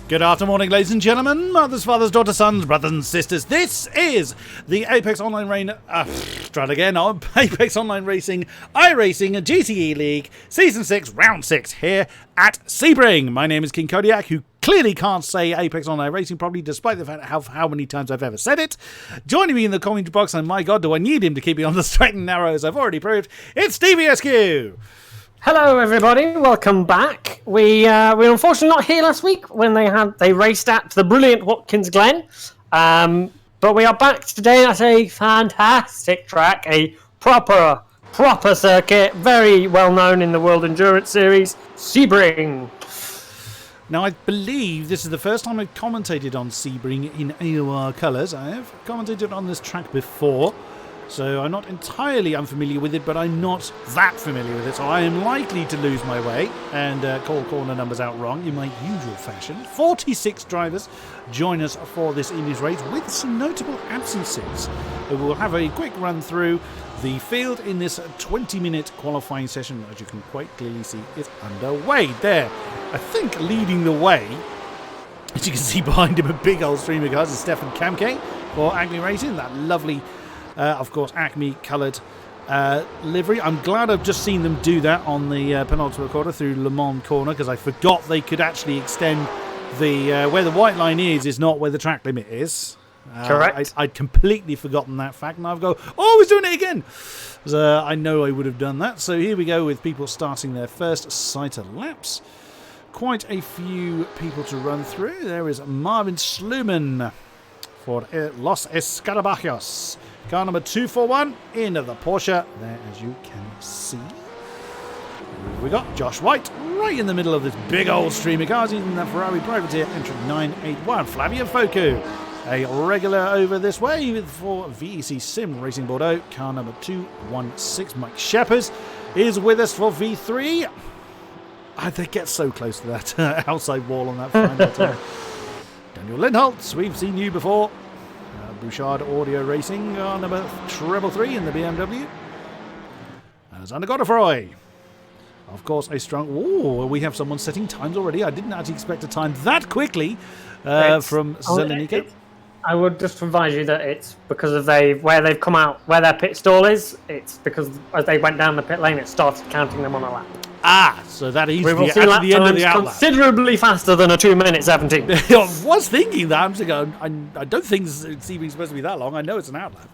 Good afternoon, ladies and gentlemen, mothers, fathers, daughters, sons, brothers and sisters. This is the Apex Online Apex Online Racing iRacing GTE League Season 6, Round 6 here at Sebring. My name is King-Kodiak, who clearly can't say Apex Online Racing properly, despite the fact of how many times I've ever said it. Joining me in the commentary box, and my God, do I need him to keep me on the straight and narrow, as I've already proved, it's StevieSQ. Hello everybody, welcome back. We were unfortunately not here last week when they raced at the brilliant Watkins Glen. But we are back today at a fantastic track, a proper circuit, very well known in the World Endurance Series, Sebring. Now, I believe this is the first time I've commentated on Sebring in AOR colours. I have commentated on this track before, so I'm not entirely unfamiliar with it, but I'm not that familiar with it, so I am likely to lose my way and call corner numbers out wrong in my usual fashion. 46 drivers join us for this Indies race with some notable absences. We will have a quick run through the field in this 20-minute qualifying session, as you can quite clearly see, is underway. There, I think leading the way, as you can see behind him, a big old stream of cars, is Stefan Kamke for Acme Racing, that lovely of course, Acme coloured livery. I'm glad I've just seen them do that on the penultimate quarter through Le Mans corner, because I forgot they could actually extend the where the white line is not where the track limit is. Correct. I'd completely forgotten that fact, and I've go, oh, I was doing it again. So I know I would have done that. So here we go with people starting their first sighter laps. Quite a few people to run through. There is Marvin Sluman for Los Escarabajos. Car number 241 in the Porsche there, as you can see. We got Josh White right in the middle of this big old stream of cars in the Ferrari Privateer, entry 981. Flavio Focu, a regular over this way for VEC Sim Racing Bordeaux. Car number 216. Mike Sheppers is with us for V3. They get so close to that outside wall on that final turn. Daniel Lindholtz, we've seen you before. Bouchard Audio Racing, number 333 in the BMW. Alexander Godefroy. Of course, a strong... Oh, we have someone setting times already. I didn't actually expect a time that quickly from Zelenika. I would just advise you that it's because of where they've come out, where their pit stall is. It's because as they went down the pit lane, it started counting them on a lap. So that is we will see at the end of the outlap. Considerably faster than a 2:17. I was thinking that. I'm just going, I don't think Sebring's supposed to be that long. I know it's an outlap.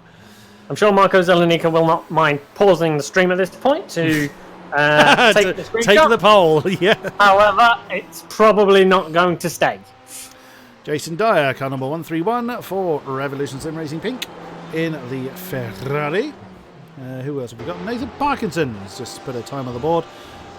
I'm sure Marco Zelenika will not mind pausing the stream at this point to take the screenshot. Take the poll, yeah. However, it's probably not going to stay. Jason Dyer, car number 131 for Revolution Sim Racing Pink in the Ferrari. Who else have we got? Nathan Parkinson has just put a time on the board.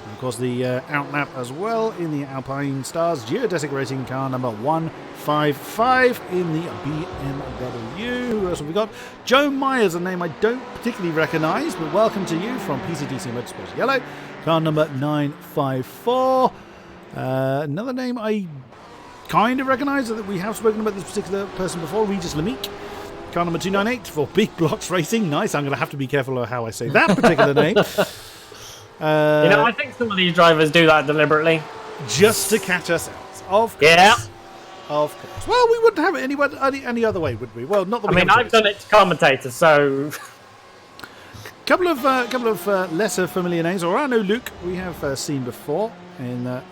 And of course, the outlap as well in the Alpine Stars Geodesic Racing car number 155 in the BMW. Who else have we got? Joe Myers, a name I don't particularly recognise, but welcome to you from PCDC Motorsports Yellow. Car number 954. Another name I kind of recognise, that we have spoken about this particular person before, Regis Lamique. Car number 298 for Big Blocks Racing. Nice, I'm going to have to be careful of how I say that particular name. I think some of these drivers do that deliberately. Just to catch ourselves. Of course. Yeah. Of course. Well, we wouldn't have it any other way, would we? Well, not that we I've done it to commentators, so... couple of lesser familiar names. Orano Luke, we have seen before in the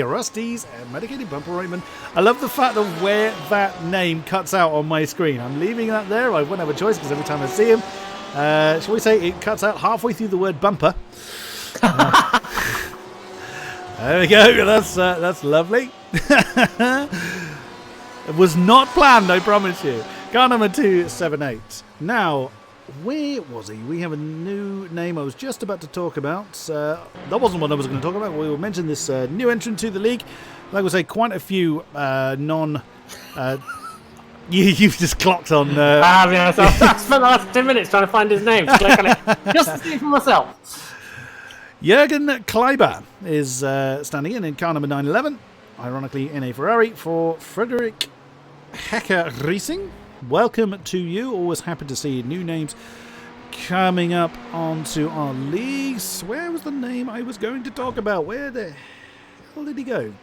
Rusties and Medicated Bumper Raymond. I love the fact of where that name cuts out on my screen. I'm leaving that there. I won't have a choice because every time I see him, shall we say it cuts out halfway through the word bumper. There we go. That's lovely. It was not planned, I promise you. Car number 278. Now, where was he? We have a new name I was just about to talk about. That wasn't what I was going to talk about. We will mention this new entrant to the league. Like I say, quite a few you've just clocked on... I spent the last 10 minutes trying to find his name. Just click on it. Just to see for myself. Jürgen Kleiber is standing in car number 911. Ironically, in a Ferrari for Frederick Hecker Racing. Welcome to you. Always happy to see new names coming up onto our leagues. Where was the name I was going to talk about? Where the hell did he go?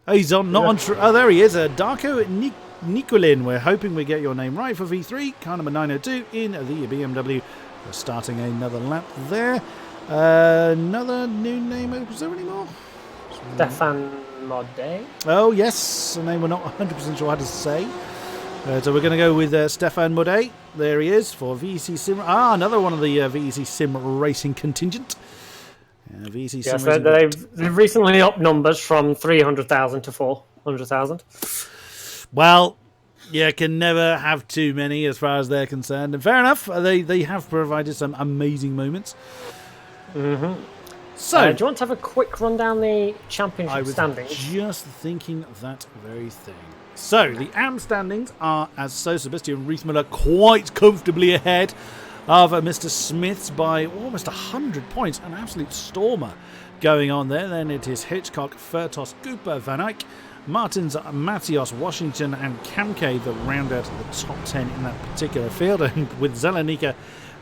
Oh, he's on, not on. Oh, there he is. Darko Nikolin. We're hoping we get your name right for V3. Car number 902 in the BMW. We're starting another lap there. Another new name. Was there any more? Stefan Modé. Oh, yes. A name we're not 100% sure how to say. So we're going to go with Stefan Modé. There he is for VEC Sim. Another one of the VEC Sim Racing contingent. VEC Sim Racing. They've recently upped numbers from 300,000 to 400,000. Well, you can never have too many as far as they're concerned. And fair enough, they have provided some amazing moments. Mm-hmm. So, do you want to have a quick run down the championship standings? I was just thinking that very thing. So, the AM standings are as so. Sebastian Riesmüller quite comfortably ahead of Mr. Smith's by almost 100 points. An absolute stormer going on there. Then it is Hitchcock, Furtos, Cooper, Van Eyck, Martins, Matios, Washington and Kamke that round out the top 10 in that particular field. And with Zelenika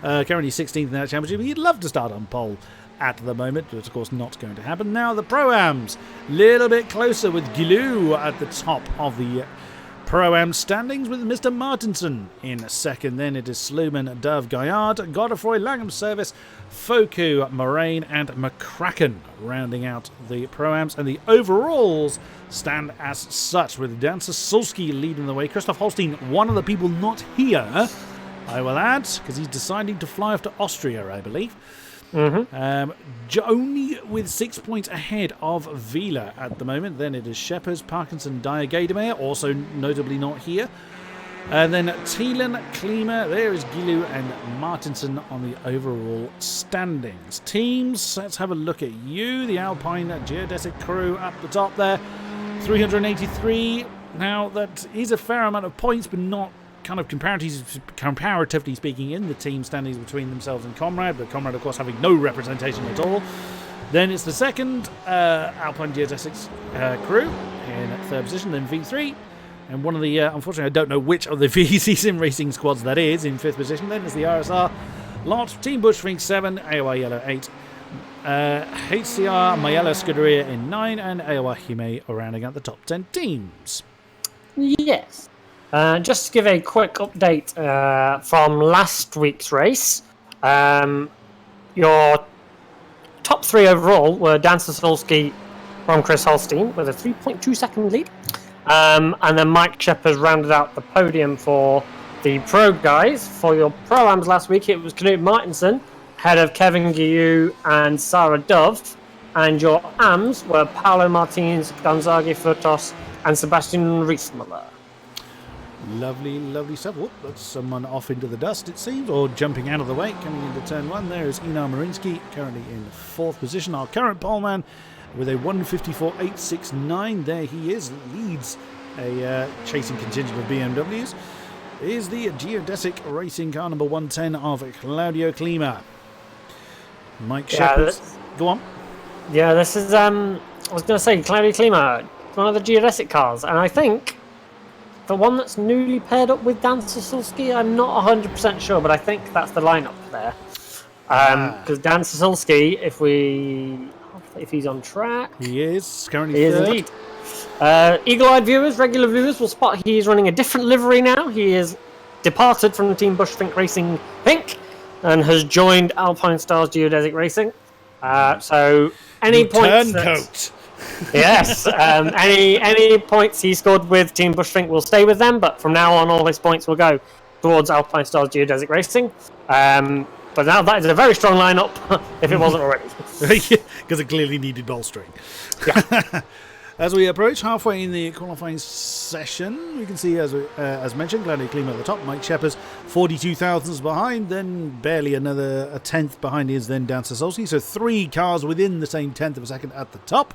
currently 16th in that championship, he'd love to start on pole at the moment, but of course not going to happen. Now the Pro-Ams, little bit closer with Gilou at the top of the Pro-Am standings with Mr. Martinson in second. Then it is Sluman, Dove, Gaillard, Godefroy, Langham Service, Foku, Moraine and McCracken rounding out the Pro-Ams. And the overalls stand as such with Dan Sasulski leading the way. Christoph Holstein, one of the people not here, I will add, because he's deciding to fly off to Austria, I believe. Mm-hmm. Only with 6 points ahead of Vila at the moment. Then it is Shepherd, Parkinson, Dyer, Gaidemeyer, also notably not here. And then Thielen, Klima, there is Gilou and Martinson on the overall standings. Teams, let's have a look at you. The Alpine Geodesic crew up the top there. 383. Now, that is a fair amount of points, but not kind of comparatively speaking in the team standings between themselves and Comrade, but Comrade of course having no representation at all. Then it's the second Alpine Geodesics crew in third position, then V3, and one of the unfortunately I don't know which of the VEC Sim Racing squads that is in fifth position. Then is the RSR lot, Team Bushwing 7, AOR Yellow 8, HCR Mayella Scuderia in 9, and AOR Hime rounding out the top 10 teams. Yes. Just to give a quick update from last week's race, your top three overall were Dan Sasulski from Chris Holstein with a 3.2 second lead, and then Mike Shepherd rounded out the podium for the pro guys. For your pro-ams last week, it was Knut Martinson, ahead of Kevin Guillou and Sarah Dove, and your AMs were Paolo Martins, Gonzagi Furtos, and Sebastian Riesmüller. Lovely, lovely stuff. Whoop, that's someone off into the dust, it seems, or jumping out of the way, coming into turn one. There is Einar Marinsky, currently in fourth position. Our current poleman with a 154.869. There he is, leads a chasing contingent of BMWs. Is the Geodesic Racing car number 110 of Claudio Klima. Mike Shepherd. Go on. Yeah, this is, I was going to say, Claudio Klima, one of the Geodesic cars, and I think the one that's newly paired up with Dan Sasulski, I'm not 100% sure, but I think that's the lineup there. Because Dan Sasulski, if he's on track, he is currently he third. Is indeed. Eagle-eyed viewers, regular viewers will spot he is running a different livery now. He is departed from the Team Bushwing Racing Pink and has joined Alpine Stars Geodesic Racing. So any points. Turncoat. Yes, any points he scored with Team Bushwing will stay with them, but from now on all his points will go towards Alpine Stars Geodesic Racing. But now that is a very strong lineup, if it wasn't already. Because it clearly needed bolstering. Yeah. As we approach halfway in the qualifying session, we can see, as mentioned, Claudio Klima at the top, Mike Shepherd 42 thousandths behind, then barely a tenth behind is then Dan Sasulski. So 3 cars within the same tenth of a second at the top.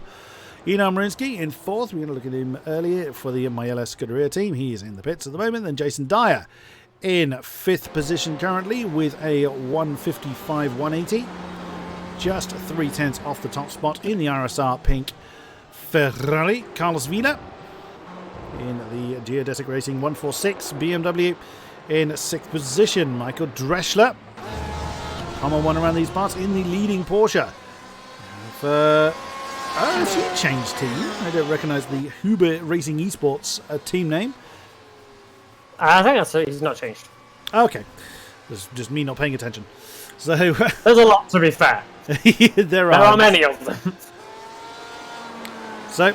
Einar Marinsky in fourth. We're going to look at him earlier for the Mayella Scuderia team. He is in the pits at the moment. Then Jason Dyer in fifth position currently with a 155.180. Just 0.3 off the top spot in the RSR Pink Ferrari. Carlos Vila in the Geodesic Racing 146 BMW in sixth position. Michael Dreschler, common one around these parts, in the leading Porsche. For Has he changed team? I don't recognise the Huber Racing Esports team name. I think he's not changed. Okay. It's just me not paying attention. So there's a lot, to be fair. there are many of them. So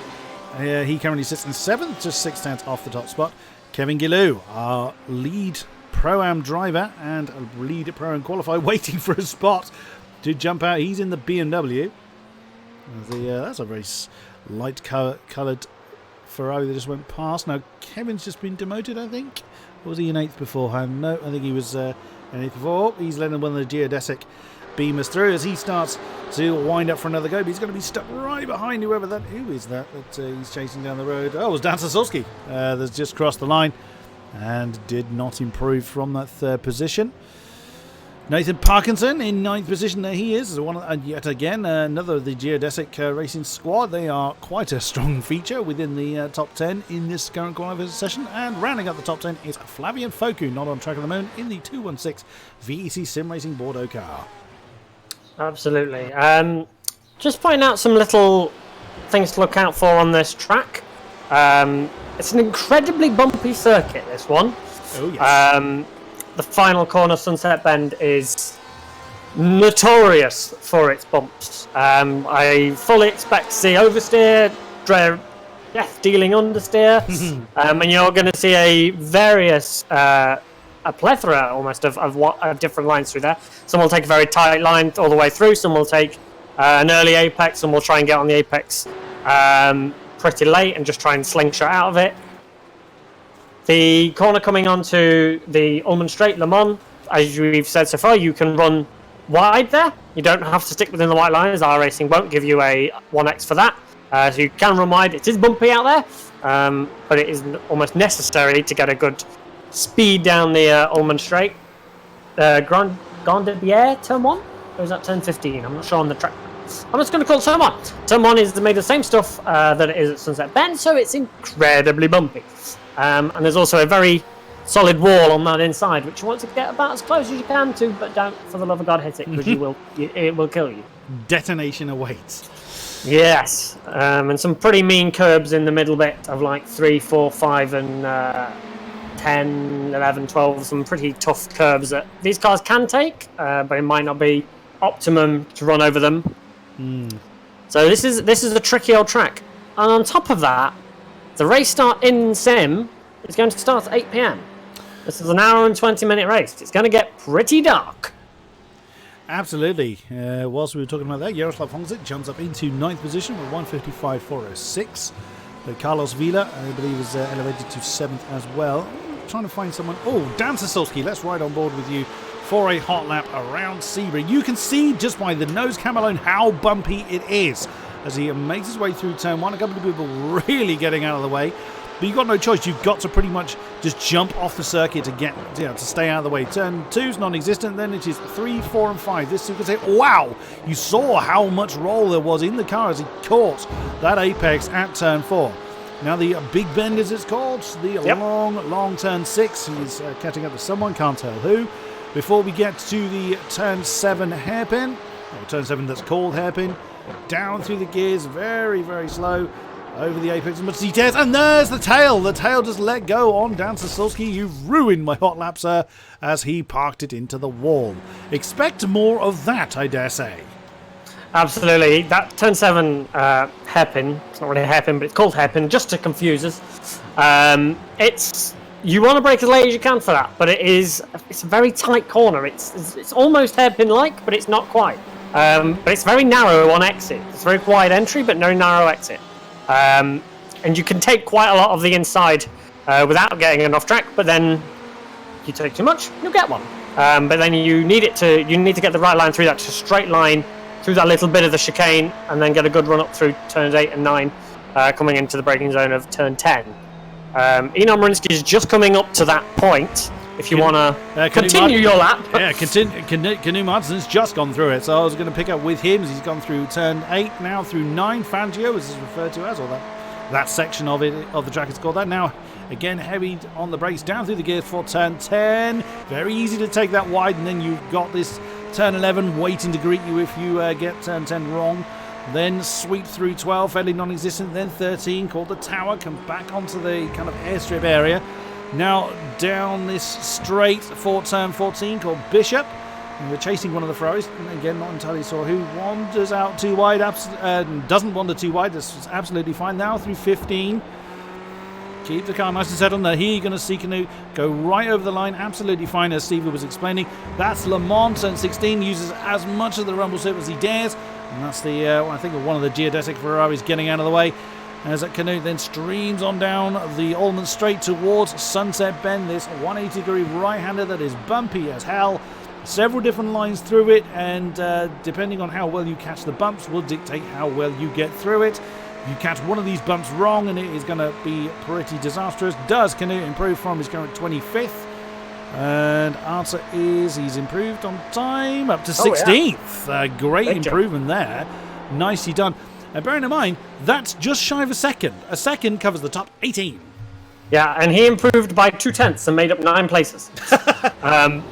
he currently sits in 7th, just 6 tenths off the top spot. Kevin Gillou, our lead Pro-Am driver and lead Pro-Am qualifier, waiting for a spot to jump out. He's in the BMW. That's a very light coloured Ferrari that just went past. Now, Kevin's just been demoted, I think. Or was he in 8th beforehand? No, I think he was in 8th before. He's letting one of the geodesic beamers through as he starts to wind up for another go. But he's going to be stuck right behind who is that he's chasing down the road. Oh, it was Dan Sosowski that's just crossed the line and did not improve from that 3rd position. Nathan Parkinson in 9th position. There he is. Yet again, another of the Geodesic Racing squad. They are quite a strong feature within the top 10 in this current qualifier session. And rounding up the top 10 is Flavian Foku, not on track at the moment, in the 216 VEC Sim Racing Bordeaux car. Absolutely. Just pointing out some little things to look out for on this track. It's an incredibly bumpy circuit, this one. Oh, yes. The final corner, Sunset Bend, is notorious for its bumps. I fully expect to see oversteer, death-dealing understeer, and you're going to see a plethora almost of different lines through there. Some will take a very tight line all the way through, some will take an early apex, some will try and get on the apex pretty late and just try and slingshot out of it. The corner coming onto the Ullman Straight, Le Mans, as we've said so far, you can run wide there. You don't have to stick within the white line, as IRacing won't give you a 1x for that. So you can run wide. It is bumpy out there, but it is almost necessary to get a good speed down the Ullman Straight. Grand de Bière, turn 1? Or is that turn 15? I'm not sure on the track. I'm just going to call it turn 1. Turn 1 is made of the same stuff that it is at Sunset Bend, so it's incredibly bumpy. And there's also a very solid wall on that inside, which you want to get about as close as you can to, but don't, for the love of God, hit it, because it will kill you. Detonation awaits. Yes, and some pretty mean curbs in the middle bit of like 3, 4, 5, and 10, 11, 12. Some pretty tough curbs that these cars can take, but it might not be optimum to run over them. So this is a tricky old track, and on top of that, the race start in Sim is going to start at 8 p.m. This is an hour and 20-minute race. It's going to get pretty dark. Absolutely. Whilst we were talking about that, Jaroslav Honzik jumps up into 9th position with 155.406. Carlos Vila, I believe, is elevated to 7th as well. Trying to find someone. Oh, Dan Sosowski, let's ride on board with you for a hot lap around Sebring. You can see just by the nose cam alone how bumpy it is as he makes his way through turn 1. A couple of people really getting out of the way. But you've got no choice. You've got to pretty much just jump off the circuit to get to stay out of the way. Turn 2's non-existent. Then it is 3, 4, and 5. This you can say, wow! You saw how much roll there was in the car as he caught that apex at turn 4. Now the Big Bend, as it's called, the long turn 6. He's catching up to someone, can't tell who. Before we get to the turn 7 hairpin, or turn 7 that's called hairpin, down through the gears, very, very slow, over the apex as much as he dares, and there's the tail! The tail just let go on Dan Sosowski. You've ruined my hot lap, sir, as he parked it into the wall. Expect more of that, I dare say. Absolutely. That turn 7 hairpin, it's not really a hairpin, but it's called hairpin, just to confuse us. You want to brake as late as you can for that, but it's a very tight corner. It's almost hairpin-like, but it's not quite. But it's very narrow on exit. It's a very wide entry, but no narrow exit. And you can take quite a lot of the inside without getting enough track, but then you take too much, you'll get one. But then you need to get the right line through that, just a straight line through that little bit of the chicane, and then get a good run up through turns 8 and 9, coming into the braking zone of turn 10. Enon Marinsky is just coming up to that point. If you want to continue your lap. Yeah, Canoe Martinson's just gone through it, so I was going to pick up with him as he's gone through turn 8, now through 9, Fangio, as it's referred to as, or that section of the track is called that. Now, again, heavy on the brakes, down through the gears for turn 10. Very easy to take that wide, and then you've got this turn 11 waiting to greet you if you get turn 10 wrong. then sweep through 12, fairly non-existent, then 13, called the Tower, come back onto the kind of airstrip area. Now down this straight for turn 14, called Bishop. And we're chasing one of the Ferraris. Again, not entirely sure who wanders out too wide, doesn't wander too wide. This is absolutely fine. Now through 15. Keep the car nice and settled. Now here you're going to see Canute go right over the line. Absolutely fine, as Stevie was explaining. That's Le Mans. Turn 16 uses as much of the rumble strip as he dares. And that's the, I think, one of the geodetic Ferraris getting out of the way. As Canute then streams on down the Allman Straight towards Sunset Bend. This 180-degree right-hander that is bumpy as hell. Several different lines through it, and depending on how well you catch the bumps will dictate how well you get through it. If you catch one of these bumps wrong, and it is going to be pretty disastrous. Does Canute improve from his current 25th? And answer is he's improved on time up to 16th. Yeah. Great improvement there. Nicely done. And bearing in mind, that's just shy of a second. A second covers the top 18. Yeah, and he improved by 2/10 and made up 9 places.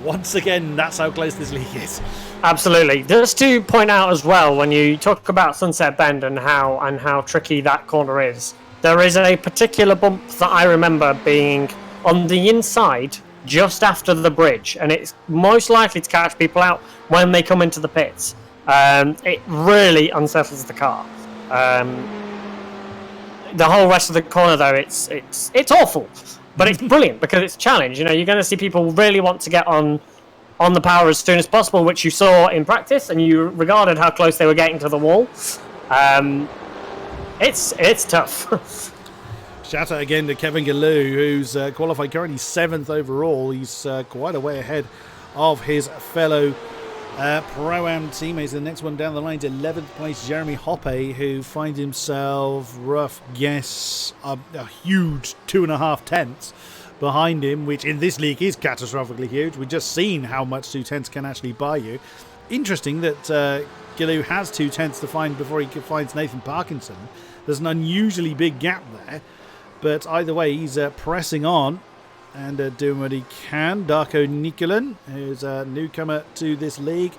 Once again, that's how close this league is. Absolutely. Just to point out as well, when you talk about Sunset Bend and how tricky that corner is, there is a particular bump that I remember being on the inside just after the bridge, and it's most likely to catch people out when they come into the pits. It really unsettles the car. The whole rest of the corner, though, it's awful, but it's brilliant because it's a challenge. You know, you're going to see people really want to get on the power as soon as possible, which you saw in practice, and you regarded how close they were getting to the wall. It's tough. Shout out again to Kevin Galoo, who's qualified currently 7th overall. He's quite a way ahead of his fellow Pro-Am teammates. The next one down the line is 11th place Jeremy Hoppe, who finds himself, rough guess, a huge 2.5 tenths behind him, which in this league is catastrophically huge. We've just seen how much 2 tenths can actually buy you. Interesting that Gilou has 2 tenths to find before he finds Nathan Parkinson. There's an unusually big gap there, but either way, he's pressing on and doing what he can. Darko Nikolan, who's a newcomer to this league,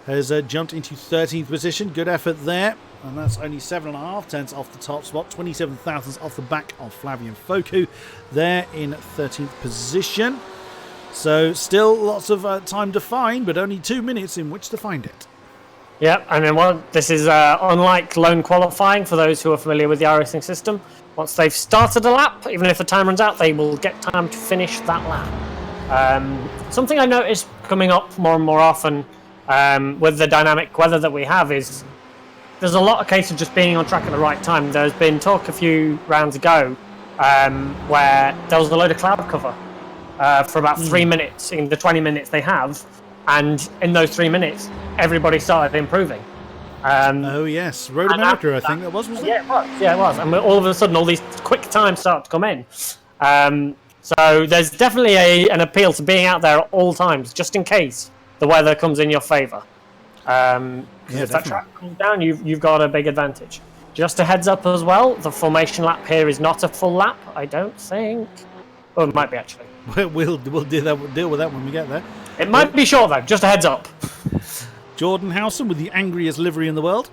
has jumped into 13th position. Good effort there. And that's only 7.5 tenths off the top spot. 27 thousandths off the back of Flavian Foku. There in 13th position. So still lots of time to find, but only 2 minutes in which to find it. Yeah, and then this is unlike lone qualifying for those who are familiar with the iRacing system. Once they've started a lap, even if the time runs out, they will get time to finish that lap. Something I noticed coming up more and more often with the dynamic weather that we have is there's a lot of case of just being on track at the right time. There's been talk a few rounds ago where there was a load of cloud cover for about 3 minutes in the 20 minutes they have, and in those 3 minutes, everybody started improving. Oh yes, Road America, I think that was it? Yeah, it was. Yeah, it was. And all of a sudden, all these quick times start to come in. So there's definitely an appeal to being out there at all times, just in case the weather comes in your favour. If that track comes down, you've got a big advantage. Just a heads up as well, the formation lap here is not a full lap, I don't think. Oh, it might be actually. We'll deal with that when we get there. It might be short though, just a heads up. Jordan Howson with the angriest livery in the world.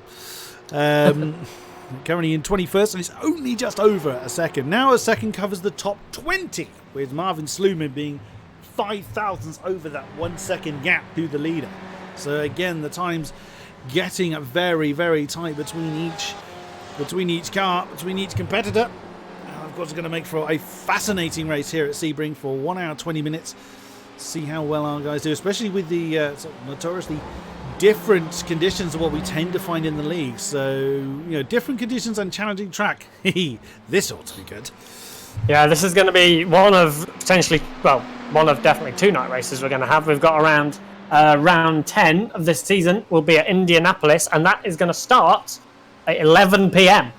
Currently in 21st, and it's only just over a second. Now a second covers the top 20, with Marvin Sluman being 5 thousandths over that 1 second gap to the leader. So again, the time's getting very, very tight between each car, between each competitor. Of course, it's going to make for a fascinating race here at Sebring for 1 hour 20 minutes. See how well our guys do, especially with the sort of notoriously different conditions of what we tend to find in the league. So, different conditions and challenging track. This ought to be good. Yeah, this is going to be one of definitely 2 night races we're going to have. We've got around round 10 of this season will be at Indianapolis, and that is going to start at 11 p.m.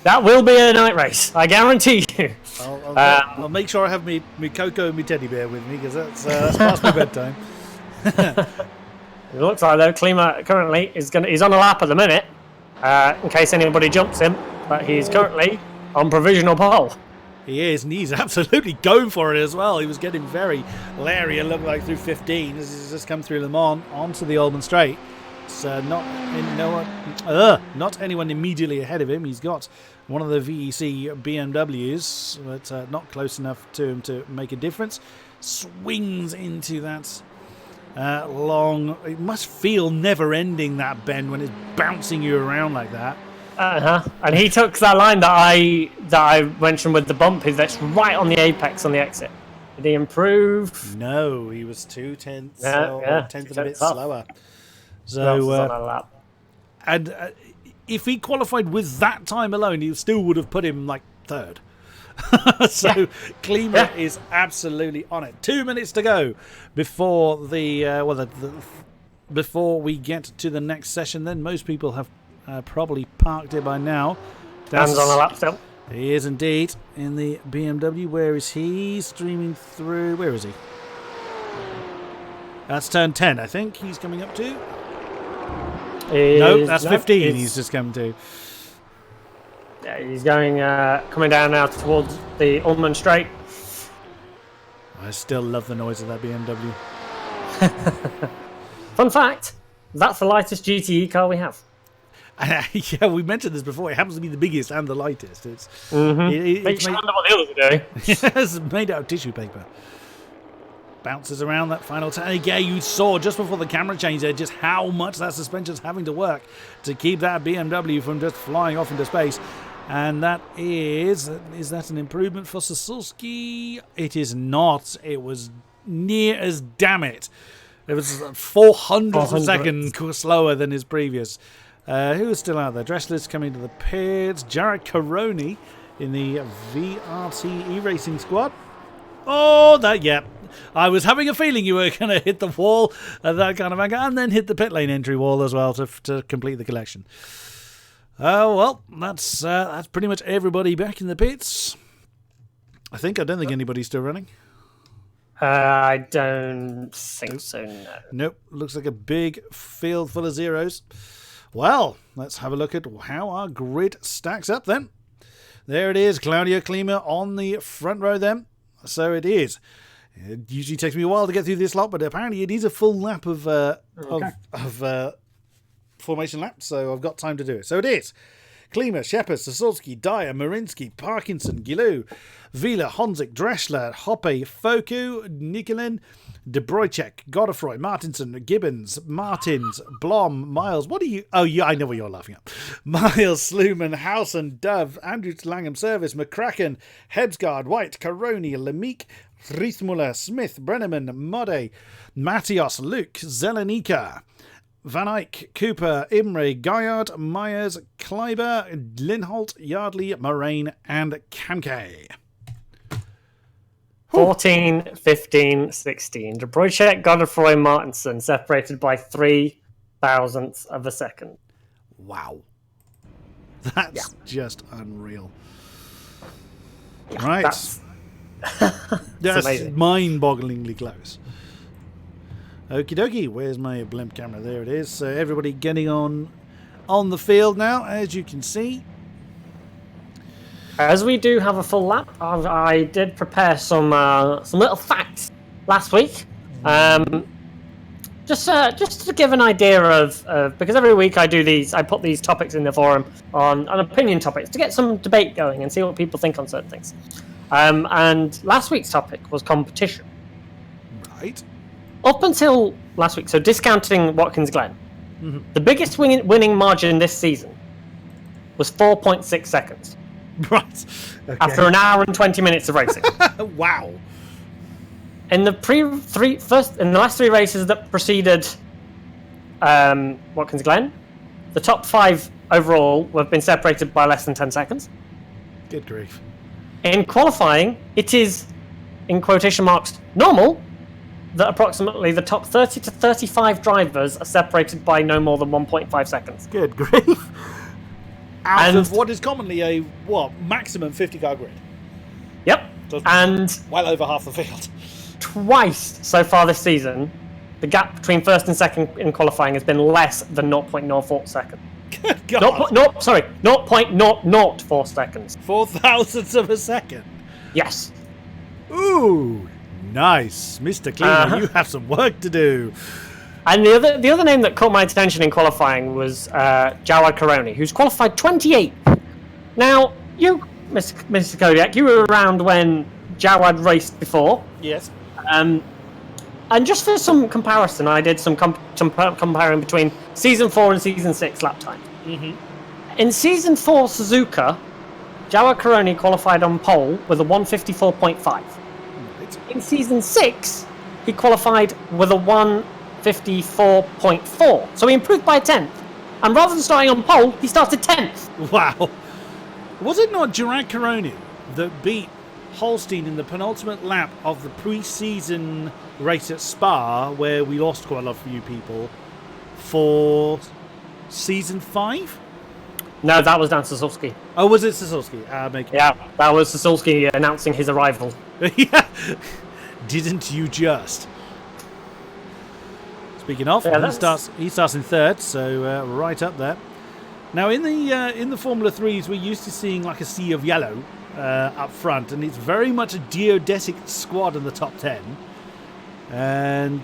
That will be a night race, I guarantee you. I'll make sure I have me cocoa and me teddy bear with me, because that's past my bedtime. It looks like though Klima currently he's on a lap at the minute, in case anybody jumps him, but he's currently on provisional pole. He is, and he's absolutely going for it as well. He was getting very leery, it looked like, through 15 as he's just come through Le Mans onto the Allman Straight. It's not anyone immediately ahead of him. He's got one of the VEC BMWs, but not close enough to him to make a difference. Swings into that long. It must feel never-ending, that bend, when it's bouncing you around like that. And he took that line that I mentioned with the bump. That's right on the apex on the exit. Did he improve? No, he was 2/10, tenth of a bit off. slower. So, on a lap. And if he qualified with that time alone, he still would have put him like third. So Klima is absolutely on it. 2 minutes to go before before we get to the next session. Then most people have probably parked it by now. Dan's on a lap still. He is indeed in the BMW. Where is he? Streaming through. Where is he? That's turn 10, I think he's coming up to. No, that's 15 he's just come to. Yeah, he's going, coming down now towards the Ullman Straight. I still love the noise of that BMW. Fun fact, that's the lightest GTE car we have. Yeah, we mentioned this before. It happens to be the biggest and the lightest. It's It's made, what the others are doing. it's made out of tissue paper. Bounces around that final turn. Yeah, you saw just before the camera change there just how much that suspension's having to work to keep that BMW from just flying off into space. And that is that an improvement for StevieSQ? It is not. It was near as damn it. It was 400 of a second slower than his previous. Who is still out there? Dressler's coming to the pits. Jared Caroni in the VRT IRacing squad. Oh, yeah. I was having a feeling you were going to hit the wall at that kind of angle and then hit the pit lane entry wall as well to complete the collection. Oh, well, that's pretty much everybody back in the pits. I don't think anybody's still running. I don't think so, no. Nope. Looks like a big field full of zeros. Well, let's have a look at how our grid stacks up then. There it is, Claudio Klima on the front row then. So it is. It usually takes me a while to get through this lot, but apparently it is a full lap of formation lap, so I've got time to do it. So it is. Klima, Shepard, StevieSQ, Dyer, Marinsky, Parkinson, Gilou, Vila, Honzik, Dreschler, Hoppe, Foku, Nikolin, De Bruycek, Godefroy, Martinson, Gibbons, Martins, Blom, Miles. What are you? Oh, yeah, I know what you're laughing at. Miles, Sluman, Housen, Dove, Andrew Langham Service, McCracken, Hebsgaard, White, Caroni, Lemique, Riethmuller, Smith, Brenneman, Mode, Matios, Luke, Zelenika, Van Eyck, Cooper, Imre, Gaillard, Myers, Kleiber, Linholt, Yardley, Moraine, and Kamke. 14, 15, 16. De Bruycek, Godefroy, Martinson separated by 3 thousandths of a second. Wow. That's just unreal. Yeah, right. That's amazing. Mind-bogglingly close. Okie dokie, where's my blimp camera? There it is. So everybody getting on the field now, as you can see. As we do have a full lap, I did prepare some little facts last week. Just to give an idea of because every week I put these topics in the forum on opinion topics to get some debate going and see what people think on certain things. And last week's topic was competition. Right. Up until last week, so discounting Watkins Glen, the biggest winning margin this season was 4.6 seconds. Right. Okay. After an hour and 20 minutes of racing. Wow. In the last 3 races that preceded Watkins Glen, the top 5 overall have been separated by less than 10 seconds. Good grief. In qualifying, it is, in quotation marks, normal that approximately the top 30 to 35 drivers are separated by no more than 1.5 seconds. Good grief. Out of what is commonly a, maximum 50-car grid. Yep. So and well over half the field. Twice so far this season, the gap between first and second in qualifying has been less than 0.04 seconds. Good God. 0.004 seconds. 4 thousandths of a second. Yes. Ooh, nice. Mr. Cleaner, you have some work to do. And the other name that caught my attention in qualifying was Jawad Karoni, who's qualified 28th. Now, you, Mr. Kodiak, you were around when Jawad raced before. Yes. And just for some comparison, I did some comparing between Season 4 and Season 6 lap time. In Season 4 Suzuka, Jawad Karoni qualified on pole with a 154.5. Right. In Season 6, he qualified with a 154.4. So he improved by a 10th. And rather than starting on pole, he started 10th. Wow. Was it not Jawad Karoni that beat Holstein in the penultimate lap of the pre-season race at Spa, where we lost quite a lot of few people, for Season 5? No, that was Dan Sasulski. Oh, was it Sasulski? Yeah, that was Sasulski announcing his arrival. Yeah. Didn't you just? Speaking of, he starts in third, so right up there. Now, in the Formula 3s, we're used to seeing like a sea of yellow up front, and it's very much a geodesic squad in the top 10. And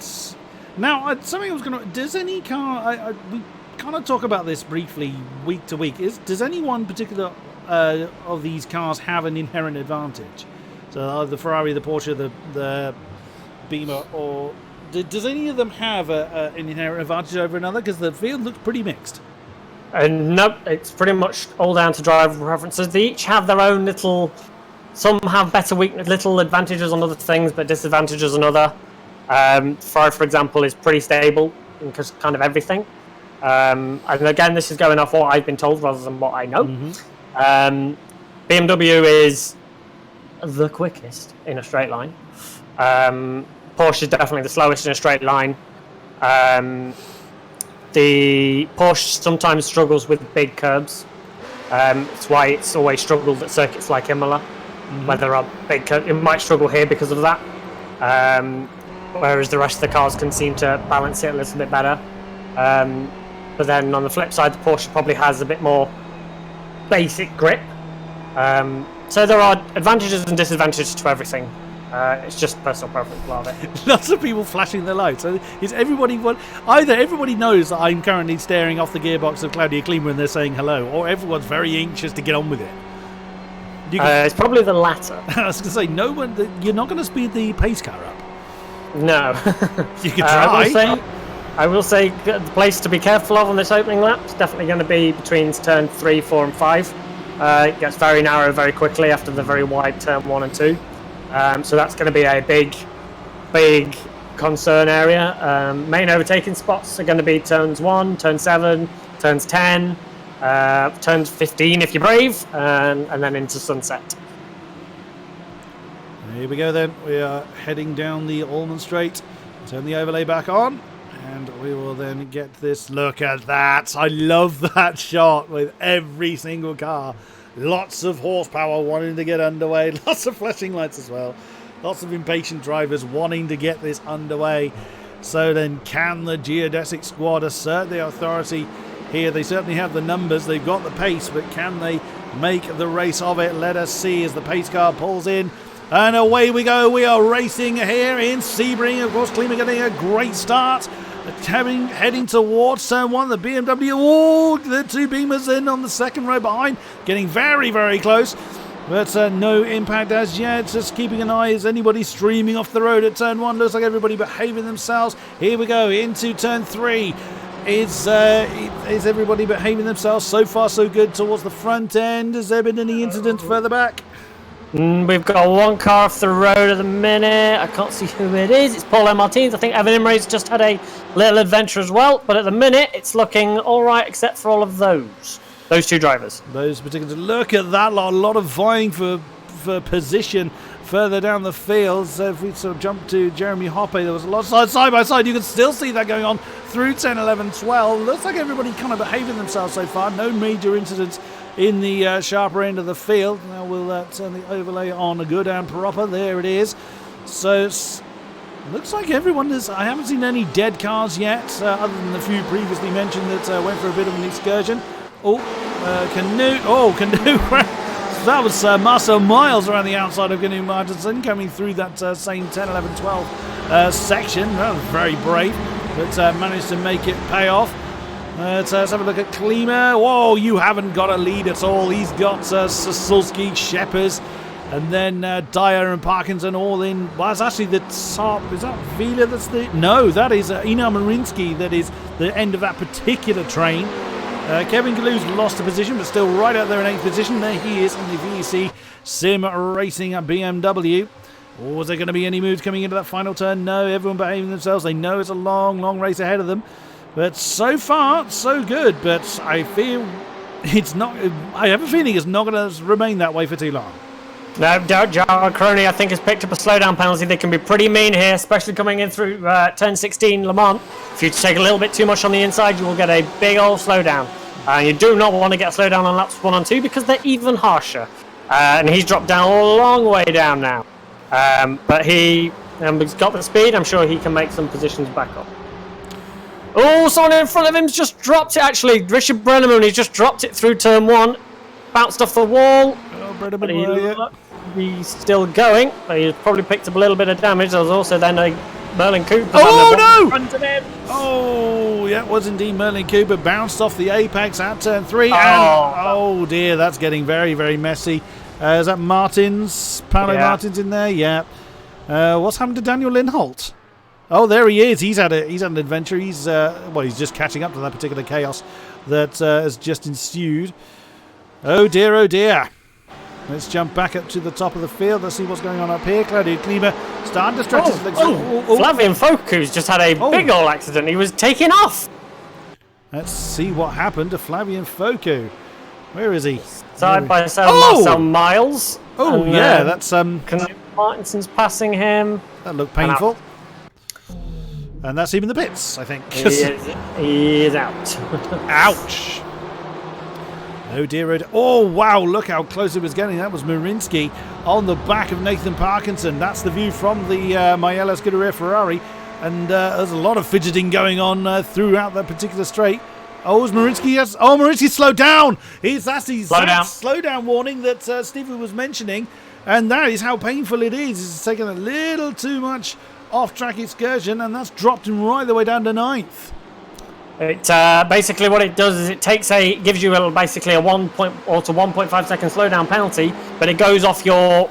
now, something I was going to... Does any car... we kind of talk about this briefly week to week. Does any one particular of these cars have an inherent advantage? So the Ferrari, the Porsche, the Beamer, or does any of them have an inherent advantage over another? Because the field looks pretty mixed. Nope, it's pretty much all down to driver preferences. They each have their own little... Some have better little advantages on other things, but disadvantages on other. Ferrari, for example, is pretty stable in kind of everything. And again, this is going off what I've been told rather than what I know. BMW is the quickest in a straight line. Porsche is definitely the slowest in a straight line. The Porsche sometimes struggles with big curbs. It's why it's always struggled at circuits like Imola, where there are big curbs. It might struggle here because of that. Whereas the rest of the cars can seem to balance it a little bit better. But then on the flip side, the Porsche probably has a bit more basic grip. So there are advantages and disadvantages to everything. It's just personal preference, love it. Lots of people flashing their lights. So is everybody... Either everybody knows that I'm currently staring off the gearbox of Claudia Klima and they're saying hello, or everyone's very anxious to get on with it. It's probably the latter. I was going to say, no one... You're not going to speed the pace car up. No. You could try. I will say the place to be careful of on this opening lap is definitely going to be between turn 3, 4 and 5. It gets very narrow very quickly after the very wide turn 1 and 2. So that's going to be a big concern area. Main overtaking spots are going to be turns 1, turn 7, turns 10, turns 15 if you're brave, and then into sunset. Here we go then. We are heading down the Allman Straight. Turn the overlay back on. And we will then get this. Look at that. I love that shot with every single car. Lots of horsepower wanting to get underway. Lots of flashing lights as well. Lots of impatient drivers wanting to get this underway. So then can the geodesic squad assert their authority here? They certainly have the numbers. They've got the pace. But can they make the race of it? Let us see as the pace car pulls in. And away we go. We are racing here in Sebring. Of course, Klima getting a great start. Heading towards turn 1, the BMW, the two Beamers in on the second row behind, getting very, very close, but no impact as yet. Just keeping an eye, is anybody streaming off the road at turn 1? Looks like everybody behaving themselves. Here we go into turn 3. Is everybody behaving themselves? So far so good towards the front end. Has there been any incidents further back? We've got one car off the road at the minute. I can't see who it is. It's Paulo Martins. I think Evan Imre's just had a little adventure as well. But at the minute, it's looking all right, except for all of those two drivers. Those particular. Look at that lot. A lot of vying for position further down the field. So if we sort of jump to Jeremy Hoppe, there was a lot of side by side. You can still see that going on through 10, 11, 12. Looks like everybody kind of behaving themselves so far. No major incidents in the sharper end of the field. Now we'll turn the overlay on good and proper. There it is. So looks like everyone is... I haven't seen any dead cars yet, other than the few previously mentioned that went for a bit of an excursion. Canute. That was Marcel Miles around the outside of Canute Martinson coming through that same 10, 11, 12 section. That was very brave. but managed to make it pay off. Let's have a look at Klima. Whoa, you haven't got a lead at all. He's got Sasulski, Sheppers, and then Dyer and Parkinson all in. Well, it's actually the top. Is that Vila that's the... No, that is Ina Marinsky that is the end of that particular train. Kevin Galoo's lost a position, but still right out there in 8th position. There he is in the VEC Sim Racing at BMW. Or was there going to be any moves coming into that final turn? No, everyone behaving themselves. They know it's a long, long race ahead of them. But so far, so good. But I feel it's not... I have a feeling it's not going to remain that way for too long. No doubt, Jarrod Crony, I think, has picked up a slowdown penalty. They can be pretty mean here, especially coming in through turn 16 Le Mans. If you take a little bit too much on the inside, you will get a big old slowdown. And you do not want to get a slowdown on laps 1 and 2 because they're even harsher. And he's dropped down a long way down now. But he's got the speed. I'm sure he can make some positions back up. Oh, someone in front of him's just dropped it, actually. Richard Brenneman, he's just dropped it through turn 1. Bounced off the wall. Oh, Brenneman, he's still going, but he's probably picked up a little bit of damage. There's also then a Merlin Cooper. Oh, no! Front of him. Oh, yeah, it was indeed Merlin Cooper. Bounced off the apex at turn 3. And, oh, dear, that's getting very, very messy. Is that Martins? Paolo Martins in there? Yeah. What's happened to Daniel Lindholt? Oh, there he is. He's had an adventure. He's he's just catching up to that particular chaos that has just ensued. Oh dear, oh dear. Let's jump back up to the top of the field. Let's see what's going on up here. Claudio Klima starting to stretch his legs. Flavian Foku's just had a big old accident. He was taken off. Let's see what happened to Flavian Foku. Where is he? Side by side Marcel Miles. Oh, and, yeah, that's... Martinson's passing him. That looked painful. And that's him in the pits, I think. He is out. Ouch. Oh dear, oh dear. Oh wow, look how close it was getting. That was Marinsky on the back of Nathan Parkinson. That's the view from the Maiella Scuderia Ferrari. And there's a lot of fidgeting going on throughout that particular straight. Oh, is Marinsky? Yes. Oh, Marinsky slowed down. That's the slow down warning that Stevie was mentioning. And that is how painful it is. It's taken a little too much off-track excursion, and that's dropped him right the way down to 9th. It basically what it does is it gives you basically a 1 to 1.5 second slowdown penalty, but it goes off your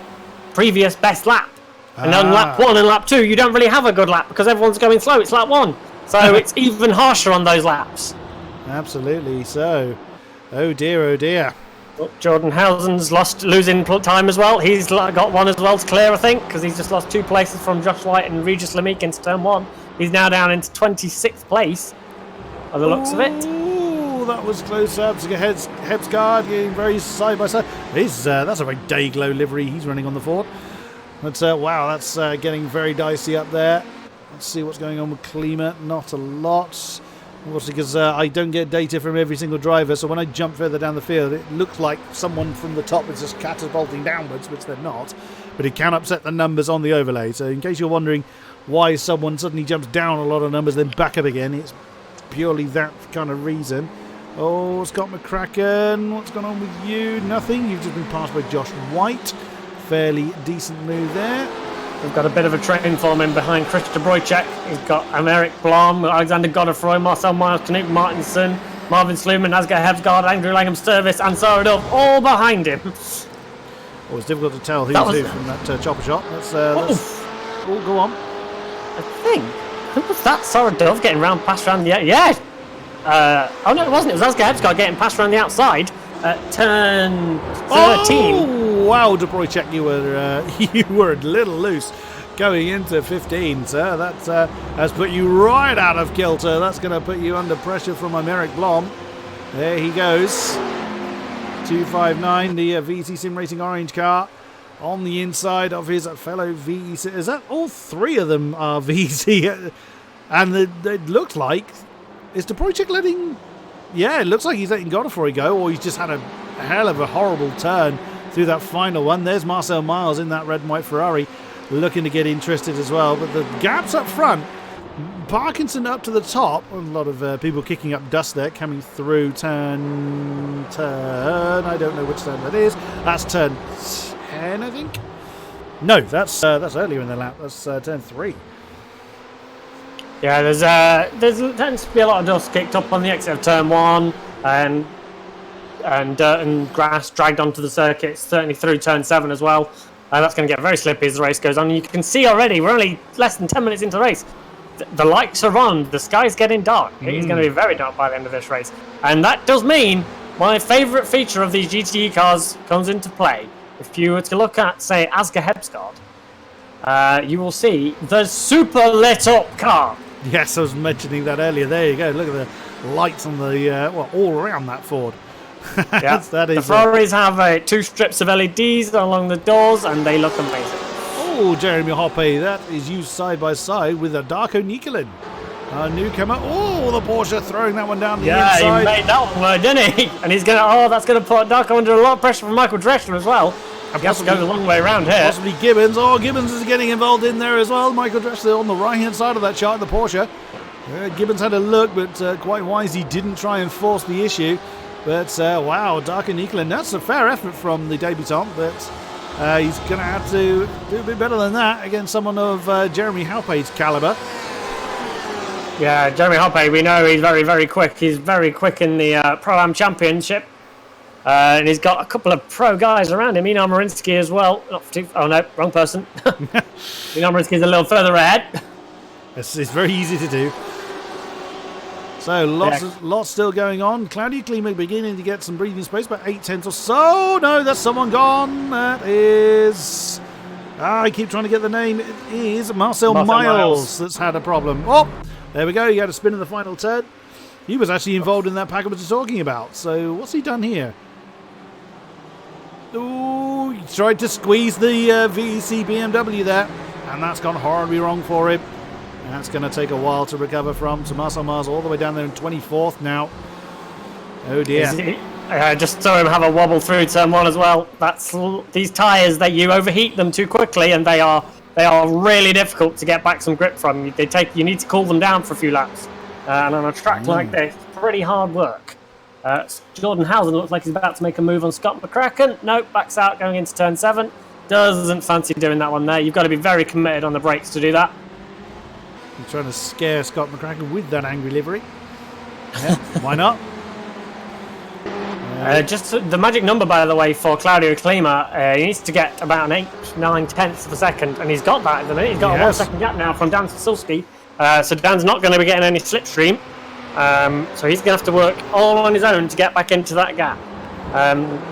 previous best lap. And on lap 1 and lap 2, you don't really have a good lap because everyone's going slow. It's lap 1, so it's even harsher on those laps. Absolutely so. Oh dear, oh dear. Jordan Housen's losing time as well. He's got one as well to clear, I think, because he's just lost 2 places from Josh White and Regis Lamique into turn 1. He's now down into 26th place. By the looks of it. Oh, that was close up. Hebsgaard getting very side by side. That's a very Dayglow livery he's running on the Ford. But wow, that's getting very dicey up there. Let's see what's going on with Klima. Not a lot. Obviously, because I don't get data from every single driver, so when I jump further down the field, it looks like someone from the top is just catapulting downwards, which they're not. But it can upset the numbers on the overlay. So in case you're wondering why someone suddenly jumps down a lot of numbers, then back up again, it's purely that kind of reason. Oh, Scott McCracken, what's going on with you? Nothing. You've just been passed by Josh White. Fairly decent move there. We've got a bit of a train forming behind Chris de Bruychek. He's got Americ Blom, Alexander Godefroy, Marcel Miles, Knut Martinson, Marvin Sluman, Asger Hebsgaard, Andrew Langham Sturvis, and Sarah Dove all behind him. Oh, it's difficult to tell who's who from that chopper shot. Let's go on. I think. Who was that? Sarah Dove getting passed around the... Yeah! Oh, no, it wasn't. It was Asger Hebsgaard getting passed around the outside at turn 13. Oh, wow, De Bruychek, you were a little loose going into 15, sir. That has put you right out of kilter. That's going to put you under pressure from Americ Blom. There he goes. 259, the VEC Sim Racing orange car on the inside of his fellow VEC. Is that all 3 of them are VEC? And it looks like... Is De Bruychek letting... Yeah, it looks like he's letting Godefroy go, or he's just had a hell of a horrible turn through that final one. There's Marcel Miles in that red and white Ferrari looking to get interested as well. But the gaps up front, Parkinson up to the top. A lot of people kicking up dust there, coming through turn. I don't know which turn that is. That's turn 10, I think. No, that's earlier in the lap. That's turn 3. Yeah, there's tends to be a lot of dust kicked up on the exit of turn 1, and dirt and grass dragged onto the circuit, certainly through turn 7 as well. That's going to get very slippy as the race goes on. You can see already we're only less than 10 minutes into the race. The lights are on. The sky's getting dark. It is going to be very dark by the end of this race, and that does mean my favourite feature of these GTE cars comes into play. If you were to look at, say, Asger Hebsgaard, you will see the super lit up car. Yes, I was mentioning that earlier. There you go. Look at the lights on the all around that Ford. Yeah, that is, the Ferraris have 2 strips of LEDs along the doors, and they look amazing. Oh, Jeremy Hoppe, that is used side by side with a Darko Nicolin, a newcomer. Oh, the Porsche throwing that one down the inside. Yeah, he made that one work, didn't he? And he's gonna. Oh, that's gonna put Darko under a lot of pressure from Michael Dressler as well. He has to go the long way around here. Possibly Gibbons. Oh, Gibbons is getting involved in there as well. Michael Dressler on the right-hand side of that chart, the Porsche. Gibbons had a look, but quite wise, he didn't try and force the issue. But, wow, Darko Nicolin, that's a fair effort from the debutant, but he's going to have to do a bit better than that against someone of Jeremy Halpe's calibre. Yeah, Jeremy Hoppe, we know he's very, very quick. He's very quick in the Pro-Am Championship. And he's got a couple of pro guys around him. Minar Marinsky as well. Oh no, wrong person. Minar Marinsky's a little further ahead. It's very easy to do. So lots still going on. Claudia Klima beginning to get some breathing space, about 8/10 or so. No, there's someone gone. That is... I keep trying to get the name. It is Marcel Miles that's had a problem. Oh, there we go. He had a spin in the final turn. He was actually involved in that pack I was talking about. So what's he done here? Oh, he tried to squeeze the VEC BMW there, and that's gone horribly wrong for him. That's going to take a while to recover from. So Marcel Mars all the way down there in 24th now. Oh dear. I just saw him have a wobble through turn 1 as well. That's these tyres, that you overheat them too quickly, and they are really difficult to get back some grip from. You need to cool them down for a few laps. And on a track like this, pretty hard work. Jordan Housen looks like he's about to make a move on Scott McCracken. Nope, backs out going into turn 7. Doesn't fancy doing that one there. You've got to be very committed on the brakes to do that. You're trying to scare Scott McCracken with that angry livery. Yeah, why not? Just the magic number, by the way, for Claudio Klima, he needs to get about an 8-9 of a second, and he's got that at the minute. He's got a 1 second gap now from Dan Sasulski. So Dan's not going to be getting any slipstream. So he's going to have to work all on his own to get back into that gap.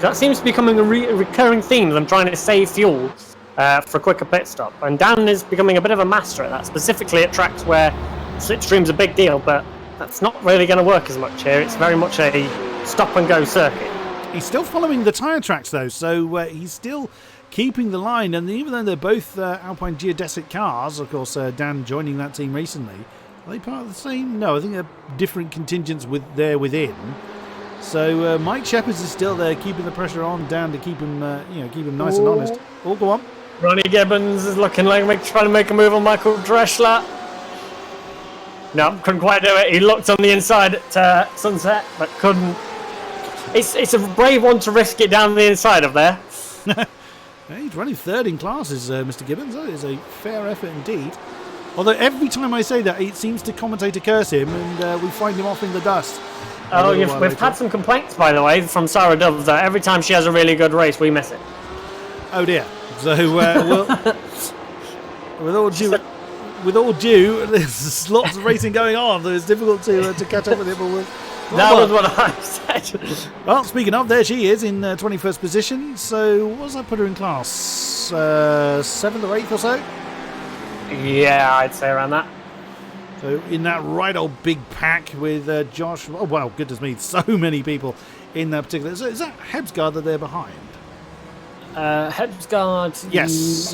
That seems to be becoming a recurring theme of them trying to save fuel for a quicker pit stop. And Dan is becoming a bit of a master at that, specifically at tracks where slipstream's a big deal, but that's not really going to work as much here. It's very much a stop-and-go circuit. He's still following the tyre tracks, though, so he's still keeping the line. And even though they're both Alpine geodesic cars, of course, Dan joining that team recently, are they part of the same? No, I think they're different contingents within. So Mike Shepherds is still there, keeping the pressure on Dan to keep him, keep him nice and honest. Oh, go on. Ronnie Gibbons is looking like trying to make a move on Michael Dressler. No, couldn't quite do it. He looked on the inside at Sunset, but couldn't. It's a brave one to risk it down the inside of there. He's running third in classes, Mr. Gibbons. That is a fair effort indeed. Although every time I say that, it seems to commentator curse him, and we find him off in the dust. Oh, we've had some complaints, by the way, from Sarah Dove that every time she has a really good race, we miss it. Oh dear. So, with all due, there's lots of racing going on, so it's difficult to catch up with it. But that was what I said. Well, speaking of, there she is in 21st position. So, what does that put her in class? 7th or 8th or so? Yeah, I'd say around that. So, in that right old big pack with Josh. Oh, wow, goodness me, so many people in that particular. So is that Hebsgaard that they're behind? Hebsgaard. Yes,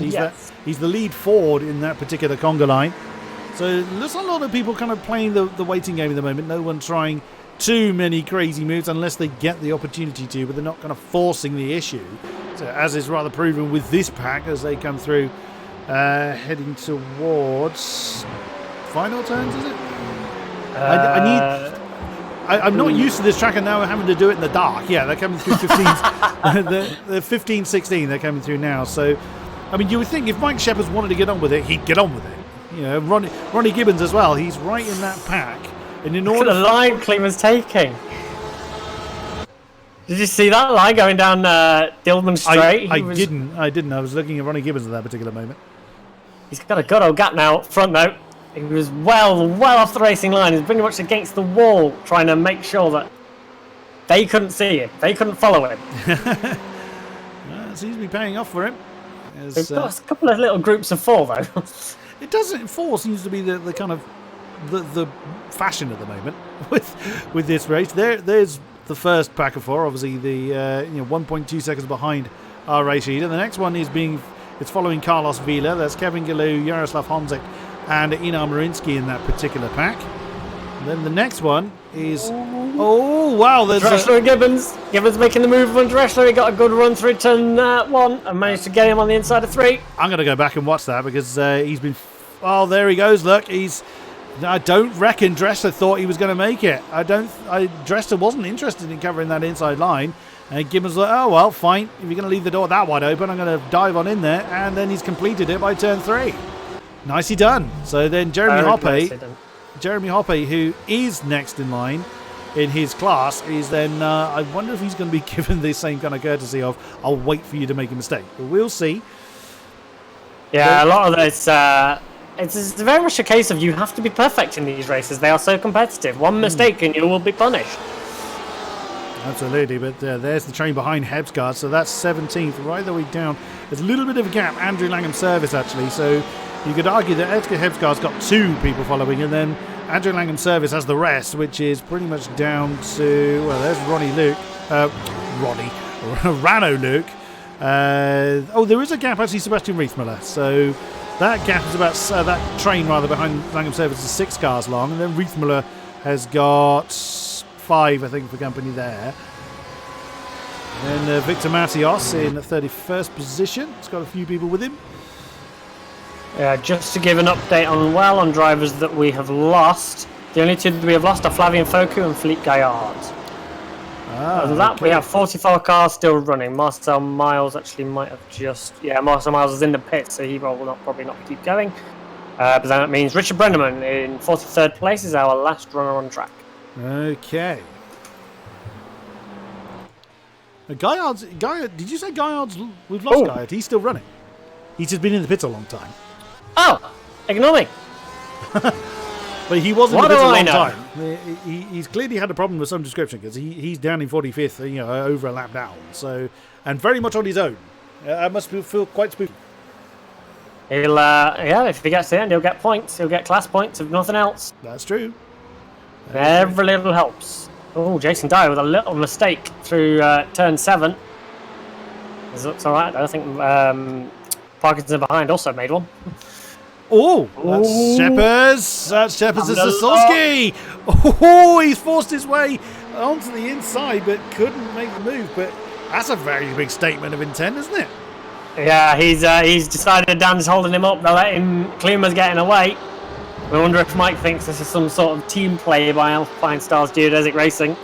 he's the lead Ford in that particular conga line. So there's a lot of people kind of playing the waiting game at the moment. No one trying too many crazy moves unless they get the opportunity to, but they're not kind of forcing the issue. So, as is rather proven with this pack as they come through, heading towards final turns, is it? I'm not used to this track, and now we're having to do it in the dark. Yeah, they're coming through 15s. the 15, 16 they're coming through now. So, I mean, you would think if Mike Shepherds wanted to get on with it, he'd get on with it. You know, Ronnie Gibbons as well. He's right in that pack. And in Look order at the line Klima's taking. Did you see that line going down Dillman straight? I didn't. I was looking at Ronnie Gibbons at that particular moment. He's got a good old gap now up front though. He was well off the racing line. He's pretty much against the wall, trying to make sure that they couldn't see him. They couldn't follow him. It seems to be paying off for him. They've got a couple of little groups of 4 though. It doesn't. 4 seems to be the kind of the fashion at the moment with this race. There's the first pack of 4. Obviously, the 1.2 seconds behind IRacing, and the next one it's following Carlos Vila. That's Kevin Galou, Jaroslav Honzik, and Einar Marinsky in that particular pack. And then the next one is there's Dressler and Gibbons. Gibbons making the move on Dressler. He got a good run through turn 1 and managed to get him on the inside of 3. I'm going to go back and watch that because he's been. Oh, there he goes. Look, I don't reckon Dressler thought he was going to make it. Dressler wasn't interested in covering that inside line. And Gibbons was like, oh, well, fine. If you're going to leave the door that wide open, I'm going to dive on in there. And then he's completed it by turn 3. Nicely done. So then Jeremy Hoppe, who is next in line in his class, is then, I wonder if he's going to be given the same kind of courtesy of, I'll wait for you to make a mistake. But we'll see. Yeah, a lot of this... It's very much a case of you have to be perfect in these races. They are so competitive. One mistake and you will be punished. Absolutely, but there's the train behind Hebsgaard, so that's 17th, right the way down. There's a little bit of a gap, Andrew Langham service actually, so you could argue that Edgar Hebsgaard's got 2 people following, and then Andrew Langham service has the rest, which is pretty much down to, well, there's Rano Luke. There is a gap actually, Sebastian Riethmüller, so that gap is about, that train rather behind Langham service is 6 cars long, and then Riethmüller has got 5, I think, for company there. And then Victor Matios in 31st position. He's got a few people with him. Yeah, just to give an update on drivers that we have lost. The only 2 that we have lost are Flavien Foku and Philippe Gaillard. Other than that, we have 44 cars still running. Marcel Miles actually might have just... Yeah, Marcel Miles is in the pit, so he will probably not keep going. But then that means Richard Brenneman in 43rd place is our last runner on track. Okay. Gaillard, did you say Gaillard's... We've lost Gaillard. He's still running. He's just been in the pits a long time. Oh! Ignore me. But he wasn't in the pits a long time. He's clearly had a problem with some description because he's down in 45th, over a lap down. So, and very much on his own. That must feel quite spooky. He'll, if he gets to the end, he'll get points. He'll get class points, if nothing else. That's true. Every little helps. Oh, Jason Dyer with a little mistake through turn 7. This looks alright. I think Parkinson behind also made one. Oh, that's Sheppers. That's Sheppers and Sasolski. Oh, he's forced his way onto the inside but couldn't make the move. But that's a very big statement of intent, isn't it? Yeah, he's decided Dan's holding him up. They're letting Klima's getting away. I wonder if Mike thinks this is some sort of team play by Alpine Stars Geodesic Racing.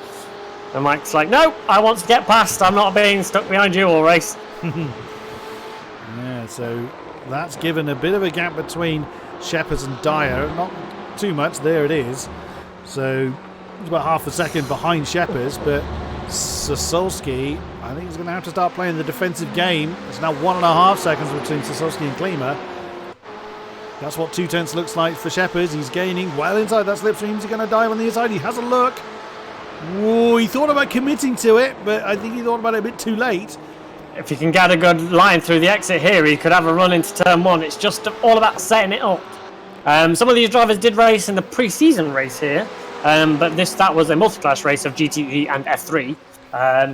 And Mike's like, no, I want to get past. I'm not being stuck behind you all race. Yeah, so that's given a bit of a gap between Sheppers and Dyer. Not too much. There it is. So it's about half a second behind Sheppers, but Sasolski, I think, is going to have to start playing the defensive game. It's now 1.5 seconds between Sasolski and Klima. That's what 2 tenths looks like for Sheppers. He's gaining well inside that slipstream. He's going to dive on the inside. He has a look. Whoa, he thought about committing to it, but I think he thought about it a bit too late. If he can get a good line through the exit here, he could have a run into turn 1. It's just all about setting it up. Some of these drivers did race in the pre-season race here, but that was a multi-class race of GTE and F3,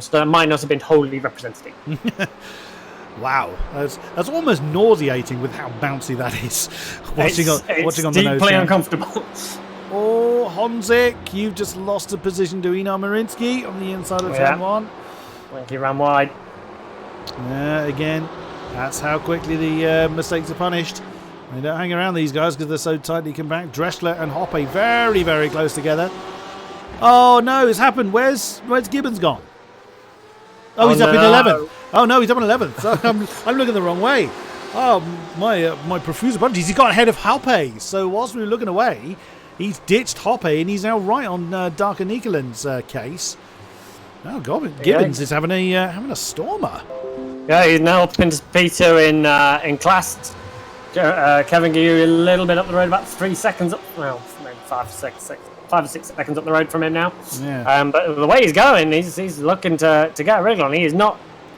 so that might not have been wholly representative. Wow, that's almost nauseating with how bouncy that is. watching on the nose. Deeply uncomfortable. Oh, Honzik, you've just lost a position to Einar Marinsky on the inside of turn 1. He ran wide. Yeah, again, that's how quickly the mistakes are punished. They don't hang around, these guys, because they're so tightly compact. Dressler and Hoppe very, very close together. Oh no, it's happened. Where's Gibbons gone? Oh, he's up in 11th. Oh no, he's up in 11th. So I'm looking the wrong way. Oh, my profuse apologies. He got ahead of Hoppe. So whilst we were looking away, he's ditched Hoppe and he's now right on Darker Nikolin's case. Oh, God, Gibbons is having a stormer. Yeah, he's now up into P2 in class. Kevin Guyu a little bit up the road, about 3 seconds up. Well, maybe 5 or 6 seconds up the road from him now. Yeah. But the way he's going, he's looking to get a wriggle on. He is not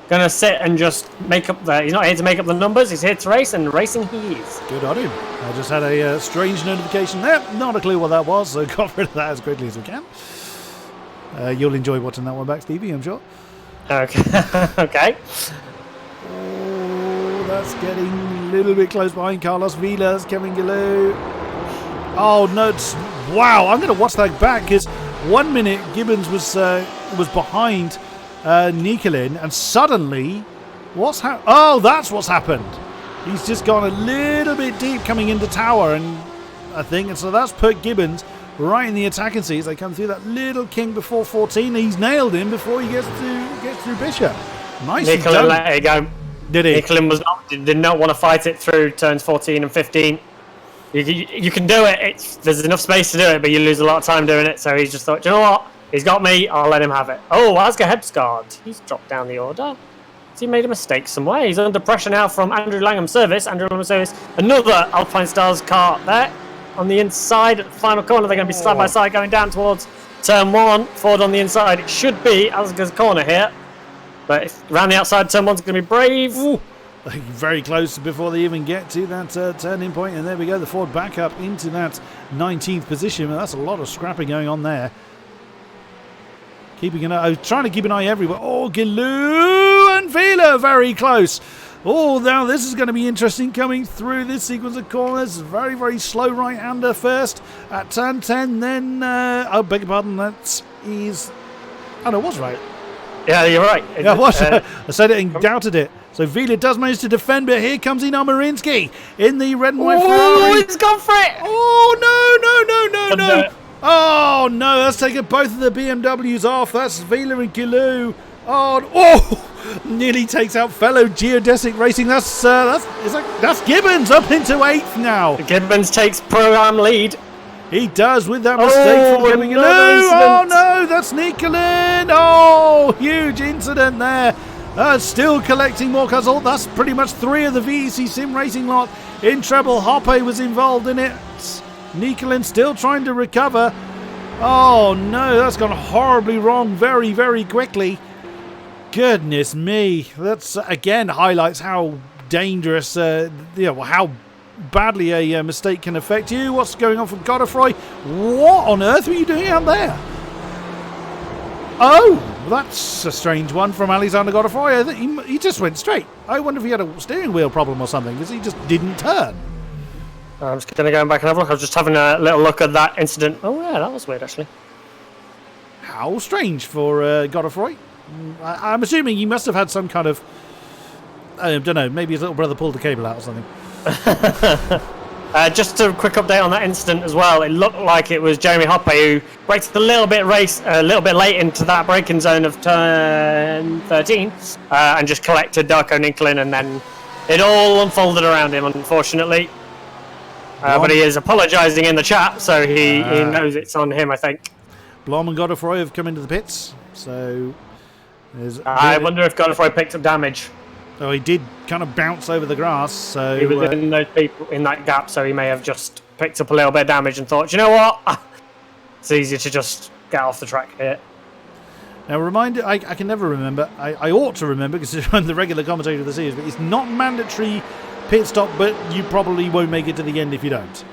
going to sit and just make up he's not here to make up the numbers. He's here to race, and racing he is. Good on him. I just had a strange notification there. Not a clue what that was, so got rid of that as quickly as we can. You'll enjoy watching that one back, Stevie, I'm sure. Okay. Okay. Oh, that's getting a little bit close behind Carlos Vilas, Kevin Guyu. Oh, no. Wow, I'm going to watch that back because 1 minute Gibbons was behind Nikolin, and suddenly, that's what's happened. He's just gone a little bit deep coming into tower, and I think, and so that's put Gibbons right in the attacking seat as they come through that little kink before 14. He's nailed him before he gets through Bishop. Nicely Nikolin done. let it go. Did he? Nikolin did not want to fight it through turns 14 and 15. You can do it. There's enough space to do it, but you lose a lot of time doing it. So he's just thought, you know what? He's got me. I'll let him have it. Oh, Asger Hebsgaard. He's dropped down the order. Has he made a mistake somewhere? He's under pressure now from Andrew Langham's service. Another Alpine Stars car there on the inside at the final corner. They're going to be side by side going down towards turn 1. Ford on the inside. It should be Asger's corner here. But if around the outside, turn 1's going to be Brave. Ooh. Very close before they even get to that turning point, and there we go. The Ford back up into that 19th position. That's a lot of scrapping going on there. Trying to keep an eye everywhere. Oh, Guyu and Vila very close. Oh, now this is going to be interesting coming through this sequence of corners. Very, very slow right-hander first at turn 10. Then, beg your pardon, that is... Oh, no, it was right. Yeah, you're right. Yeah, I said it and doubted it. So Vila does manage to defend, but here comes Ina Marinsky in the red and white Ferrari. Oh, he's gone for it! Oh, no. Oh, no, that's taken both of the BMWs off. That's Vila and Guyu. Oh, nearly takes out fellow Geodesic Racing. That's Gibbons up into 8th now. Gibbons takes pro-am lead. He does with that mistake from Kevin Guyu. Oh, no, that's Nikolin. Oh, huge incident there. Still collecting more cars. That's pretty much 3 of the VEC Sim Racing lot in trouble. Hoppe was involved in it. Nikolin still trying to recover. Oh no, that's gone horribly wrong very, very quickly. Goodness me. That's again highlights how dangerous, how badly a mistake can affect you. What's going on from Godefroy? What on earth were you doing out there? Oh, that's a strange one from Alexander Godefroy. I think he just went straight. I wonder if he had a steering wheel problem or something, because he just didn't turn. I'm just going to go back and have a look. I was just having a little look at that incident. Oh, yeah, that was weird, actually. How strange for Godefroy. I'm assuming he must have had some kind of... I don't know, maybe his little brother pulled the cable out or something. Just a quick update on that incident as well. It looked like it was Jeremy Hoppe who braked a little bit late into that braking zone of turn 13 and just collected Darko Ninklin, and then it all unfolded around him, unfortunately. But he is apologising in the chat, so he knows it's on him, I think. Blom and Godefroy have come into the pits, so... I wonder if Godefroy picked up damage. Oh, he did kind of bounce over the grass, so... He was in those people in that gap, so he may have just picked up a little bit of damage and thought, you know what? It's easier to just get off the track here. Now, reminder, I can never remember. I ought to remember, because I'm the regular commentator of the series, but it's not mandatory pit stop, but you probably won't make it to the end if you don't.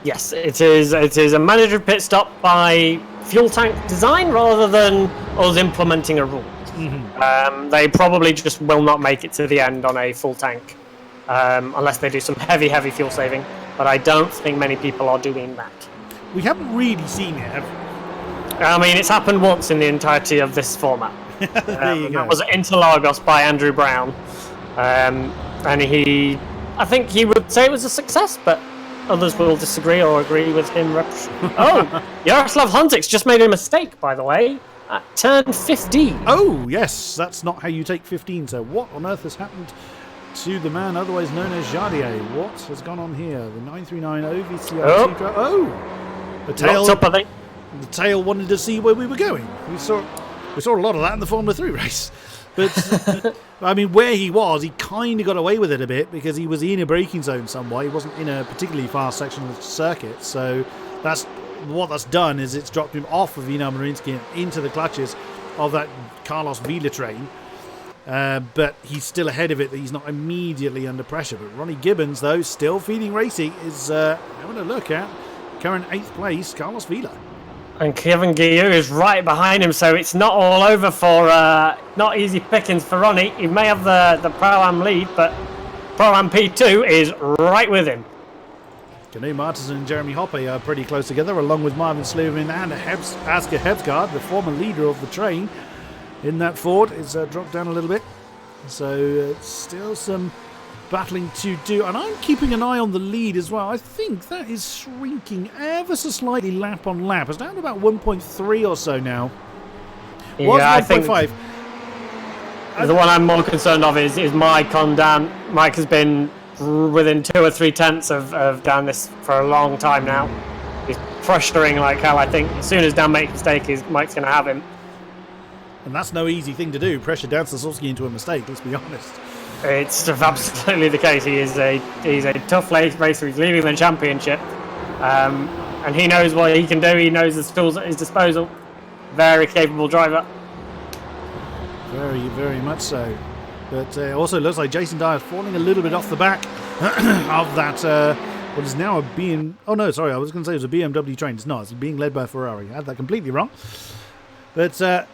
Yes, it is a mandatory pit stop by fuel tank design rather than us implementing a rule. Mm-hmm. They probably just will not make it to the end on a full tank unless they do some heavy fuel saving, but I don't think many people are doing that. We haven't really seen it, have we? I mean, it's happened once in the entirety of this format. There you go. That was Interlagos by Andrew Brown, and I think he would say it was a success, but others will disagree or agree with him. Oh, Yaroslav Honzik just made a mistake, by the way, at turn 15. Oh, yes, that's not how you take 15, so what on earth has happened to the man otherwise known as Jardier. What has gone on here? The 939 OVCRT. The tail. Up, I think. The tail wanted to see where we were going. We saw a lot of that in the Formula 3 race. But, I mean, where he was, he kind of got away with it a bit because he was in a braking zone somewhere. He wasn't in a particularly fast section of the circuit. So what that's done is it's dropped him off of Einar Marinsky and into the clutches of that Carlos Vila train. But he's still ahead of it. He's not immediately under pressure. But Ronnie Gibbons, though, still feeding racing, is having a look at current 8th place, Carlos Vila. And Kevin Guillou is right behind him, so it's not all over for not easy pickings for Ronnie. He may have the Pro-Am lead, but Pro-Am P2 is right with him. Canoe Martins and Jeremy Hoppe are pretty close together, along with Marvin Sluvin and Asker Hebsgaard, the former leader of the train in that Ford. It's dropped down a little bit, so still some battling to do, and I'm keeping an eye on the lead as well. I think that is shrinking ever so slightly lap on lap. It's down to about 1.3 or so now. Yeah, was I think 1.5. the one I'm more concerned of is Mike on Dan. Mike has been within 2 or 3 tenths of Dan this for a long time now. He's pressuring like hell. I think as soon as Dan makes a mistake, Mike's going to have him. And that's no easy thing to do, pressure Dan Sosowski into a mistake, let's be honest. It's absolutely the case. He's a tough racer. He's leading the championship, and he knows what he can do. He knows the tools at his disposal. Very capable driver. Very, very much so. But it also looks like Jason Dyer falling a little bit off the back of that. What is now a BMW? Oh no, sorry, I was going to say it was a BMW train. It's not. It's being led by a Ferrari. I had that completely wrong. But the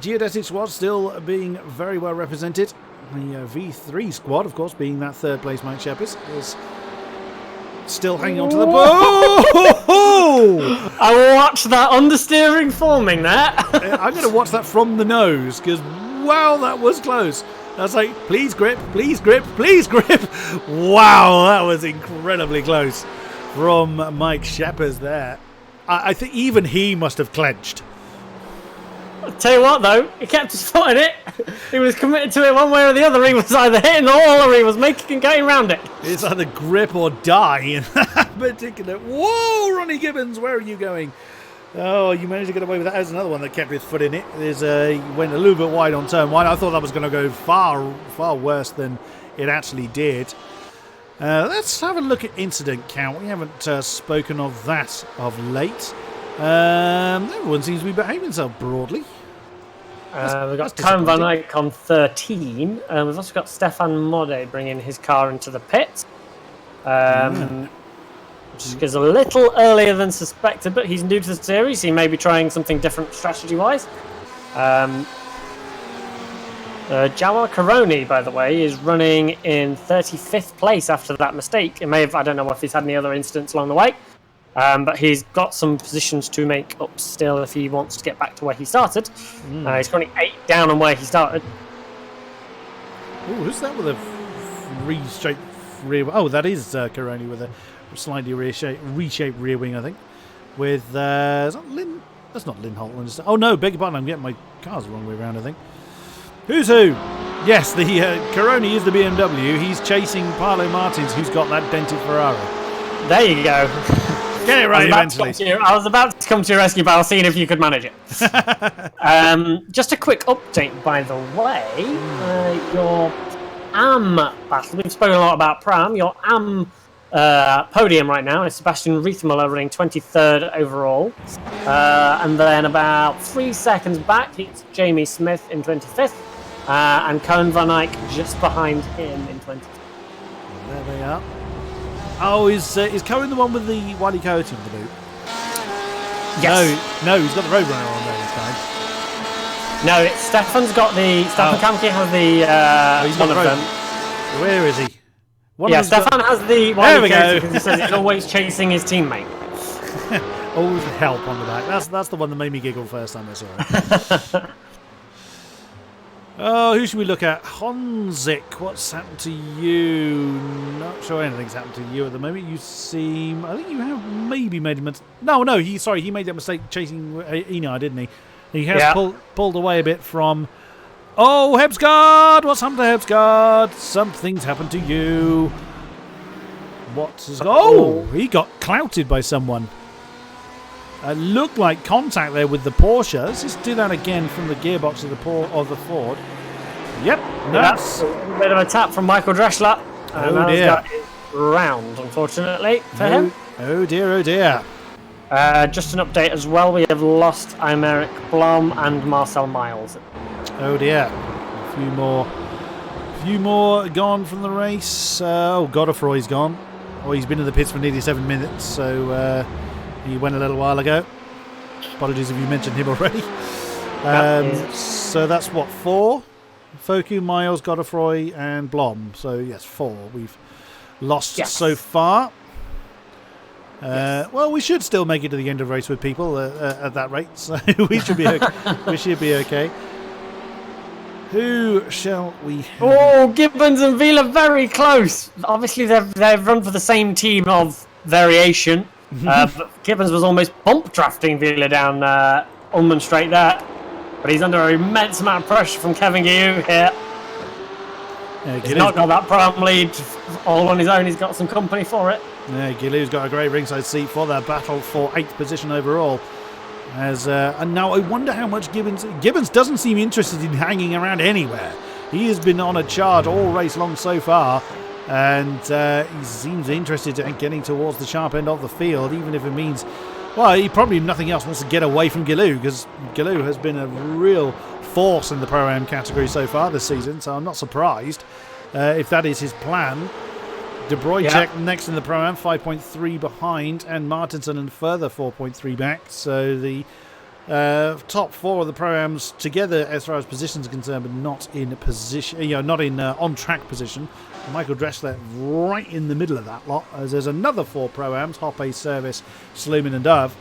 geodetic squad still being very well represented. The V3 squad, of course, being that 3rd place Mike Sheppis, is still hanging on to the I watched that understeering forming there. I'm going to watch that from the nose because, wow, that was close. That's like, please grip, please grip, please grip. Wow, that was incredibly close from Mike Sheppis there. I think even he must have clenched. I'll tell you what, though, he kept his foot in it. He was committed to it one way or the other. He was either hitting the wall or he was making and getting around it. It's either grip or die in that particular. Whoa, Ronnie Gibbons, where are you going? Oh, you managed to get away with that. There's another one that kept his foot in it. He went a little bit wide on turn 1. I thought that was going to go far, far worse than it actually did. Let's have a look at incident count. We haven't spoken of that of late. Everyone seems to be behaving themselves broadly. We've got Karen Van Eyck on 13. We've also got Stefan Mode bringing his car into the pit. Which is a little earlier than suspected, but he's new to the series. He may be trying something different strategy-wise. Jawa Karoni, by the way, is running in 35th place after that mistake. It may have, I don't know if he's had any other incidents along the way. But he's got some positions to make up still if he wants to get back to where he started. He's currently 8 down on where he started. Oh, who's that with a reshaped rear? Oh, that is Karoni with a slightly reshaped rear wing, I think. With is that Lynn? That's not Lynn Holtland. Oh no, beg your pardon. I'm getting my cars the wrong way around, I think. Who's who? Yes, the Karoni is the BMW. He's chasing Paolo Martins, who's got that dented Ferrari. There you go. Get it right eventually. I was about to come to your rescue, but I was seeing if you could manage it. Just a quick update, by the way. Your AM battle. We've spoken a lot about Pram. Your AM podium right now is Sebastian Riethmuller running 23rd overall. And then about 3 seconds back, it's Jamie Smith in 25th. And Cohen Van Eyck just behind him in 20th. There they are. Oh, is Cohen the one with the Wiley coat in the boot? Yes. No, he's got the Roadrunner on there this time. No, Stefan's got the... Stefan Kamke has the... he's one got of them. Where is he? Stefan has the... There we go. Because he says he's always chasing his teammate. Always help on the back. That's the one that made me giggle first time I saw it. Oh, who should we look at? Honzik, what's happened to you? Not sure anything's happened to you at the moment. You seem... I think you have maybe made a mistake. No, he made that mistake chasing Einar, didn't he? He has pulled away a bit from Oh, Hebsgard! What's happened to Hebsgard? Something's happened to you. Oh, he got clouted by someone. Looked like contact there with the Porsche. Let's just do that again from the gearbox of the Ford. Yep, that's a bit of a tap from Michael Dreschler. Oh dear. Round, unfortunately, for him. Oh dear, oh dear. Just an update as well. We have lost Aymeric Blom and Marcel Miles. Oh dear. A few more gone from the race. Godefroy's gone. Oh, he's been in the pits for nearly 7 minutes, so he went a little while ago. Apologies if you mentioned him already. So that's what, 4? Foku, Miles, Godefroy, and Blom. So yes, 4 we've lost so far. Well, we should still make it to the end of the race with people at that rate, so we should be okay. We should be okay. Who shall we have? Oh, Gibbons and Vila very close. Obviously, they've run for the same team of variation. But Gibbons was almost bump drafting Vila down Ulman straight there. But he's under an immense amount of pressure from Kevin Guillou here. He's not got that Pro-Am lead all on his own. He's got some company for it. Yeah, Guillou's got a great ringside seat for that battle for 8th position overall. And now I wonder how much Gibbons doesn't seem interested in hanging around anywhere. He has been on a charge all race long so far, and he seems interested in getting towards the sharp end of the field, even if it means, well, he probably nothing else wants to get away from Guillou, because Guillou has been a real force in the Pro-Am category so far this season, so I'm not surprised if that is his plan. De Bruyne next in the Pro-Am, 5.3 behind, and Martinson and further 4.3 back. So the top 4 of the Pro-Ams together as far as positions are concerned, but not in position, not in on-track position. Michael Dressler right in the middle of that lot, as there's another 4 Pro-Ams, Hoppe, Service, Sluman and Dove,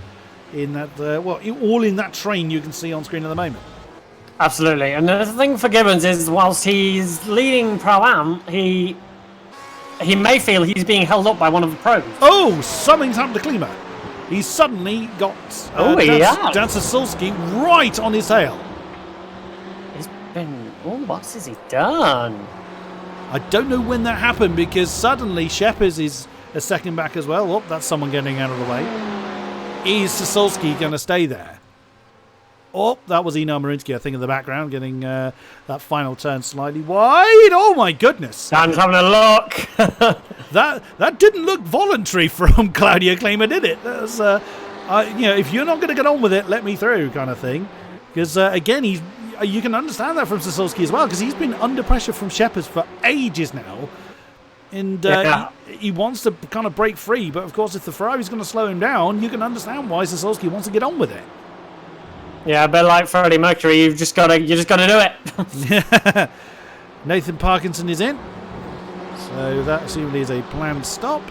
in that, all in that train you can see on screen at the moment. Absolutely. And the thing for Gibbons is, whilst he's leading Pro-Am, he may feel he's being held up by one of the pros. Oh, something's happened to Klima. He's suddenly got Dan Sasulski right on his tail. He's been... Oh, what has he done? I don't know when that happened, because suddenly Sheppers is a second back as well. Oh, that's someone getting out of the way. Is Sasulski going to stay there? Oh, that was Einar Marinsky, I think, in the background, getting that final turn slightly wide. Oh, my goodness. Dan's having a look. that didn't look voluntary from Claudio Klima, did it? That was, if you're not going to get on with it, let me through kind of thing. Because, again, you can understand that from Sasulski as well, because he's been under pressure from Sheppers for ages now. And he wants to kind of break free. But, of course, if the Ferrari's going to slow him down, you can understand why Sasulski wants to get on with it. Yeah, a bit like Freddie Mercury, you just gotta do it. Nathan Parkinson is in, so that assumably is a planned stop.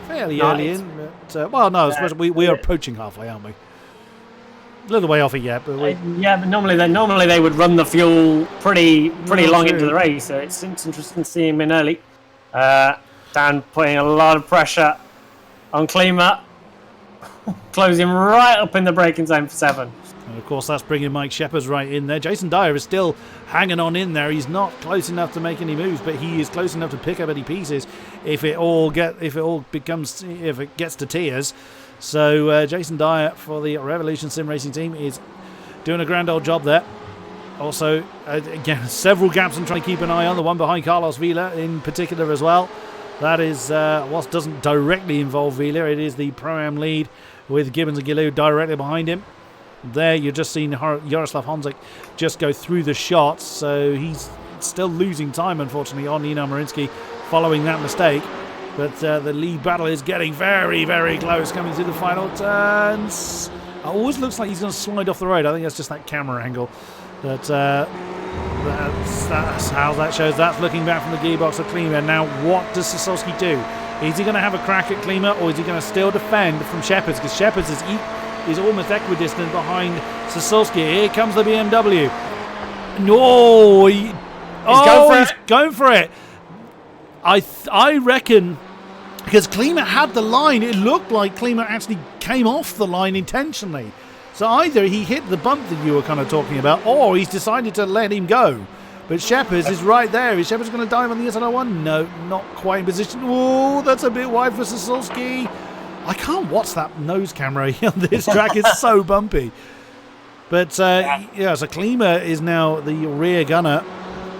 Fairly early in, but we are approaching halfway, aren't we? A little way off it yet, but but normally they would run the fuel pretty long into the race, so it's interesting to see him in early. Dan putting a lot of pressure on Klima, closing right up in the braking zone for 7. And of course, that's bringing Mike Sheppers right in there. Jason Dyer is still hanging on in there. He's not close enough to make any moves, but he is close enough to pick up any pieces if it gets to tears. So Jason Dyer for the Revolution Sim Racing team is doing a grand old job there. Also, again, several gaps I'm trying to keep an eye on. The one behind Carlos Vila in particular as well. That is what doesn't directly involve Vila. It is the Pro-Am lead with Gibbons and Guillou directly behind him. There, you're just seeing Jaroslav Honzik just go through the shots, so he's still losing time, unfortunately, on Einar Marinsky following that mistake. But the lead battle is getting very, very close, coming through the final turns. It always looks like he's going to slide off the road. I think that's just that camera angle. But that's how that shows. That's looking back from the gearbox of Klima. Now, what does Sasolski do? Is he going to have a crack at Klima, or is he going to still defend from Sheppers? Because Sheppers is almost equidistant behind Sasolski. Here comes the BMW. No, he's going for it. I reckon, because Klima had the line, it looked like Klima actually came off the line intentionally. So either he hit the bump that you were kind of talking about, or he's decided to let him go. But Shepherds is right there. Is Shepherds going to dive on the inside of one? No, not quite in position. Oh, that's a bit wide for Sossolski. I can't watch that nose camera on this track. It's so bumpy. But, yeah, so Klima is now the rear gunner,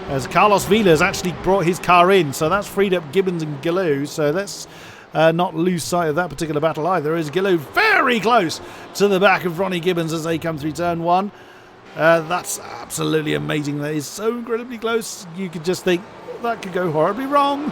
as Carlos Vila has actually brought his car in. So that's freed up Gibbons and Gillou. So let's not lose sight of that particular battle either. Is Gillou very close to the back of Ronnie Gibbons as they come through turn one. That's absolutely amazing. That is so incredibly close. You could just think that could go horribly wrong.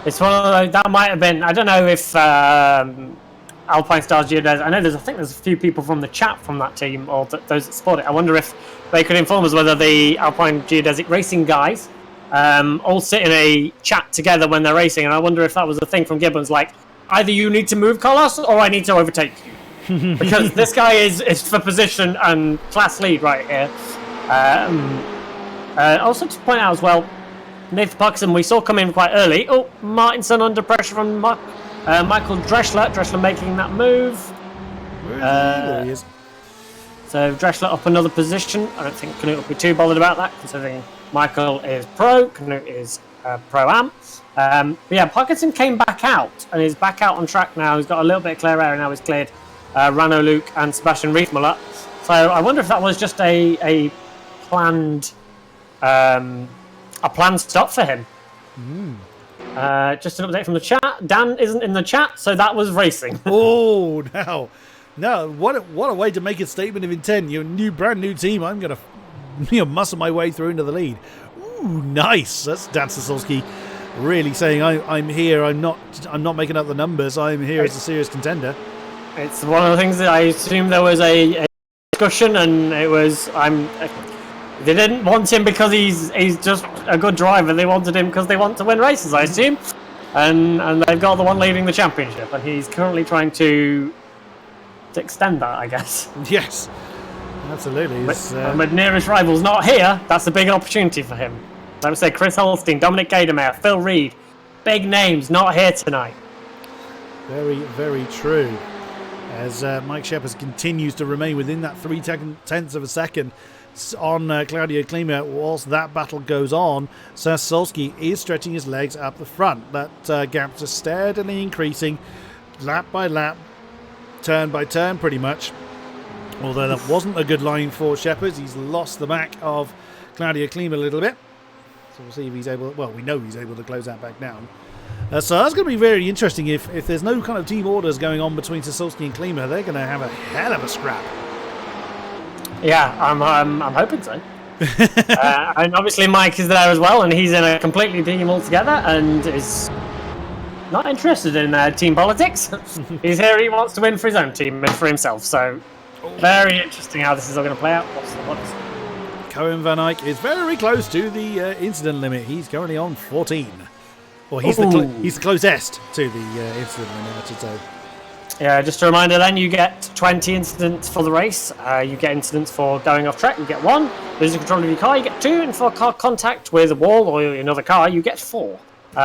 It's one of those, that might have been. I don't know if Alpine Stars Geodesic. I think there's a few people from the chat from that team or those that support it. I wonder if they could inform us whether the Alpine Geodesic Racing guys all sit in a chat together when they're racing. And I wonder if that was a thing from Gibbons, like either you need to move, Carlos, or I need to overtake you. Because this guy is for position and class lead right here. Also to point out as well, Nathan Parkinson we saw come in quite early. Oh, Martinson under pressure from Michael Dreschler. Dreschler making that move. There he is. So Dreschler up another position. I don't think Knut will be too bothered about that, considering Michael is pro, Knut is pro-am. But yeah, Parkinson came back out and is back out on track now. He's got a little bit of clear air and now he's cleared Rano Luke and Sebastian Riefmuller. So I wonder if that was just a planned stop for him. Just an update from the chat. Dan isn't in the chat, so that was racing. Oh, now, what a way to make a statement of intent. Your brand new team. I'm gonna muscle my way through into the lead. Ooh, nice. That's Dan Sossolski really saying I'm here. I'm not making up the numbers. I'm here as a serious contender. It's one of the things that I assume there was a discussion, and it was they didn't want him because he's just a good driver. They wanted him because they want to win races, I assume, and they've got the one leading the championship, and he's currently trying to extend that, I guess. Yes, absolutely. But nearest rival's not here. That's a big opportunity for him. Like I say, Chris Holstein, Dominic Gaidemeyer, Phil Reed, big names not here tonight. Very, very true. As Mike Shepard continues to remain within that 0.3 of a second on Claudio Klima whilst that battle goes on. Sossolski is stretching his legs up the front. That gap just steadily increasing, lap by lap, turn by turn pretty much. Although that wasn't a good line for Shepard. He's lost the back of Claudio Klima a little bit. So we'll see if he's able, well, we know he's able to close that back down. So that's going to be very interesting. If there's no kind of team orders going on between Sossolski and Klima, they're going to have a hell of a scrap. Yeah, I'm hoping so. And obviously Mike is there as well, and he's in a completely team altogether, and is not interested in team politics. He's here. He wants to win for his own team and for himself. So very interesting how this is all going to play out. Cohen Van Eyck is very close to the incident limit. He's currently on 14. Well, he's the closest to the incident limit, I should say. Yeah, just a reminder then, you get 20 incidents for the race. You get incidents for going off track, you get 1. Losing control of your car, you get 2. And for car contact with a wall or another car, you get 4.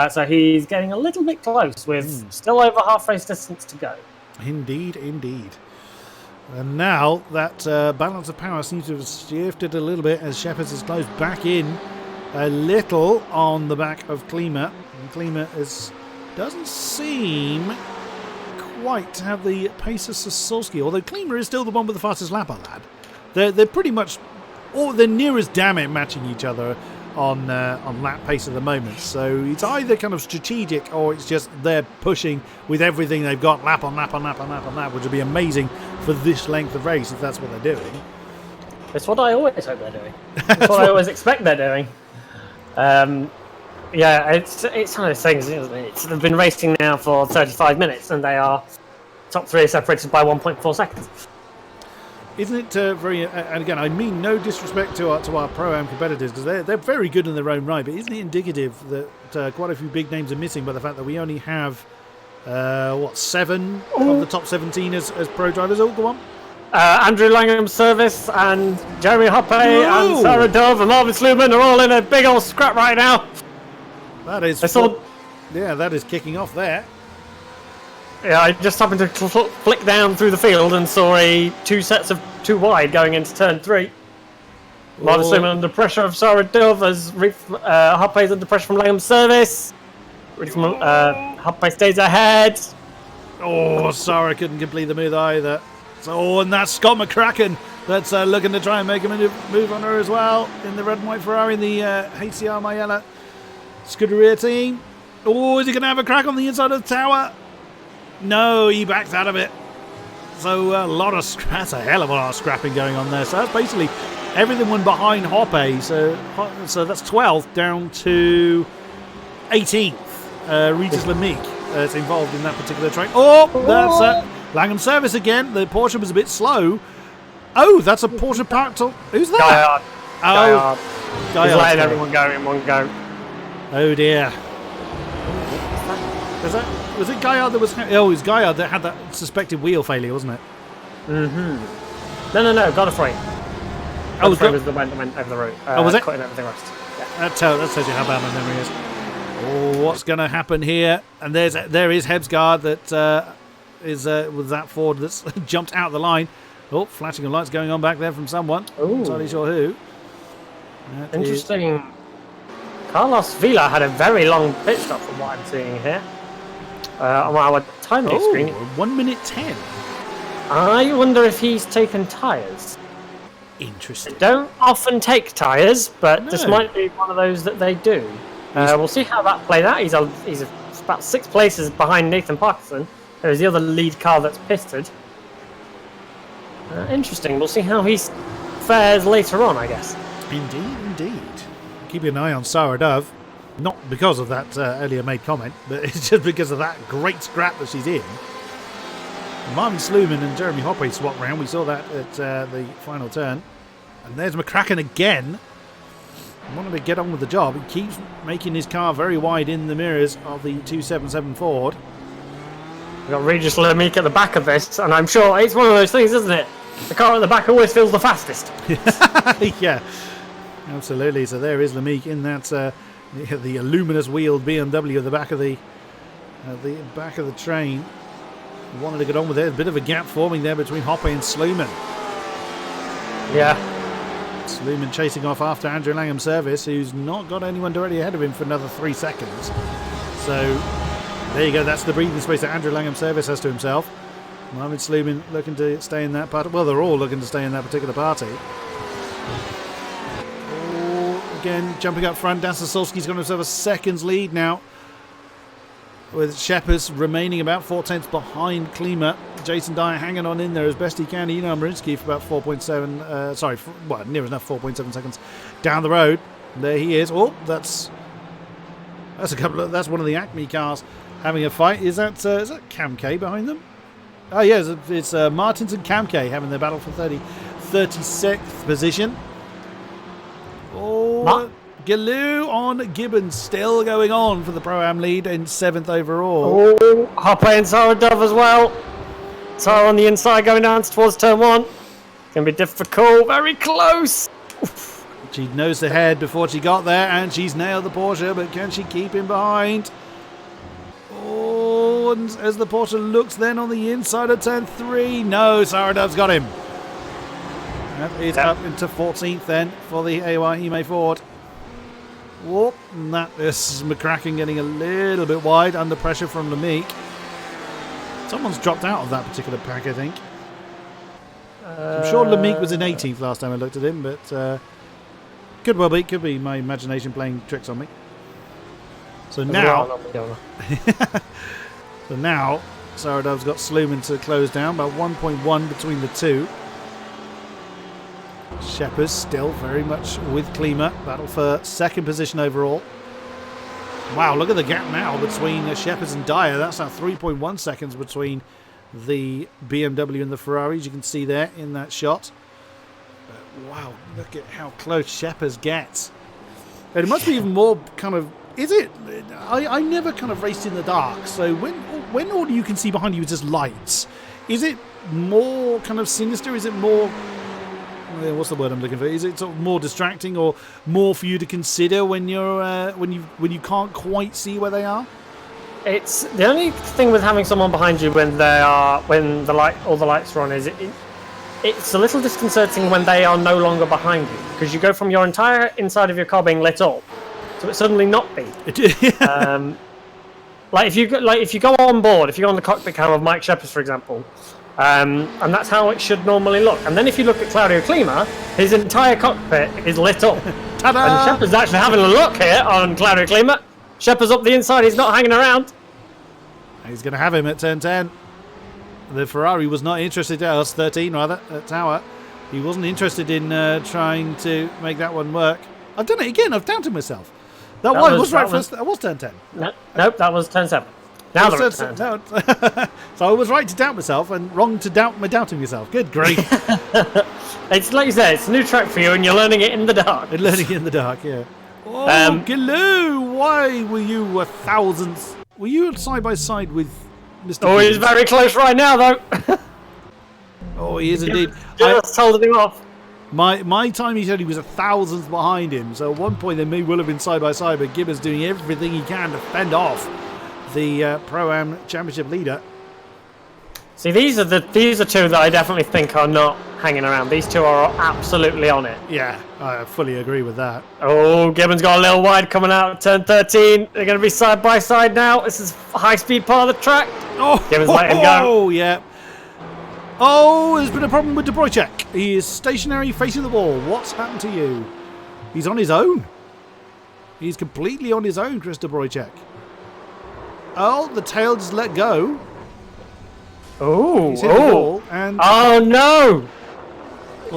So he's getting a little bit close with still over half race distance to go. Indeed, indeed. And now that balance of power seems to have shifted a little bit as Shepard is closed back in a little on the back of Klima. And Klima doesn't seem quite to have the pace of Sossolski, although Klima is still the one with the fastest lap on that. They're pretty much, or they're near as damn it matching each other on lap pace at the moment. So it's either kind of strategic or it's just they're pushing with everything they've got, lap on lap on lap on lap on lap, which would be amazing for this length of race if that's what they're doing. It's what I always hope they're doing. It's what I always expect they're doing. Yeah, it's one of those things, isn't it? They've been racing now for 35 minutes and they are top 3 separated by 1.4 seconds. Isn't it very, and again, I mean no disrespect to our Pro-Am competitors, because they're very good in their own right, but isn't it indicative that quite a few big names are missing by the fact that we only have, 7 of the top 17 as pro drivers? Oh, go on. Andrew Langham's service and Jeremy Hoppe and Sarah Dove and Marvin Sluman are all in a big old scrap right now. That is, that is kicking off there. Yeah, I just happened to flick down through the field and saw two sets of 2 wide going into turn 3. Martin Sluman under pressure of Sarah Dove as Hoppe under pressure from Langham Service. Hoppe stays ahead. Oh, Sarah couldn't complete the move either. So, and that's Scott McCracken that's looking to try and make a move on her as well in the red and white Ferrari in the HCR Mayella Scuderia team. Oh, is he going to have a crack on the inside of the tower? No, he backs out of it. So that's a hell of a lot of scrapping going on there. So that's basically everything went behind Hoppe. So that's 12th down to 18th. Regis Lemique is involved in that particular train. Oh, that's Langham Service again. The Porsche was a bit slow. Oh, that's a Porsche parked. Who's that? Gaillard. Gaillard. He's letting everyone go in one go. Oh dear. Was it Gaillard that was... Oh, it was Gaillard that had that suspected wheel failure, wasn't it? Mm-hmm. No. Godfrey. Godfrey was the one that went over the road. Was it? Cutting everything rest. Yeah. That tells you how bad my memory is. Oh, what's going to happen here? And there is Hebsgaard that is with that Ford that's jumped out the line. Oh, flashing of lights going on back there from someone. Not entirely sure who. Interesting. Carlos Vila had a very long pit stop from what I'm seeing here. On our timing screen. 1 minute 10. I wonder if he's taken tyres. Interesting. They don't often take tyres, but this might be one of those that they do. We'll see how that plays out. He's about 6 places behind Nathan Parkinson. There's the other lead car that's pitted. Interesting. We'll see how he fares later on, I guess. Indeed. Keeping an eye on Sarah Dove. Not because of that earlier made comment, but it's just because of that great scrap that she's in. Marvin Sluman and Jeremy Hoppe swap round. We saw that at the final turn. And there's McCracken again. Wanting to get on with the job. He keeps making his car very wide in the mirrors of the 277 Ford. We've got Regis Lemique at the back of this, and I'm sure it's one of those things, isn't it? The car at the back always feels the fastest. Yeah, absolutely. So there is Lemique in that the luminous wheeled BMW at the back of the train. Wanted to get on with it. A bit of a gap forming there between Hoppe and Sluman. Yeah. Sluman chasing off after Andrew Langham Service, who's not got anyone directly ahead of him for another 3 seconds. So there you go. That's the breathing space that Andrew Langham Service has to himself. Marvin Sluman looking to stay in that part. Well, they're all looking to stay in that particular party. Again, jumping up front, Dan Sasolski's got himself a seconds lead now, with Sheppers remaining about 4 tenths behind Klima. Jason Dyer hanging on in there as best he can. Eno Marinsky for about 4.7, near enough 4.7 seconds down the road. There he is. Oh, that's one of the Acme cars having a fight. Is that Cam K behind them? Oh yeah, it's Martins and Cam K having their battle for 36th position. Oh, Galoo on Gibbons still going on for the Pro-Am lead in 7th overall. Oh, Hoppe and Sarah Dove as well. Sarah on the inside going down towards turn 1. It's going to be difficult. Very close. She nosed ahead before she got there, and she's nailed the Porsche, but can she keep him behind? Oh, and as the Porsche looks then on the inside of turn 3. No, Sarah Dove's got him. That is up into 14th then for the AOR Hime Ford. Whoop, and that is McCracken getting a little bit wide under pressure from Lemique. Someone's dropped out of that particular pack, I think. I'm sure Lemique was in 18th last time I looked at him, but could be my imagination playing tricks on me. So now, Sarah Dove's got Sluman to close down, about 1.1 between the two. Sheppers still very much with Klima. Battle for 2nd position overall. Wow, look at the gap now between Sheppers and Dyer. That's now 3.1 seconds between the BMW and the Ferraris. You can see there in that shot. But wow, look at how close Sheppers gets. And it must be even more kind of... Is it? I never kind of raced in the dark. So when all you can see behind you is just lights, is it more kind of sinister? Is it more... What's the word I'm looking for? Is it sort of more distracting or more for you to consider when you're when you can't quite see where they are? it's the only thing with having someone behind you when all the lights are on is it's a little disconcerting when they are no longer behind you, because you go from your entire inside of your car being lit up to it suddenly not be. Like if you go on board, if you go on the cockpit cam of Mike Shepherd's, for example, and that's how it should normally look. And then if you look at Claudio Klima, his entire cockpit is lit up. Ta-da! And Shepherd's actually having a look here on Claudio Klima. Shepherd's up the inside, he's not hanging around. He's going to have him at turn 10. The Ferrari was not interested, 13 rather, at Tower. He wasn't interested in trying to make that one work. I've done it again, I've doubted myself. That was right first. That was turn 10. Nope, that was turn 7. Now they're at turn 10. So I was right to doubt myself and wrong to doubt my doubting myself. Good grief. It's like you said, it's a new track for you and you're learning it in the dark. Yeah. Oh, Galoo, why were you Were you side by side with Mr. Oh, he's very close right now, though. Oh, he is indeed. Just holding him off. My time, he said he was 1,000th behind him. So at one point they may well have been side by side, but Gibbons doing everything he can to fend off the Pro-Am Championship leader. See, these are two that I definitely think are not hanging around. These two are absolutely on it. Yeah, I fully agree with that. Oh, Gibbons got a little wide coming out at turn 13. They're going to be side by side now. This is high-speed part of the track. Oh, Gibbons let him go. Oh, yeah. Oh, there's been a problem with De Bruyck. He is stationary facing the wall. What's happened to you? He's on his own. He's completely on his own, Chris De Bruyck. Oh, the tail just let go. Oh, and oh no!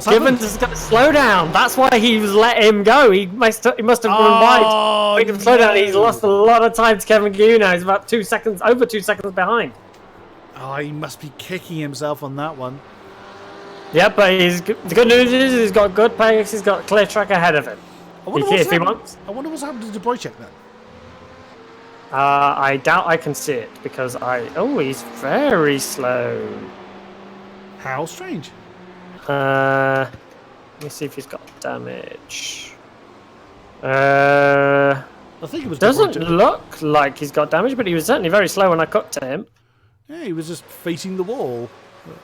Gibbons is going to slow down. That's why he was let him go. He must have run wide. Make him slow down. He's lost a lot of time to Kevin Gu now. He's about over 2 seconds behind. Oh, he must be kicking himself on that one. Yeah, but the good news is he's got good pace. He's got a clear track ahead of him. I wonder what's happened to De Bruyck then. I doubt I can see it because he's very slow. How strange. Let me see if he's got damage. I think it was. Doesn't look like he's got damage, but he was certainly very slow when I cut to him. Yeah, he was just facing the wall. But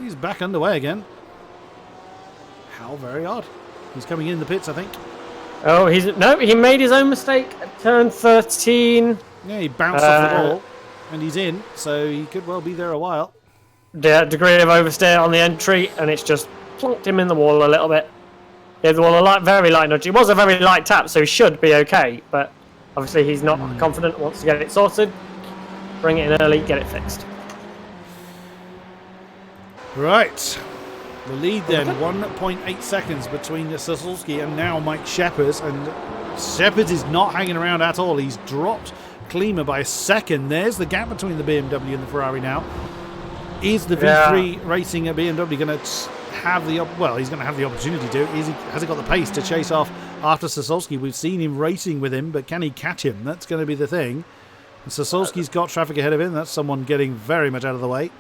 he's back underway again. How very odd. He's coming in the pits, I think. Oh, he made his own mistake at turn 13. Yeah, he bounced off the wall, and he's in, so he could well be there a while. The degree of oversteer on the entry, and it's just plonked him in the wall a little bit. Yeah, the wall very light nudge. It was a very light tap, so he should be okay, but obviously he's not confident, wants to get it sorted. Bring it in early, get it fixed. Right. The lead then, 1.8 seconds between the Sosulski and now Mike Shepherd. And Shepherd is not hanging around at all. He's dropped Klima by a second. There's the gap between the BMW and the Ferrari now. Is the V3 Racing at BMW going to have the... Well, he's going to have the opportunity to. Has he got the pace to chase off after Sosulski? We've seen him racing with him, but can he catch him? That's going to be the thing. And Sosulski's got traffic ahead of him. That's someone getting very much out of the way.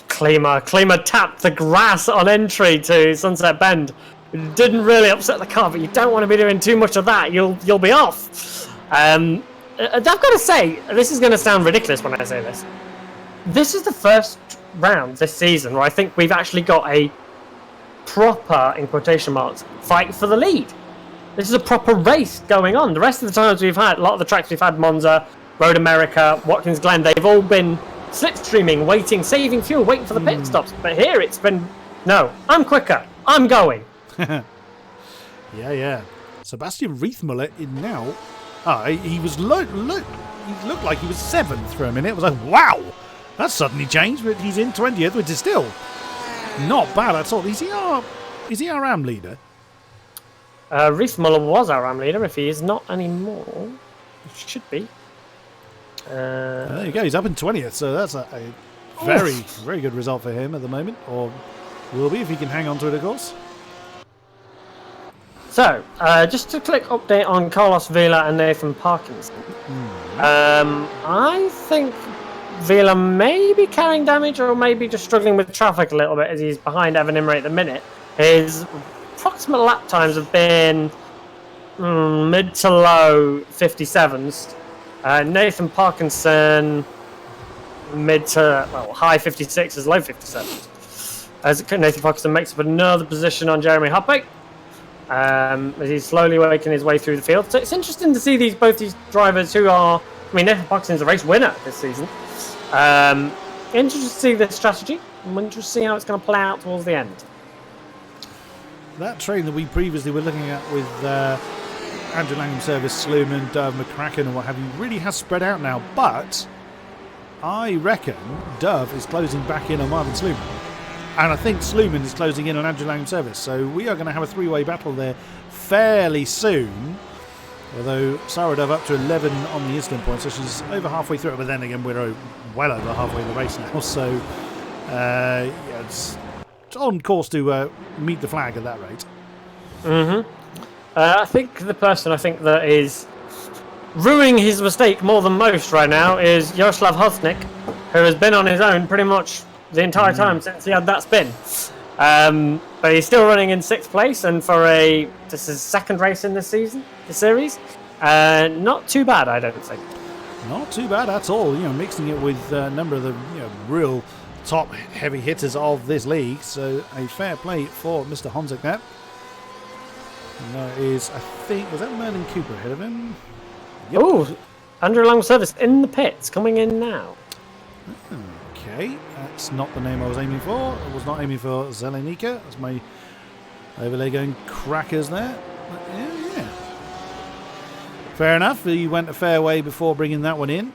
Klima tapped the grass on entry to Sunset Bend. It didn't really upset the car, but you don't want to be doing too much of that. You'll be off. I've got to say, this is going to sound ridiculous when I say this. This is the first round this season where I think we've actually got a proper, in quotation marks, fight for the lead. This is a proper race going on. The rest of the times we've had, a lot of the tracks we've had, Monza, Road America, Watkins Glen, they've all been slipstreaming, waiting, saving fuel, waiting for the pit stops. But here it's been, no, I'm quicker, I'm going. Yeah. Sebastian Riethmuller is now. He was he looked like he was 7th for a minute. It was like, wow, that's suddenly changed. But he's in 20th, which is still not bad at all. Is he our RAM leader? Riethmuller was our RAM leader. If he is not anymore, he should be. There you go. He's up in 20th, so that's a very, very good result for him at the moment, or will be if he can hang on to it, of course. So, just a quick update on Carlos Vila and Nathan Parkinson. I think Vila may be carrying damage, or maybe just struggling with traffic a little bit as he's behind Evan Imre at the minute. His approximate lap times have been mid to low 57s. Nathan Parkinson, mid to high 56s, low 57s. As Nathan Parkinson makes up another position on Jeremy Hoppe, as he's slowly working his way through the field. So it's interesting to see both these drivers who are. I mean, Nathan Parkinson's a race winner this season. Interesting to see the strategy. I'm interested to see how it's going to play out towards the end. That train that we previously were looking at with Andrew Langham Service, Sluman, Dove, McCracken and what have you really has spread out now, but I reckon Dove is closing back in on Marvin Sluman, and I think Sluman is closing in on Andrew Langham Service, so we are going to have a three-way battle there fairly soon, although Sarah Dove up to 11 on the incident point, so she's over halfway through it, but then again we're well over halfway in the race now, so yeah, it's on course to meet the flag at that rate. I think the person that is ruining his mistake more than most right now is Jaroslav Hosnik, who has been on his own pretty much the entire time since he had that spin. But he's still running in 6th place, and for this is his second race in this series, not too bad, I don't think. Not too bad at all. Mixing it with a number of the real top heavy hitters of this league, so a fair play for Mr. Honzik there. And there is, I think, was that Merlin Cooper ahead of him? Yep. Oh, Andrew Langham Service in the pits, coming in now. Okay, that's not the name I was aiming for. I was not aiming for Zelenika. That's my overlay going crackers there. But yeah. Fair enough. He went a fair way before bringing that one in.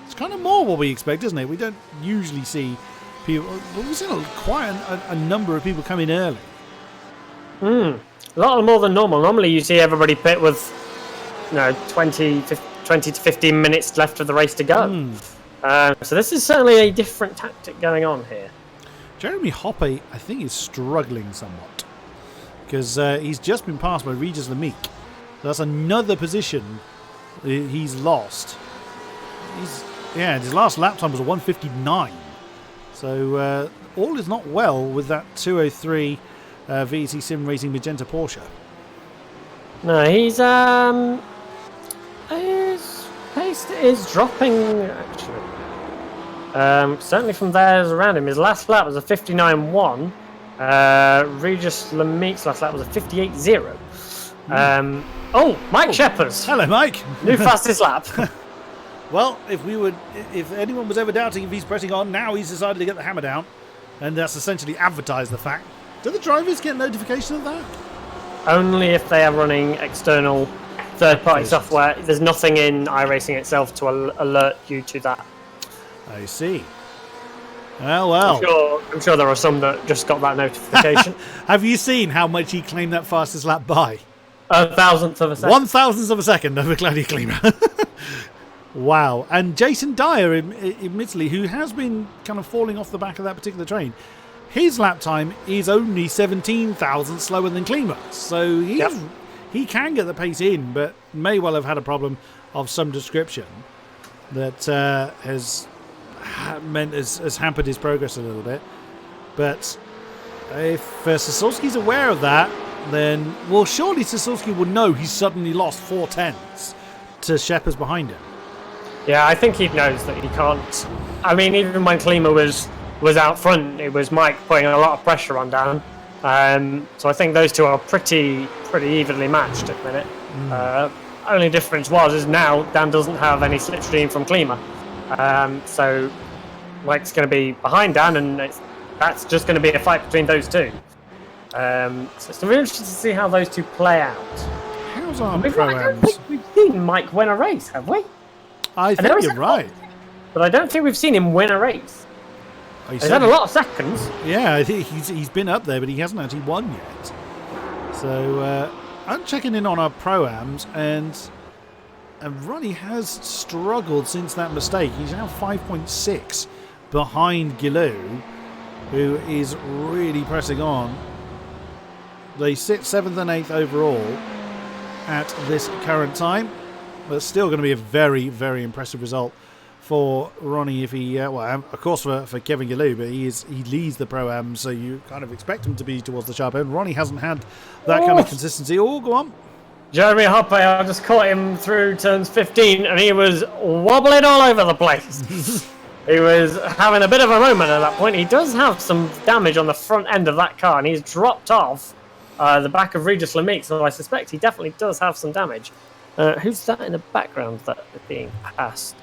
It's kind of more what we expect, isn't it? We don't usually see people, but we've seen quite a number of people come in early. A lot more than normal. Normally you see everybody pit with 20 to 15 minutes left of the race to go. So this is certainly a different tactic going on here. Jeremy Hoppe, I think, is struggling somewhat because he's just been passed by Regis Lamique. That's another position he's lost. His last lap time was a 1:59. So all is not well with that 2:03 VEC Sim Racing Magenta Porsche. No, his pace is dropping actually. Certainly from theirs around him. His last lap was a 59.1. Regis Lamique's last lap was a 58.0. Mike Sheppers. Hello, Mike. New fastest lap. Well, if anyone was ever doubting if he's pressing on, now he's decided to get the hammer down, and that's essentially advertised the fact. Do the drivers get notification of that? Only if they are running external third-party software. There's nothing in iRacing itself to alert you to that. I see. Well. I'm sure there are some that just got that notification. Have you seen how much he claimed that fastest lap by? 1,000th of a second. 1,000th of a second over Claudia Klima. Wow. And Jason Dyer, admittedly, who has been kind of falling off the back of that particular train, his lap time is only 17,000 slower than Klima. So he can get the pace in, but may well have had a problem of some description that has hampered his progress a little bit. But if Sasulski's aware of that, then, well, surely Sasulski will know he's suddenly lost 4 tenths to Sheppers behind him. Yeah, I think he knows that he can't. I mean, even when Klima was out front, it was Mike putting a lot of pressure on Dan. So I think those two are pretty evenly matched at the minute. Only difference is now Dan doesn't have any slipstream from Klima. So Mike's going to be behind Dan, and that's just going to be a fight between those two. So it's really interesting to see how those two play out. How's our I don't think we've seen Mike win a race, have we? I think you're right. But I don't think we've seen him win a race. He's had a lot of seconds. Yeah, I think he's been up there, but he hasn't actually won yet. So I'm checking in on our Pro-Ams, and Ronnie has struggled since that mistake. He's now 5.6 behind Gilou, who is really pressing on. They sit 7th and 8th overall at this current time, but it's still going to be a very, very impressive result for Ronnie if he, of course for Kevin Gilou, but he leads the Pro-Am, so you kind of expect him to be towards the sharp end. Ronnie hasn't had that kind of consistency. Oh, go on. Jeremy Hoppe, I just caught him through turns 15, and he was wobbling all over the place. He was having a bit of a moment at that point. He does have some damage on the front end of that car, and he's dropped off the back of Regis Lamique, so I suspect he definitely does have some damage. Who's that in the background that is being passed?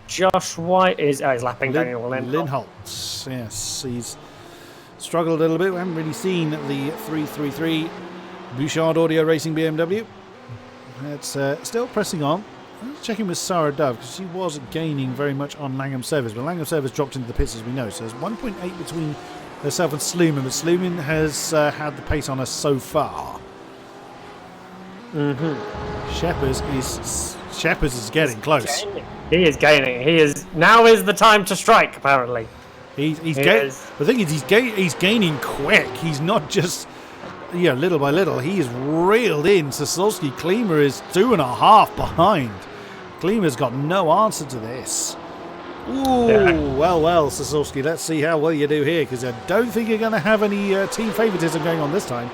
Josh White is he's lapping Daniel Lindholtz. Yes, he's struggled a little bit. We haven't really seen the 333 Bouchard Audio Racing BMW. It's still pressing on. I'm checking with Sarah Dove because she was gaining very much on Langham Service, but Langham Service dropped into the pits as we know. So there's 1.8 between herself and Sluman, but Sluman has had the pace on us so far. Shepherd is getting close. He is gaining. Now is the time to strike. Apparently, the thing is, he's gaining quick. He's not just little by little. He is reeled in. Sasolski Klima is 2.5 behind. Klima's got no answer to this. Ooh, well, Sasolski. Let's see how well you do here, because I don't think you're going to have any team favoritism going on this time.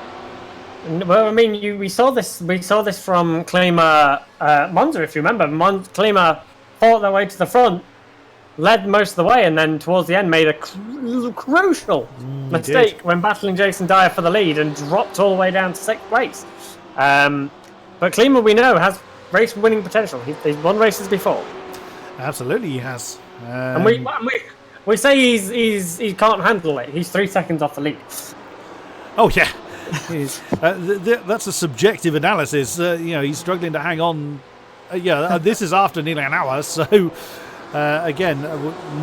Well, I mean, we saw this from Klima Monza, if you remember. Klima fought their way to the front, led most of the way, and then towards the end made a crucial mistake when battling Jason Dyer for the lead and dropped all the way down to 6th place. But Klima, we know, has race winning potential. He's won races before. Absolutely, he has. And we say he can't handle it. He's 3 seconds off the lead. Oh yeah. That's a subjective analysis. He's struggling to hang on. This is after nearly an hour, so again,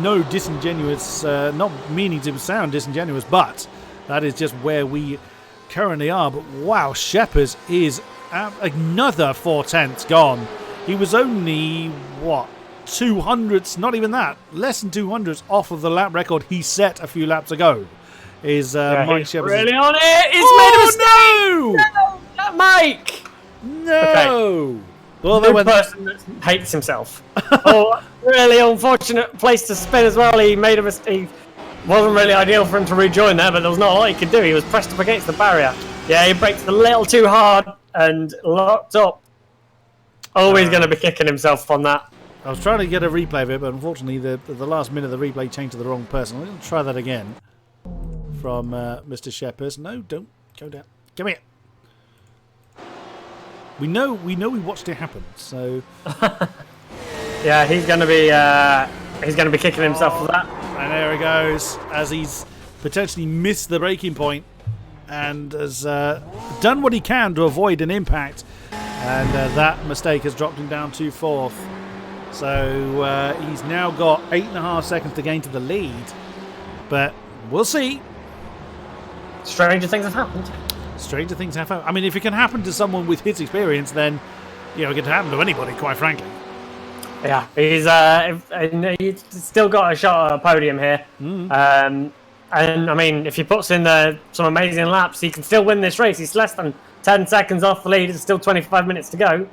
no disingenuous, not meaning to sound disingenuous, but that is just where we currently are. But wow, Shepherd is another 4/10 gone. He was only 200ths, not even that, less than 200ths off of the lap record he set a few laps ago. Is Mike Shepherd really on it? He's made a mistake. No, not Mike. No. Okay. Well, the person that hates himself. Really unfortunate place to spin as well. He made a mistake. Wasn't really ideal for him to rejoin there, but there was not a lot he could do. He was pressed up against the barrier. Yeah, he braked a little too hard and locked up. Always going to be kicking himself on that. I was trying to get a replay of it, but unfortunately the last minute of the replay changed to the wrong person. I'm going to try that again. From Mr. Shepherd. No, don't go down. Come here. We know we watched it happen. So yeah, he's going to be kicking himself for that. And there he goes, as he's potentially missed the braking point and has done what he can to avoid an impact, and that mistake has dropped him down to 4th. So he's now got 8.5 seconds to gain to the lead, but we'll see. Stranger things have happened. Stranger things have happened. I mean, if it can happen to someone with his experience, then it can happen to anybody, quite frankly. Yeah, he's still got a shot at a podium here. And I mean, if he puts in some amazing laps, he can still win this race. He's less than 10 seconds off the lead. It's still 25 minutes to go.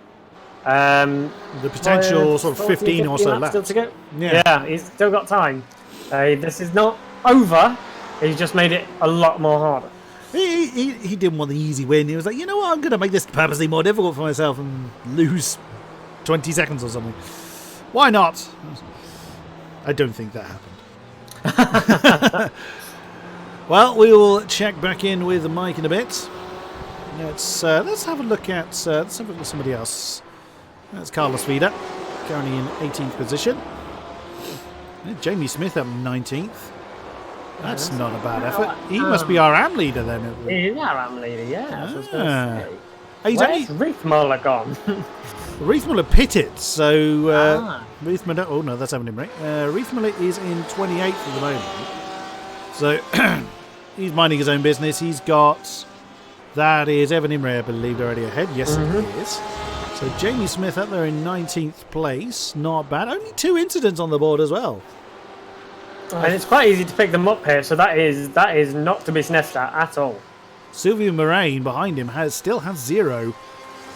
The potential sort of 15 or so laps still to go. Yeah, he's still got time. This is not over. He's just made it a lot more harder. He didn't want the easy win. He was like, you know what, I'm going to make this purposely more difficult for myself and lose 20 seconds or something. Why not? I don't think that happened. Well, we will check back in with Mike in a bit. Let's have a look at somebody else. That's Carlos Vida, currently in 18th position. Jamie Smith up 19th. That's not a bad effort. He must be our AM leader then. He's our AM leader, yeah. Where's Reithmuller gone? Reithmuller pitted, so Reithmuller. Oh no, that's Evan Imre. Reithmuller is in 28th at the moment, so he's minding his own business. He's got, that is Evan Imre, I believe, already ahead. Yes, it is. So Jamie Smith up there in 19th place, not bad. Only 2 incidents on the board as well. And it's quite easy to pick them up here, so that is not to be sniffed at all. Sylvia Moraine behind him still has 0,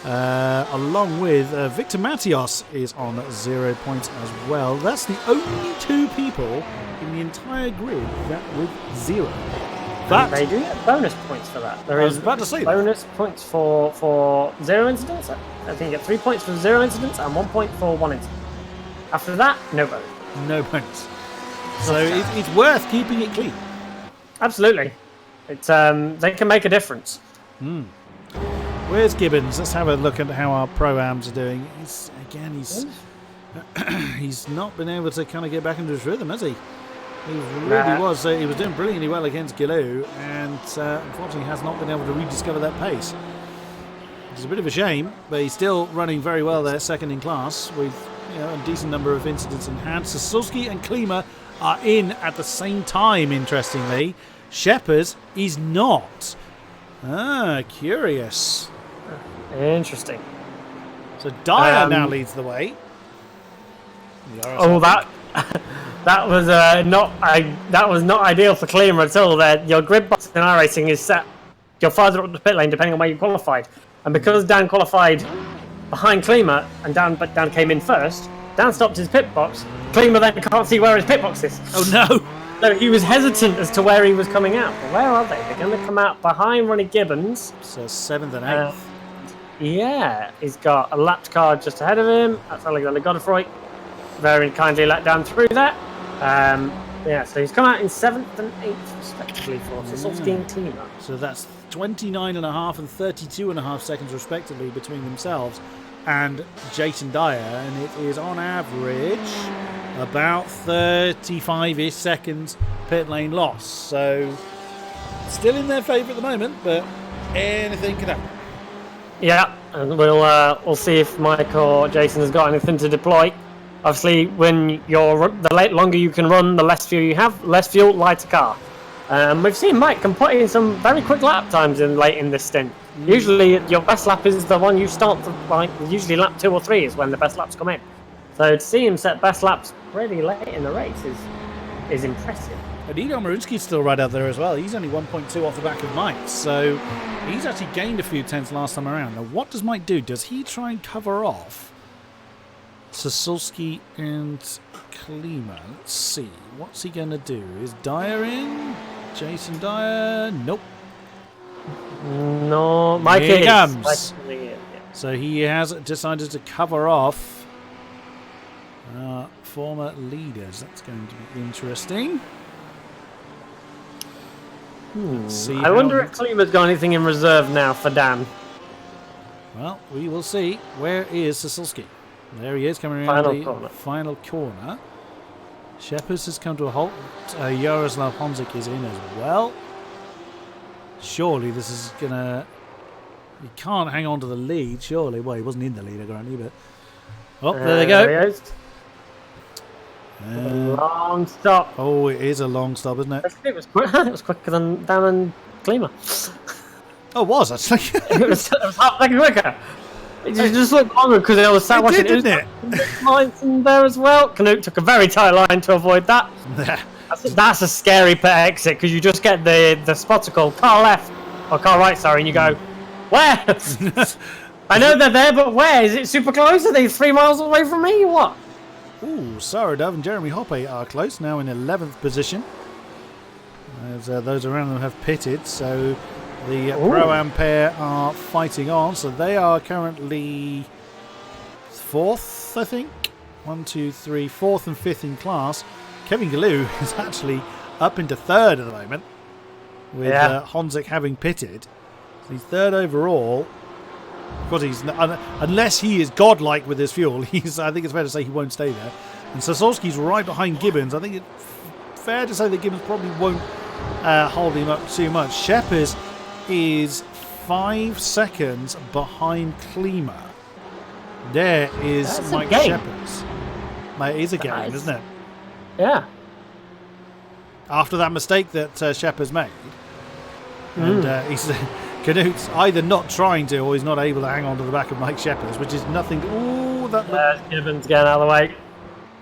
along with Victor Matios is on 0 points as well. That's the only 2 people in the entire grid that with 0. That, they do get bonus points for that. There I was is about to say bonus points for 0 incidents. I think you get 3 points for 0 incidents and 1 point for 1 incident. After that, no bonus. no bonus. So it's worth keeping it clean. Absolutely. It's they can make a difference. Where's Gibbons? Let's have a look at how our pro-ams are doing. He's not been able to kind of get back into his rhythm, has he? He really was. He was doing brilliantly well against Gilou, and unfortunately has not been able to rediscover that pace. It's a bit of a shame, but he's still running very well there, second in class, with a decent number of incidents in hand. Sasulski and Klima are in at the same time, interestingly. Shepherd is not. Curious. Interesting. So Dyer now leads the way. Oh, that was not ideal for Klima at all. That your grid box in iRacing is set. You're farther up the pit lane depending on where you qualified, and because Dan qualified behind Klima and Dan came in first, Dan stopped his pit box. Klima then can't see where his pit box is. Oh no! So he was hesitant as to where he was coming out. But where are they? They're going to come out behind Ronnie Gibbons. So 7th and 8th. Yeah, he's got a lapped car just ahead of him. That's Alexander Godefroy. Very kindly let down through that. So he's come out in 7th and 8th respectively for Sasulski and Klima. So that's 29.5 and 32.5 seconds respectively between themselves and Jason Dyer, and it is on average about 35-ish seconds pit lane loss. So still in their favour at the moment, but anything can happen. Yeah, and we'll see if Mike or Jason has got anything to deploy. Obviously, when the longer you can run, the less fuel you have, less fuel, lighter car. We've seen Mike can put in some very quick lap times late in this stint. Usually, your best lap is the one you start. Usually, lap 2 or 3 is when the best laps come in. So to see him set best laps pretty late in the race is impressive. And Igor Marinsky's still right out there as well. He's only 1.2 off the back of Mike, so he's actually gained a few tenths last time around. Now, what does Mike do? Does he try and cover off Sasulski and Klima? Let's see. What's he going to do? Is Dyer in? Jason Dyer? Nope. No, Mike Here he is. comes. Yeah. So he has decided to cover off former leaders. That's going to be interesting. I wonder if Klima's got anything in reserve now for Dan. Well, we will see. Where is Sasulski? There he is, coming around the final corner. Shepherds has come to a halt. Jaroslav Honzik is in as well. Surely this is going to... He can't hang on to the lead, surely. Well, he wasn't in the lead, apparently, but... Oh, there they go. There he is. Long stop. Oh, it is a long stop, isn't it? It was quicker than Dan and Klima. Oh, it was, actually. it was half a second quicker. It just looked longer because I was sat watching it. Didn't it? Lines in there as well. Canute took a very tight line to avoid that. That's a scary pit exit because you just get the spotter called car left or car right, sorry, and you go, where? I know they're there, but where? Is it super close? Are they 3 miles away from me or what? Ooh, Sarah Dove and Jeremy Hoppe are close, now in 11th position. As those around them have pitted, so the Pro-Am pair are fighting on. So they are currently 4th, I think. 1, 2, 3, 4th and 5th in class. Kevin Gilou is actually up into 3rd at the moment, with Honzik having pitted. So he's 3rd overall. Because he's unless he is godlike with his fuel, I think it's fair to say he won't stay there. And Sasolski's right behind Gibbons. I think it's fair to say that Gibbons probably won't hold him up too much. Shepherds is 5 seconds behind Klima. There is Mike Shepherds. Mate, it is a game, isn't it? Yeah. After that mistake that Shepherds made, and he's. Canute's either not trying to or he's not able to hang on to the back of Mike Shepherds, which is nothing. Ooh, that Gibbons getting out of the way.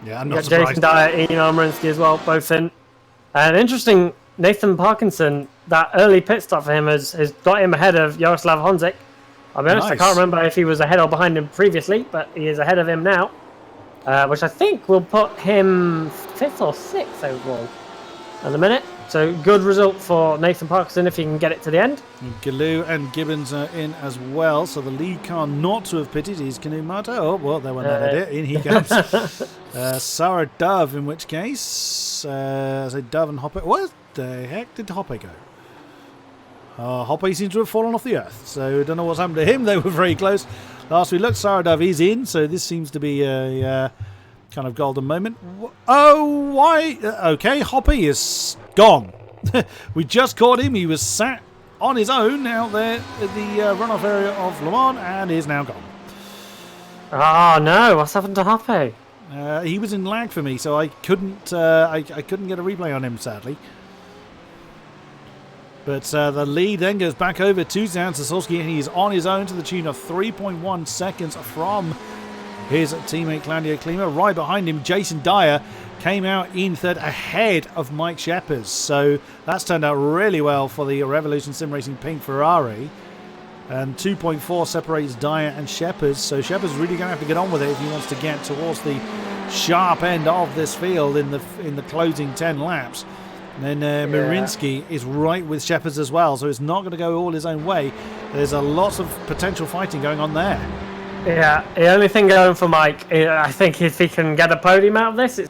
Yeah, I'm not surprised. Jason Dyer, Ian Marinsky as well, both in. And interesting, Nathan Parkinson, that early pit stop for him has got him ahead of Jaroslav Honzik. I'll be honest, I can't remember if he was ahead or behind him previously, but he is ahead of him now, which I think will put him 5th or 6th overall at the minute. So good result for Nathan Parkinson if he can get it to the end. Galoo and Gibbons are in as well, so the lead car not to have pitted is Canoe Marta. Oh, well, they went that idea. In he comes. Sarah Dove, in which case, I say Dove and Hoppe. What the heck did Hoppe go? Hoppe seems to have fallen off the earth, so I don't know what's happened to him. They were very close. Last we looked, Sarah Dove is in, so this seems to be a kind of golden moment. Oh, why? Okay, Hoppe is gone. We just caught him. He was sat on his own out there at the runoff area of Le Mans and is now gone. Oh no, what's happened to Hoppe? He was in lag for me, so I couldn't I couldn't get a replay on him, sadly. But the lead then goes back over to Zan Sosowski, and he's on his own to the tune of 3.1 seconds from his teammate Claudio Klima. Right behind him, Jason Dyer came out in third ahead of Mike Sheppers. So that's turned out really well for the Revolution Sim Racing Pink Ferrari. And 2.4 separates Dyer and Sheppers. So Sheppers really going to have to get on with it if he wants to get towards the sharp end of this field in the closing 10 laps. And then Marinsky is right with Sheppers as well, so it's not going to go all his own way. There's a lot of potential fighting going on there. Yeah, the only thing going for Mike, I think if he can get a podium out of this,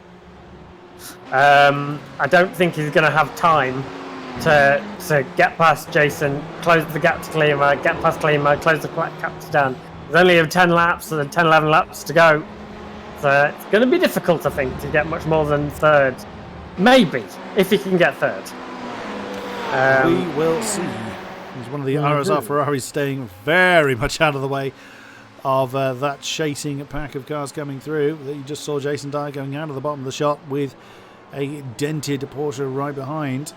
I don't think he's going to have time to get past Jason, close the gap to Klima, get past Klima, close the gap to Dan. There's only 10 laps, and 10, 11 laps to go. So it's going to be difficult, I think, to get much more than third. Maybe, if he can get third. We will see. There's one of the RSR Ferraris staying very much out of the way of that chasing pack of cars coming through. You just saw Jason Dyer going out of the bottom of the shot with a dented Porsche right behind.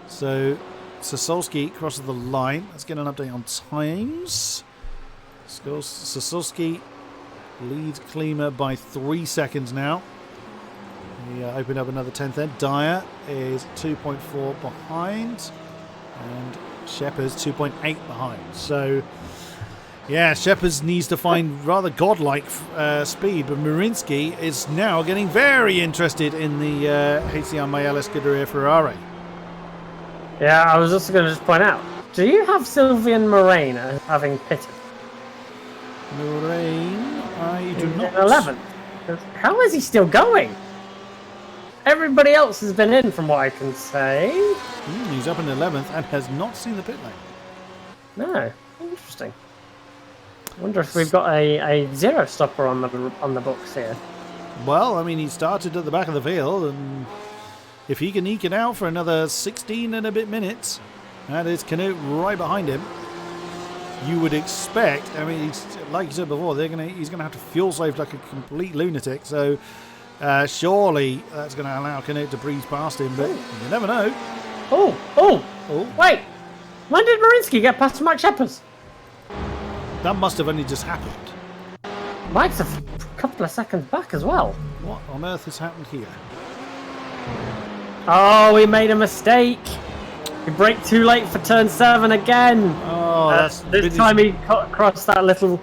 So Sosowski crosses the line. Let's get an update on times. Sosowski leads Klima by 3 seconds now. He opened up another 10th then. Dyer is 2.4 behind. And Sheppers 2.8 behind. So, yeah, Sheppers needs to find rather godlike speed. But Marinsky is now getting very interested in the HCR Mayella Scuderia Ferrari. Yeah, I was also going to just point out. Do you have Sylvian Moraine having pitted? Moraine, I do not. 11th. How is he still going? Everybody else has been in, from what I can say. He's up in 11th and has not seen the pit lane. No, interesting. I wonder if we've got a zero stopper on the books here. Well, I mean, he started at the back of the field, and if he can eke it out for another 16 and a bit minutes, that is Canute right behind him. You would expect. I mean, like you said before, he's gonna have to fuel save like a complete lunatic. So. Surely that's going to allow Canute to breeze past him, but you never know. Oh! Wait! When did Marinsky get past Mike Sheppers? That must have only just happened. Mike's a couple of seconds back as well. What on earth has happened here? Oh, he made a mistake. He braked too late for turn 7 again. Oh, this time he crossed that little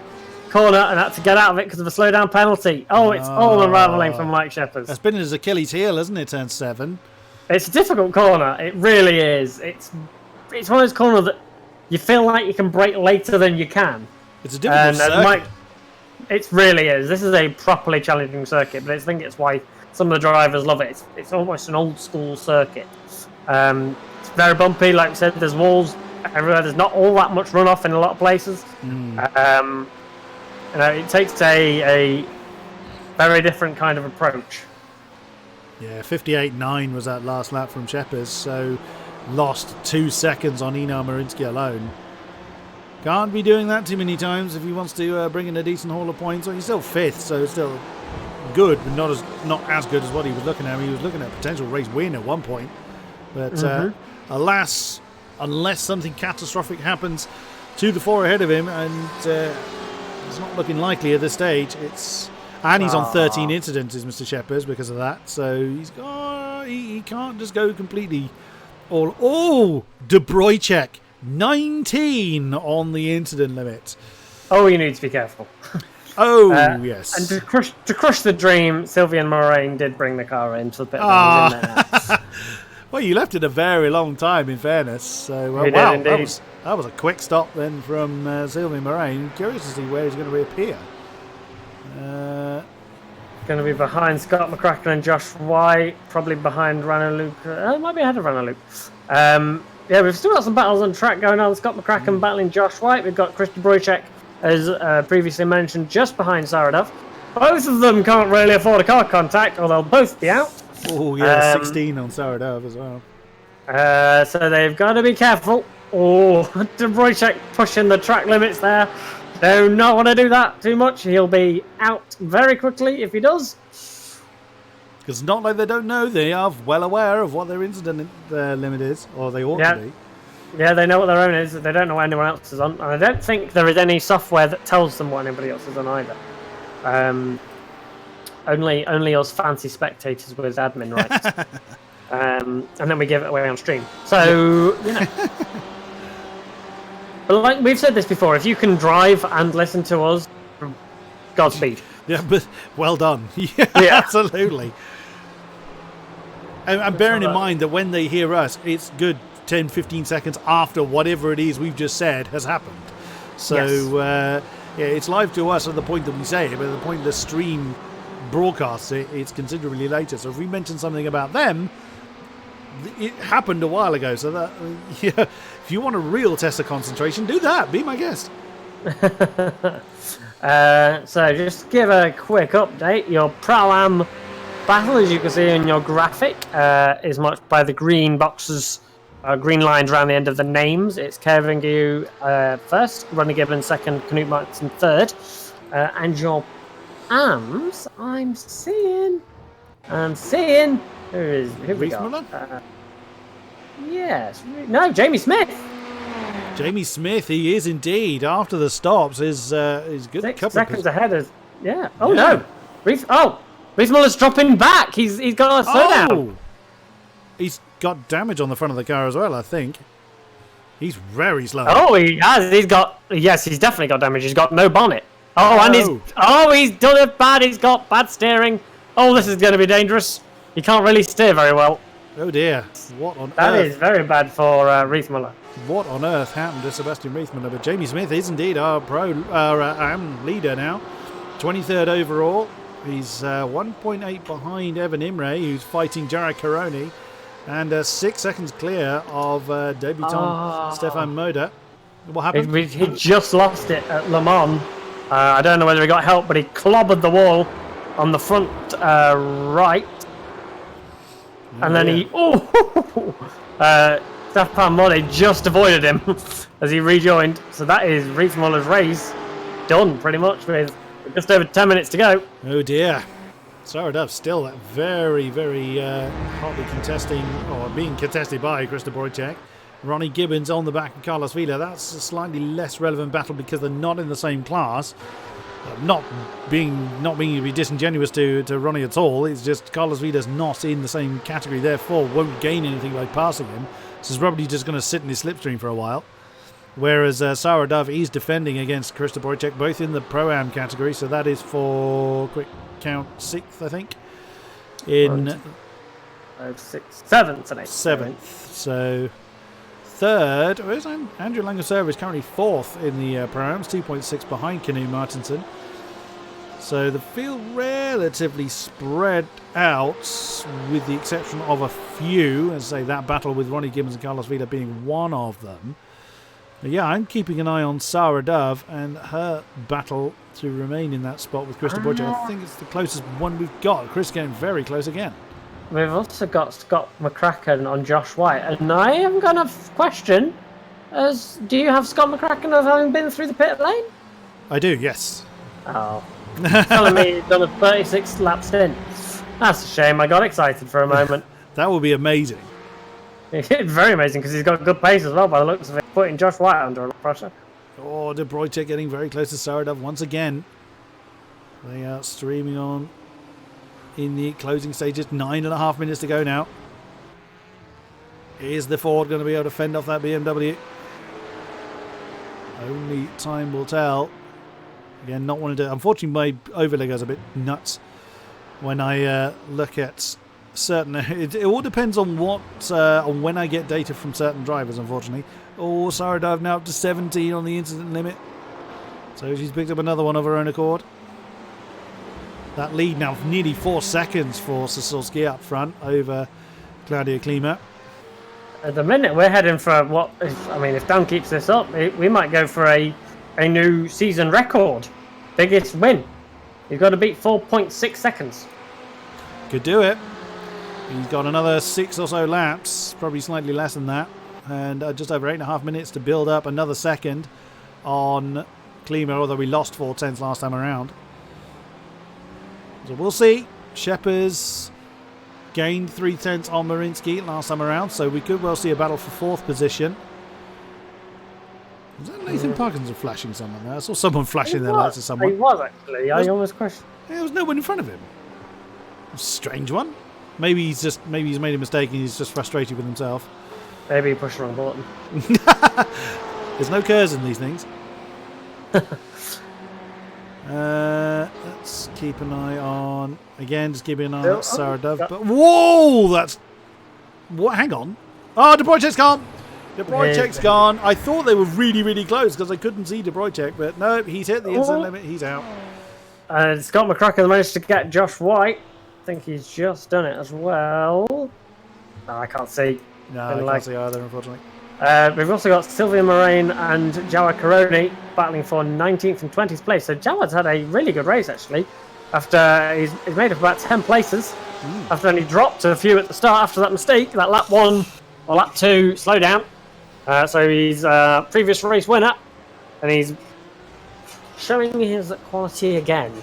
corner and had to get out of it because of a slowdown penalty. Oh, it's all unraveling from Mike Sheppers. That's been his Achilles heel, isn't it, turn 7? It's a difficult corner. It really is. It's one of those corners that you feel like you can brake later than you can. It's a difficult circuit. It really is. This is a properly challenging circuit, but I think it's why some of the drivers love it. It's almost an old school circuit. It's very bumpy, like we said. There's walls everywhere. There's not all that much runoff in a lot of places. It takes a very different kind of approach. Yeah, 58.9 was that last lap from Sheppers, so lost 2 seconds on Einar Marinsky alone. Can't be doing that too many times if he wants to bring in a decent haul of points. Well, he's still 5th, so still good, but not as good as what he was looking at. He was looking at a potential race win at one point. But alas, unless something catastrophic happens to the 4 ahead of him, and it's not looking likely at this stage. He's on 13 incidents, is Mr. Sheppers, because of that. So he can't just go completely all. Oh, De Bruycheck, 19 on the incident limit. Oh, you need to be careful. Yes. And to crush the dream, Sylvian Moraine did bring the car into the pit. Well, you left it a very long time, in fairness. So, He did wow, indeed. that was a quick stop then from Sylvie Moraine. Curious to see where he's going to reappear. Going to be behind Scott McCracken and Josh White, probably behind Raneluk. Might be ahead of Raneluk. Yeah, we've still got some battles on track going on. Scott McCracken battling Josh White. We've got Christy Brojcek, as previously mentioned, just behind Saradov. Both of them can't really afford a car contact, or they'll both be out. Oh, yeah, 16 on Saradov as well. So they've got to be careful. Oh, Brojcek pushing the track limits there. Do not want to do that too much. He'll be out very quickly if he does. Because it's not like they don't know. They are well aware of what their incident limit is, or they ought to be. Yeah, they know what their own is. They don't know what anyone else is on. And I don't think there is any software that tells them what anybody else is on either. Only us fancy spectators with admin rights. And then we give it away on stream. So, you know. But like we've said this before, if you can drive and listen to us, Godspeed. Yeah, but well done. Yeah, absolutely. And bearing in mind that when they hear us, it's good 10, 15 seconds after whatever it is we've just said has happened. So, yeah, it's live to us at the point that we say it, but at the point the stream broadcasts it, it's considerably later. So if we mention something about them, it happened a while ago. So that, yeah, if you want a real test of concentration, do that. Be my guest. So just to give a quick update, your Pro-Am battle, as you can see in your graphic, is marked by the green boxes, green lines around the end of the names. It's Kevin Gu first, Ronnie Gibbons second, Knut Martin third, and your AMs, I'm seeing. Here we go. Yes, no, Jamie Smith. Jamie Smith, he is indeed. After the stops, is good. 6 seconds ahead of. Yeah. Oh no. Reese Muller's dropping back. He's got a slowdown. Oh, he's got damage on the front of the car as well. I think he's very slow. Oh, he has. He's definitely got damage. He's got no bonnet. And he's done it bad. He's got bad steering. Oh, this is going to be dangerous. He can't really steer very well. Oh dear. What on earth? That is very bad for Reese Muller. What on earth happened to Sebastian Reithmuller? But Jamie Smith is indeed our AM leader now. 23rd overall. He's 1.8 behind Evan Imre, who's fighting Jared Caroni, and 6 seconds clear of debutant Stefan Moda. What happened? He just lost it at Le Mans. I don't know whether he got help, but he clobbered the wall on the front right. And then Stefan Moda just avoided him as he rejoined. So that is Reese Muller's race done pretty much with just over 10 minutes to go. Oh dear. Saradov still that very, very hotly contesting, or being contested by Krista Brojcek. Ronnie Gibbons on the back of Carlos Vila. That's a slightly less relevant battle because they're not in the same class. Not being to be disingenuous to Ronnie at all. It's just Carlos Vila's not in the same category, therefore won't gain anything by passing him. So he's probably just going to sit in his slipstream for a while. Whereas Saradov is defending against Krista Brojcek, both in the Pro-Am category. So that is for quick count 6th, I think. In 7th and 8th. 7th. So third, where's Andrew Langeserva is currently 4th in the Pro-Ams, 2.6 behind Knut Martinsen. So the field relatively spread out, with the exception of a few, as I say, that battle with Ronnie Gibbons and Carlos Vila being one of them. But yeah, I'm keeping an eye on Sarah Dove and her battle to remain in that spot with Krista Brojcek. I think it's the closest one we've got. Chris getting very close again. We've also got Scott McCracken on Josh White, and I am going to question: do you have Scott McCracken as having been through the pit lane? I do, yes. Oh, telling me he's done a 36 lap stint. That's a shame. I got excited for a moment. That would be amazing. It's very amazing because he's got good pace as well by the looks of it, putting Josh White under a lot of pressure. Oh, De Bruyne getting very close to Saradov once again. They are streaming on in the closing stages. 9.5 minutes to go now. Is the Ford going to be able to fend off that BMW? Only time will tell. Again, not wanting to... Unfortunately, my overlay goes a bit nuts when I look at certain. It all depends on on when I get data from certain drivers. Unfortunately, Saradav now up to 17 on the incident limit, so she's picked up another one of her own accord. That lead now nearly 4 seconds for Sosowski up front over Claudia Klima. At the minute, we're heading for what? If Dan keeps this up, we might go for a new season record, biggest win. He's got to beat 4.6 seconds. Could do it. He's got another 6 or so laps, probably slightly less than that, and just over 8.5 minutes to build up another second on Klima, although we lost 4 tenths last time around. So we'll see. Sheppers gained 3 tenths on Marinsky last time around, so we could well see a battle for 4th position. Was that Nathan Parkinson flashing someone there? I saw someone flashing their lights at someone. He was actually. I almost questioned. There was no one in front of him. A strange one. Maybe he's made a mistake and he's just frustrated with himself. Maybe he pushed the wrong button. There's no curves in these things. Let's keep an eye on just keeping an eye on Sarah Dove. But whoa, that's what? Hang on. Oh, Debroychek's gone. Debroychek's gone. I thought they were really, really close because I couldn't see Debroychek, but no, he's hit the instant limit. He's out. Scott McCracken managed to get Josh White. I think he's just done it as well. No, I can't see. No, I can't see either, unfortunately. We've also got Sylvia Moraine and Jawad Karoni battling for 19th and 20th place. So Jawad's had a really good race, actually. After he's made up about 10 places. After only dropped a few at the start after that mistake, that lap 1 or lap 2 slowdown. So he's previous race winner. And he's showing his quality again.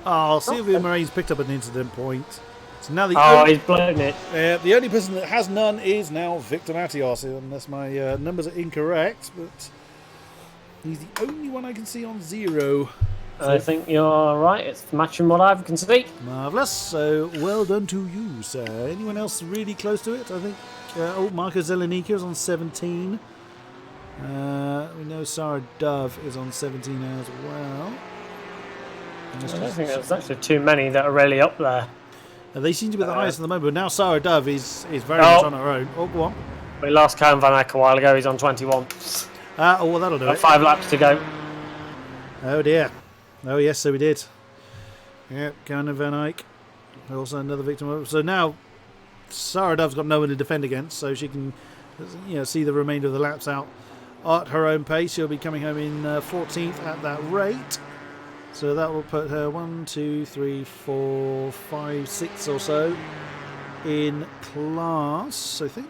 Oh, Sylvia Moraine's picked up an incident point. So now he's blown it. The only person that has none is now Victor Matios, unless my numbers are incorrect. But he's the only one I can see on 0. So I think you're right. It's matching what I can see. Marvellous. So well done to you, sir. Anyone else really close to it? I think. Marco Zelenika is on 17. We know Sarah Dove is on 17 as well. I don't think there's actually too many that are really up there. They seem to be the highest at the moment, but now Sarah Dove is very much on her own. Oh, go on. We lost Karen Van Eyck a while ago. He's on 21. Well, that'll do it. 5 laps to go. Oh, dear. Oh, yes, so we did. Yeah, Karen Van Eyck. Also another victim. So now Sarah Dove's got no one to defend against, so she can see the remainder of the laps out at her own pace. She'll be coming home in 14th at that rate. So that will put her 1, 2, 3, 4, 5, 6 or so in class, I think.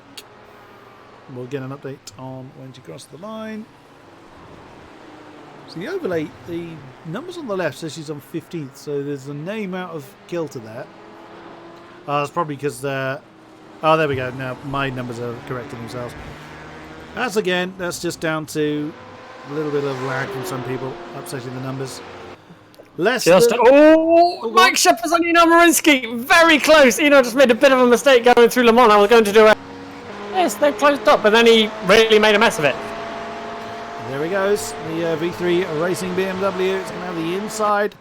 We'll get an update on when she crossed the line. So the overlay, the numbers on the left says she's on 15th, so there's a name out of kilter there. That's probably because there we go. Now my numbers are correcting themselves. That's just down to a little bit of lag from some people upsetting the numbers. Mike Sheppers on Eno Marinsky, very close. Eno just made a bit of a mistake going through Le Mans. I was going to do it. Yes, they closed up, but then he really made a mess of it. There he goes. The V3 Racing BMW is going to have the inside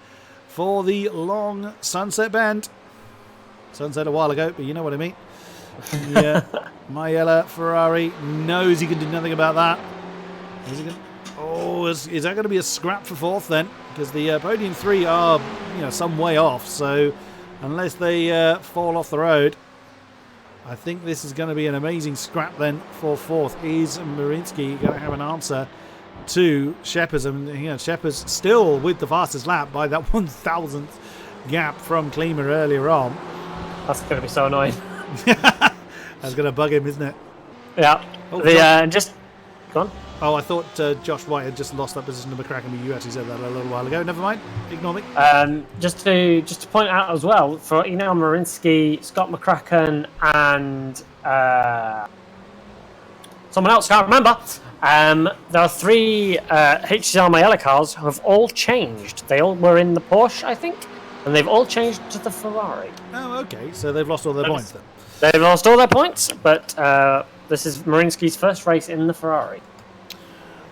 for the long sunset bend. Sunset a while ago, but you know what I mean. Yeah, Mayella Ferrari knows he can do nothing about that. Is that going to be a scrap for 4th then? Because the podium 3 are some way off, so unless they fall off the road, I think this is going to be an amazing scrap then for 4th. Is Marinsky going to have an answer to Sheppers? And Sheppers still with the fastest lap by that 1,000th gap from Klima earlier on. That's going to be so annoying. That's going to bug him, isn't it? Yeah. Go on. Oh, I thought Josh White had just lost that position to McCracken, but you actually said that a little while ago. Never mind. Ignore me. Just to point out as well, for Eno Marinsky, Scott McCracken, and someone else, can't remember, there are 3 HCR Mayella cars who have all changed. They all were in the Porsche, I think, and they've all changed to the Ferrari. Oh, okay. So they've lost all their points then. They've lost all their points, but this is Marinsky's first race in the Ferrari.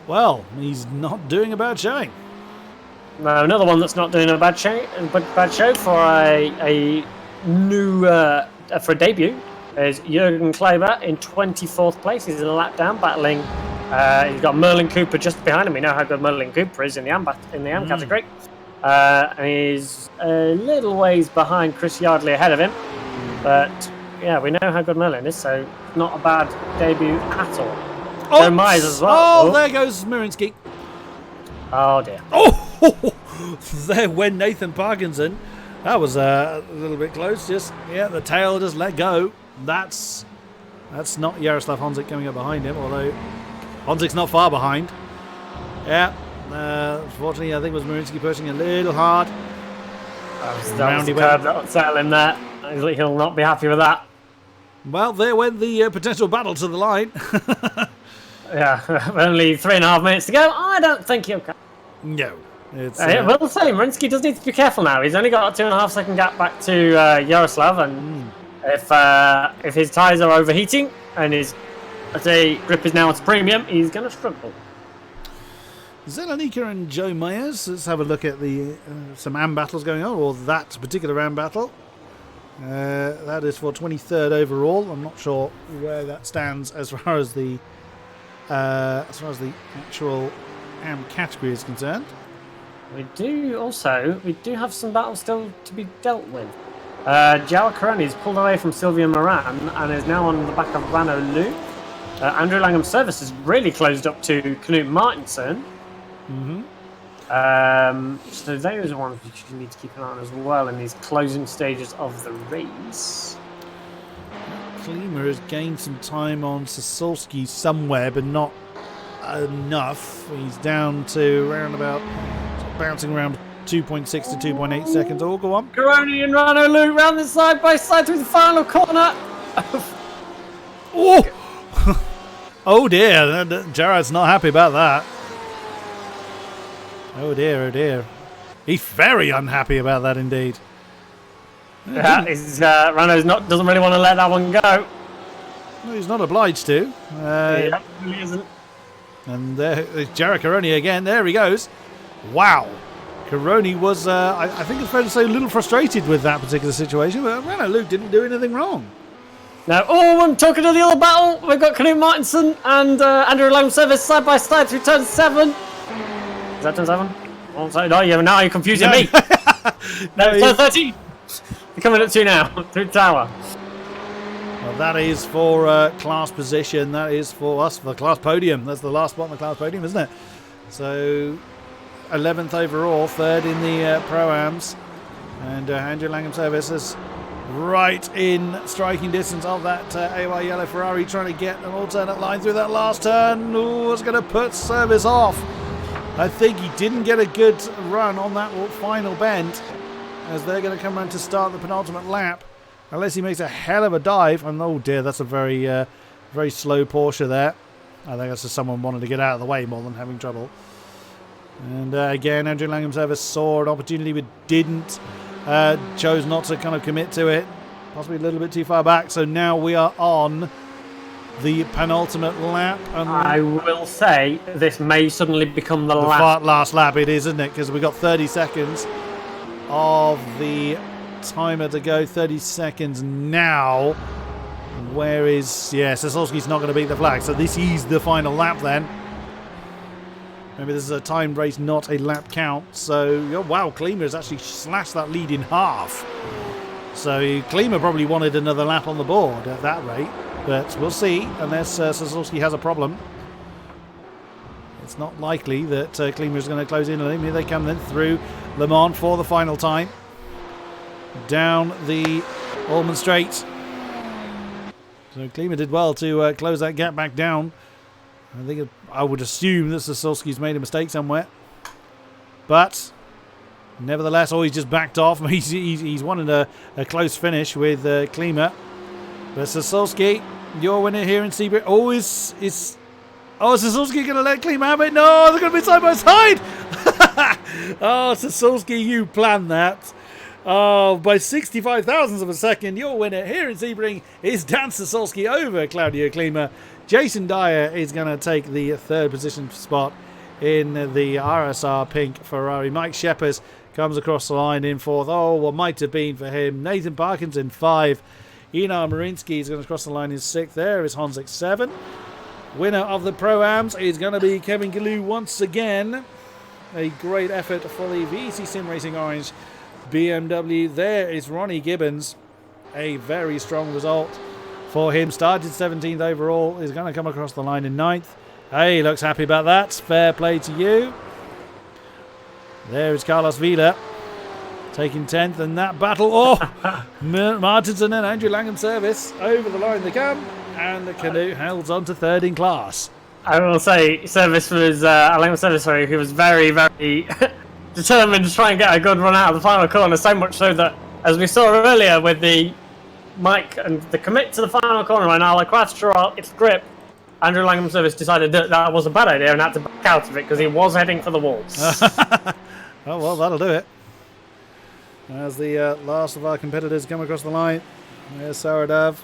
Well, he's not doing a bad showing. Another one that's not doing a bad show for a new for a debut is Jürgen Kleber in 24th place. He's in a lap down, battling. He's got Merlin Cooper just behind him. We know how good Merlin Cooper is in the AM category. And he's a little ways behind Chris Yardley ahead of him. But yeah, we know how good Merlin is, so not a bad debut at all. Oh, Joe Myers as well. Oh, there goes Mirinski. Oh dear. Oh, there went Nathan Parkinson. That was a little bit close. Just the tail just let go. That's not Jaroslav Honzik coming up behind him, although Honzik's not far behind. Yeah. Unfortunately, I think it was Mirinski pushing a little hard. That was the curb that'll settle him there. He'll not be happy with that. Well, there went the potential battle to the line. Yeah, only 3.5 minutes to go. I don't think he'll come. No. It's, we'll say Mirinski does need to be careful now. He's only got a 2.5 second gap back to Jaroslav, and if his tyres are overheating and his grip is now at a premium, he's going to struggle. Zelenika and Joe Myers. Let's have a look at the some AM battles going on, or that particular AM battle. That is for 23rd overall. I'm not sure where that stands as far as the actual AM category is concerned. We do have some battles still to be dealt with. Joao Karani's pulled away from Sylvia Moran and is now on the back of Rano Luke. Andrew Langham's service has really closed up to Knut Martinsen. So those are ones which you need to keep an eye on as well in these closing stages of the race. Klima has gained some time on Sasolski somewhere, but not enough. He's down to around about bouncing around 2.6 to 2.8 seconds. Oh, go on. Karani and Rano Luke round the side by side through the final corner. Oh! Oh dear, Jared's not happy about that. Oh dear, oh dear. He's very unhappy about that indeed. Yeah, Rano's doesn't really want to let that one go. No, he's not obliged to. He isn't. And there's Jared Karoni again. There he goes. Wow. Karoni was, I think it's fair to say, a little frustrated with that particular situation, but Rano Luke didn't do anything wrong. Now, I'm talking to the other battle. We've got Knut Martinsen and Andrew Langham's service side by side through turn 7. Is that turn 7? Oh, sorry, no, now you're confusing me. No, turn 13. You're coming up to now, through tower. Well, that is for class position. That is for us, for the class podium. That's the last spot on the class podium, isn't it? So, 11th overall, 3rd in the Pro-Ams. And Andrew Langham service is right in striking distance of that AOR yellow Ferrari, trying to get an alternate line through that last turn. Ooh, it's going to put service off. I think he didn't get a good run on that final bend, as they're going to come around to start the penultimate lap, unless he makes a hell of a dive. And oh dear, that's a very slow Porsche there. I think that's just someone wanting to get out of the way more than having trouble. And again, Andrew Langham's ever saw an opportunity but didn't. Chose not to kind of commit to it, possibly a little bit too far back. So now we are on the penultimate lap. And I will say this may suddenly become the last lap. It is, isn't it? Because we've got 30 seconds of the timer to go. 30 seconds now. Where is... Sasolski's not going to beat the flag. So this is the final lap then. Maybe this is a timed race, not a lap count. So, wow, Klima has actually slashed that lead in half. So Klima probably wanted another lap on the board at that rate. But we'll see, unless Sasolski has a problem. It's not likely that Klima is going to close in on him. Here they come then through Le Mans for the final time. Down the Allman Straight. So Klima did well to close that gap back down. I would assume that Sasolski's made a mistake somewhere. But nevertheless, he's just backed off. He's wanted a close finish with Klima. But Sasolski, your winner here in Sebring. Is Sasolski going to let Klima have it? No, they're going to be side by side. Sasolski, you planned that. By 65 thousandths of a second, your winner here in Sebring is Dan Sasolski over Claudio Klima. Jason Dyer is going to take the 3rd position spot in the RSR pink Ferrari. Mike Sheppers comes across the line in 4th. What might have been for him. Nathan Parkinson 5. Einar Marinsky is going to cross the line in 6th. There is Honzik 7. Winner of the Pro-Ams is going to be Kevin Gillou once again. A great effort for the VEC Sim Racing Orange BMW. There is Ronnie Gibbons. A very strong result for him. Started 17th overall. Is going to come across the line in 9th. Hey, looks happy about that. Fair play to you. There is Carlos Vila taking 10th in that battle. Oh, Martinson and Andrew Langham Service over the line they come. And the Canute holds on to 3rd in class. I will say, Service was, Langham Service, sorry, who was very, very determined to try and get a good run out of the final corner, so much so that, as we saw earlier with the Mike and the commit to the final corner, and now Quattro, its grip, Andrew Langham Service decided that was a bad idea and had to back out of it because he was heading for the walls. Oh, well, that'll do it. As the last of our competitors come across the line, there's Saradav.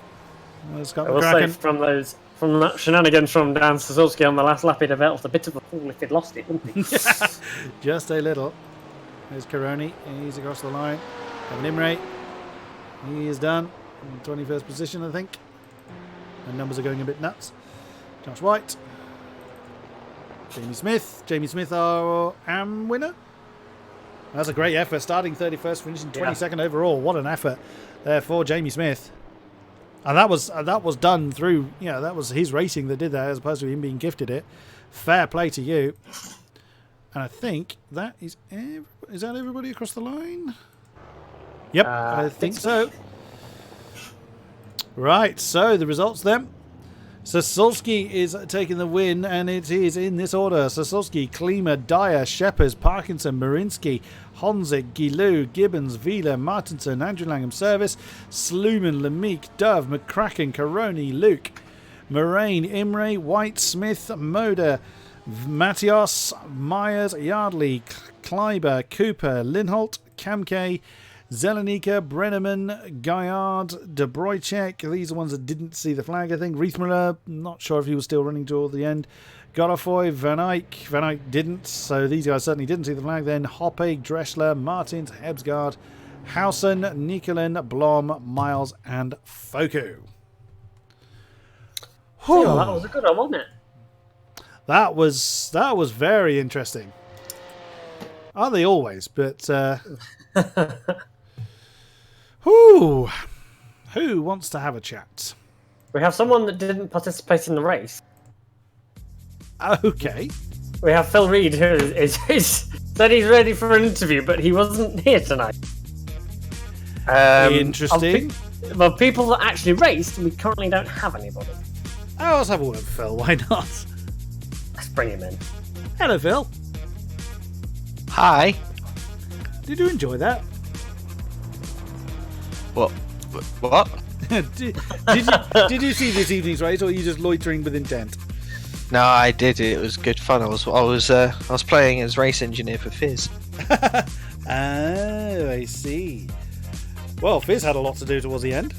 There's Scott McCracken. From that shenanigans from Dan Sazulski on the last lap, he'd have felt a bit of a fool if he'd lost it, wouldn't he? Just a little. There's Karoni. He's across the line. Evan Imre. He is done. In 21st position, I think. And numbers are going a bit nuts. Josh White. Jamie Smith. Jamie Smith, our AM winner. That's a great effort. Starting 31st, finishing 22nd overall. What an effort there for Jamie Smith. And that was done through, that was his racing that did that as opposed to him being gifted it. Fair play to you. And I think that is that everybody across the line? Yep, I think so. Right, so the results then. Sasulski is taking the win, and it is in this order. Sasulski, Klima, Dyer, Sheppers, Parkinson, Marinsky, Honzik, Gillou, Gibbons, Vila, Martinson, Andrew Langham Service, Sluman, Lemique, Dove, McCracken, Caroni, Luke, Moraine, Imre, White, Smith, Moda, Matthias, Myers, Yardley, Kleiber, Cooper, Linholt, Kamke, Zelenika, Brenneman, Gaillard, De Bruychek. These are ones that didn't see the flag, I think. Riethmüller, not sure if he was still running toward the end. Godofroy, Van Eyck. Van Eyck didn't, so these guys certainly didn't see the flag. Then Hoppe, Dressler, Martins, Hebsgaard, Hausen, Nicolin, Blom, Miles, and Foku. Oh, that was a good one, wasn't it? That was very interesting. Are they always? But who wants to have a chat? We have someone that didn't participate in the race. Okay. We have Phil Reed, who said he's ready for an interview, but he wasn't here tonight. Interesting. Well, people that actually raced, we currently don't have anybody. Oh, let's have a word with Phil. Why not? Let's bring him in. Hello, Phil. Hi. Did you enjoy that? What? did you see this evening's race, or are you just loitering with intent? No, I did. It was good fun. I was playing as race engineer for Fizz. Oh, I see. Well, Fizz had a lot to do towards the end.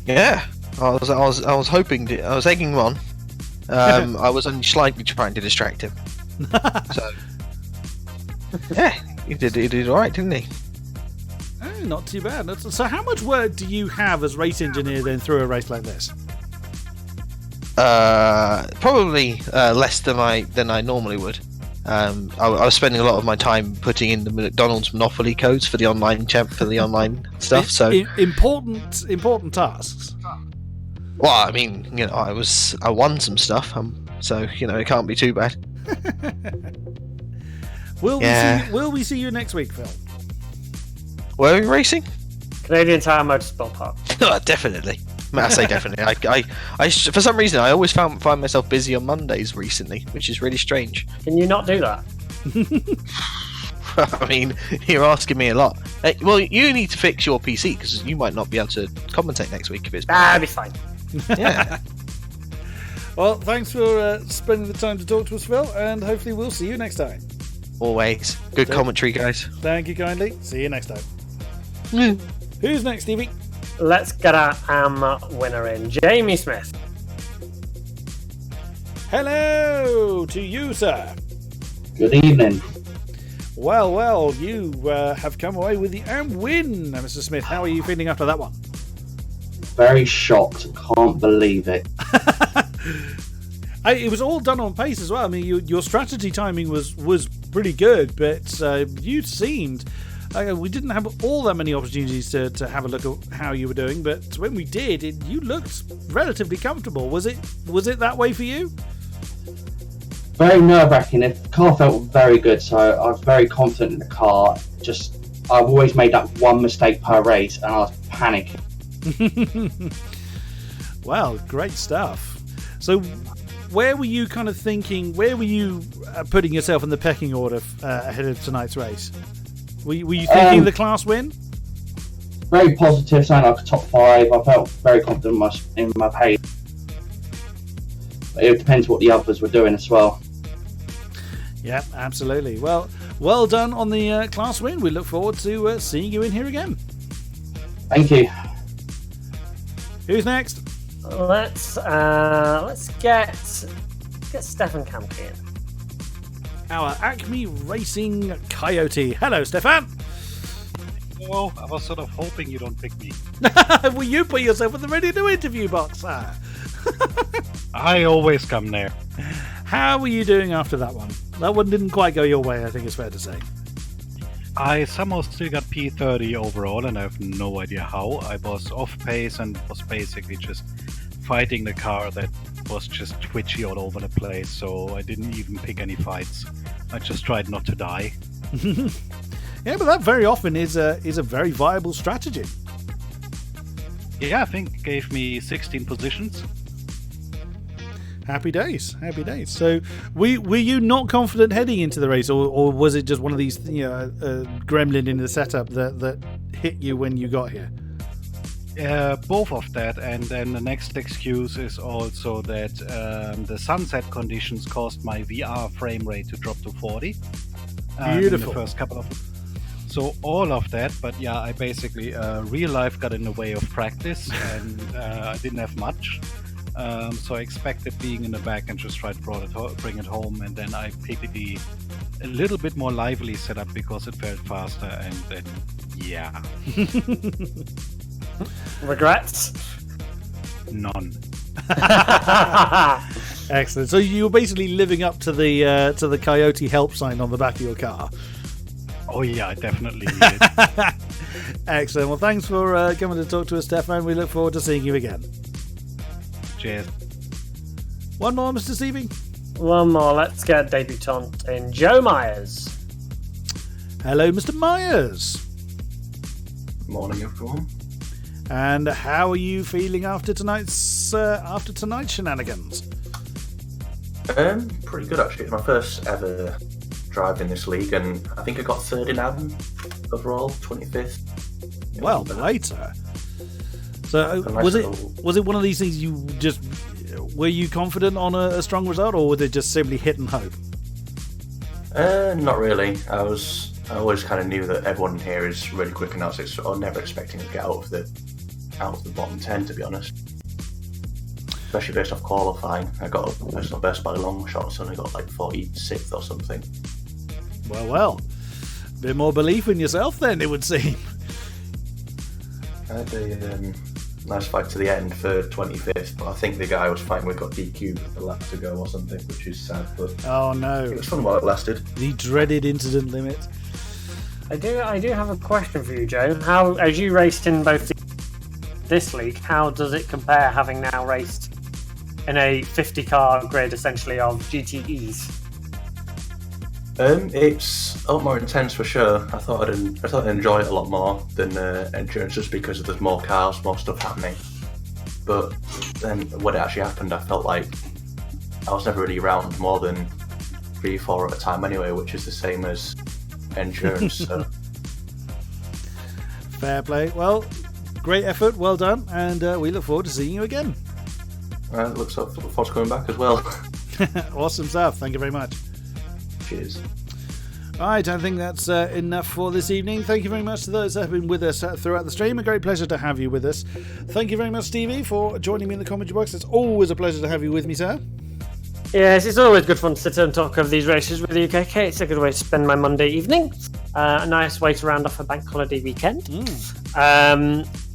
Yeah, I was hoping to. I was egging him on. I was only slightly trying to distract him. So yeah, he did all right, didn't he? Oh, not too bad. So, how much work do you have as race engineer then through a race like this? Probably less than I normally would. I was spending a lot of my time putting in the McDonald's Monopoly codes for the online stuff. So important tasks. Well, I mean, I won some stuff, so it can't be too bad. Will we see you next week, Phil? Where are we racing? Canadian Tire Motorsport Park. Oh, definitely. I say definitely. I for some reason I always find myself busy on Mondays recently, which is really strange. Can you not do that? I mean, you're asking me a lot. Well, you need to fix your PC because you might not be able to commentate next week if it's. That'll be fine. Yeah. Well, thanks for spending the time to talk to us, Phil, and hopefully we'll see you next time. Always. Good commentary, guys. Thank you kindly. See you next time. Who's next, Stevie? Let's get our winner in. Jamie Smith. Hello to you, sir. Good evening. Well, you have come away with the AM win, Mr. Smith. How are you feeling after that one? very shocked. Can't believe it. It was all done on pace as well. I mean, your strategy timing was pretty good, but you seemed... we didn't have all that many opportunities to have a look at how you were doing, but when we did, you looked relatively comfortable. Was it that way for you? Very nerve-wracking. The car felt very good, so I was very confident in the car. Just, I've always made that one mistake per race, and I was panicking. Well, great stuff. So, where were you kind of thinking? Where were you putting yourself in the pecking order ahead of tonight's race? Were you thinking the class win? Very positive, saying like a top 5. I felt very confident in my pace. It depends what the others were doing as well. Yeah, absolutely. Well done on the class win. We look forward to seeing you in here again. Thank you. Who's next? Let's get Stefan Kamke in. Our Acme Racing Coyote. Hello, Stefan. Well, I was sort of hoping you don't pick me. Will you put yourself in the ready to interview box, sir? I always come there. How were you doing after that one? That one didn't quite go your way, I think it's fair to say. I somehow still got P30 overall, and I have no idea how. I was off pace and was basically just fighting the car that was just twitchy all over the place, so I didn't even pick any fights. I just tried not to die. Yeah, but that very often is a very viable strategy. Yeah, I think it gave me 16 positions. Happy days, happy days. So, were you not confident heading into the race, or was it just one of these, gremlin in the setup that hit you when you got here? Both of that, and then the next excuse is also that the sunset conditions caused my VR frame rate to drop to 40. Beautiful. In the first couple of... So all of that, but yeah, I basically, real life got in the way of practice, and I didn't have much. So I expected being in the back and just try to bring it home, and then I picked a little bit more lively setup because it felt faster, and then, yeah. Regrets? None. Excellent. So you were basically living up to the Coyote help sign on the back of your car. Oh yeah, I definitely did. Excellent. Well, thanks for coming to talk to us, Stefan. We look forward to seeing you again. Cheers. One more, Mr. Stevie. One more. Let's get debutant in Joe Myers. Hello, Mr. Myers. Morning, everyone. And how are you feeling after tonight's shenanigans? Pretty good actually. It's my first ever drive in this league, and I think I got third in Adam overall, 25th. Well, later. So was it one of these things you just were you confident on a strong result, or was it just simply hit and hope? Not really. I always kind of knew that everyone here is really quick and I was never expecting to get out of the bottom 10, to be honest. Especially based off qualifying. I got a personal best by a long shot, so I got like 46th or something. Well. A bit more belief in yourself then, it would seem. I had a nice fight to the end for 25th, but I think the guy I was fighting with got DQ'd with a lap to go or something, which is sad, but oh no. It was fun while it lasted. The dreaded incident limit. I do have a question for you, Joe. How, as you raced in both this league, how does it compare having now raced in a 50 car grid essentially of GTEs? It's a lot more intense for sure. I thought I'd enjoy it a lot more than endurance, just because there's more cars, more stuff happening. But then when it actually happened, I felt like I was never really around more than 3-4 at a time anyway, which is the same as endurance. So. Fair play. Well, great effort, well done, and we look forward to seeing you again. Look forward to coming back as well. Awesome stuff. Thank you very much. Cheers. Alright, I think that's enough for this evening. Thank you very much to those that have been with us throughout the stream. A great pleasure to have you with us. Thank you very much, Stevie, for joining me in the commentary box. It's always a pleasure to have you with me, sir. Yes, it's always good fun to sit and talk of these races with you, KK. It's a good way to spend my Monday evening. A nice way to round off a bank holiday weekend.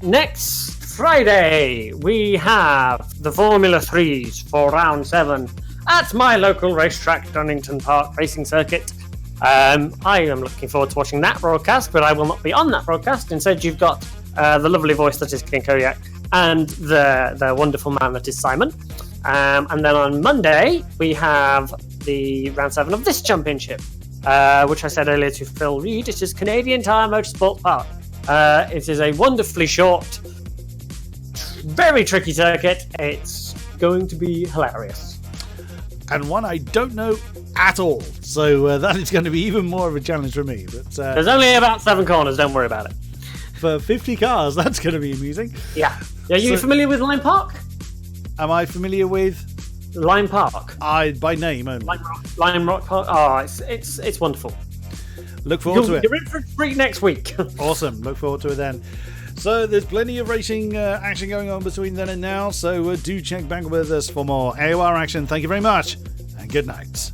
Next Friday, we have the Formula 3s for round 7 at my local racetrack, Donington Park Racing Circuit. I am looking forward to watching that broadcast, but I will not be on that broadcast. Instead, you've got the lovely voice that is King-Kodiak and the wonderful man that is Simon. And then on Monday, we have the round 7 of this championship, which I said earlier to Phil Reed. It is Canadian Tire Motorsport Park. It is a wonderfully short, very tricky circuit. It's going to be hilarious. And one I don't know at all. So that is going to be even more of a challenge for me. But There's only about 7 corners, don't worry about it. for 50 cars, that's going to be amusing. Yeah. Are you familiar with Lime Park? Am I familiar with? Lime Park. By name only. Lime Rock Park. Oh, it's wonderful. Look forward to it. You're in for a treat next week. Awesome. Look forward to it then. So there's plenty of racing action going on between then and now. So do check back with us for more AOR action. Thank you very much and good night.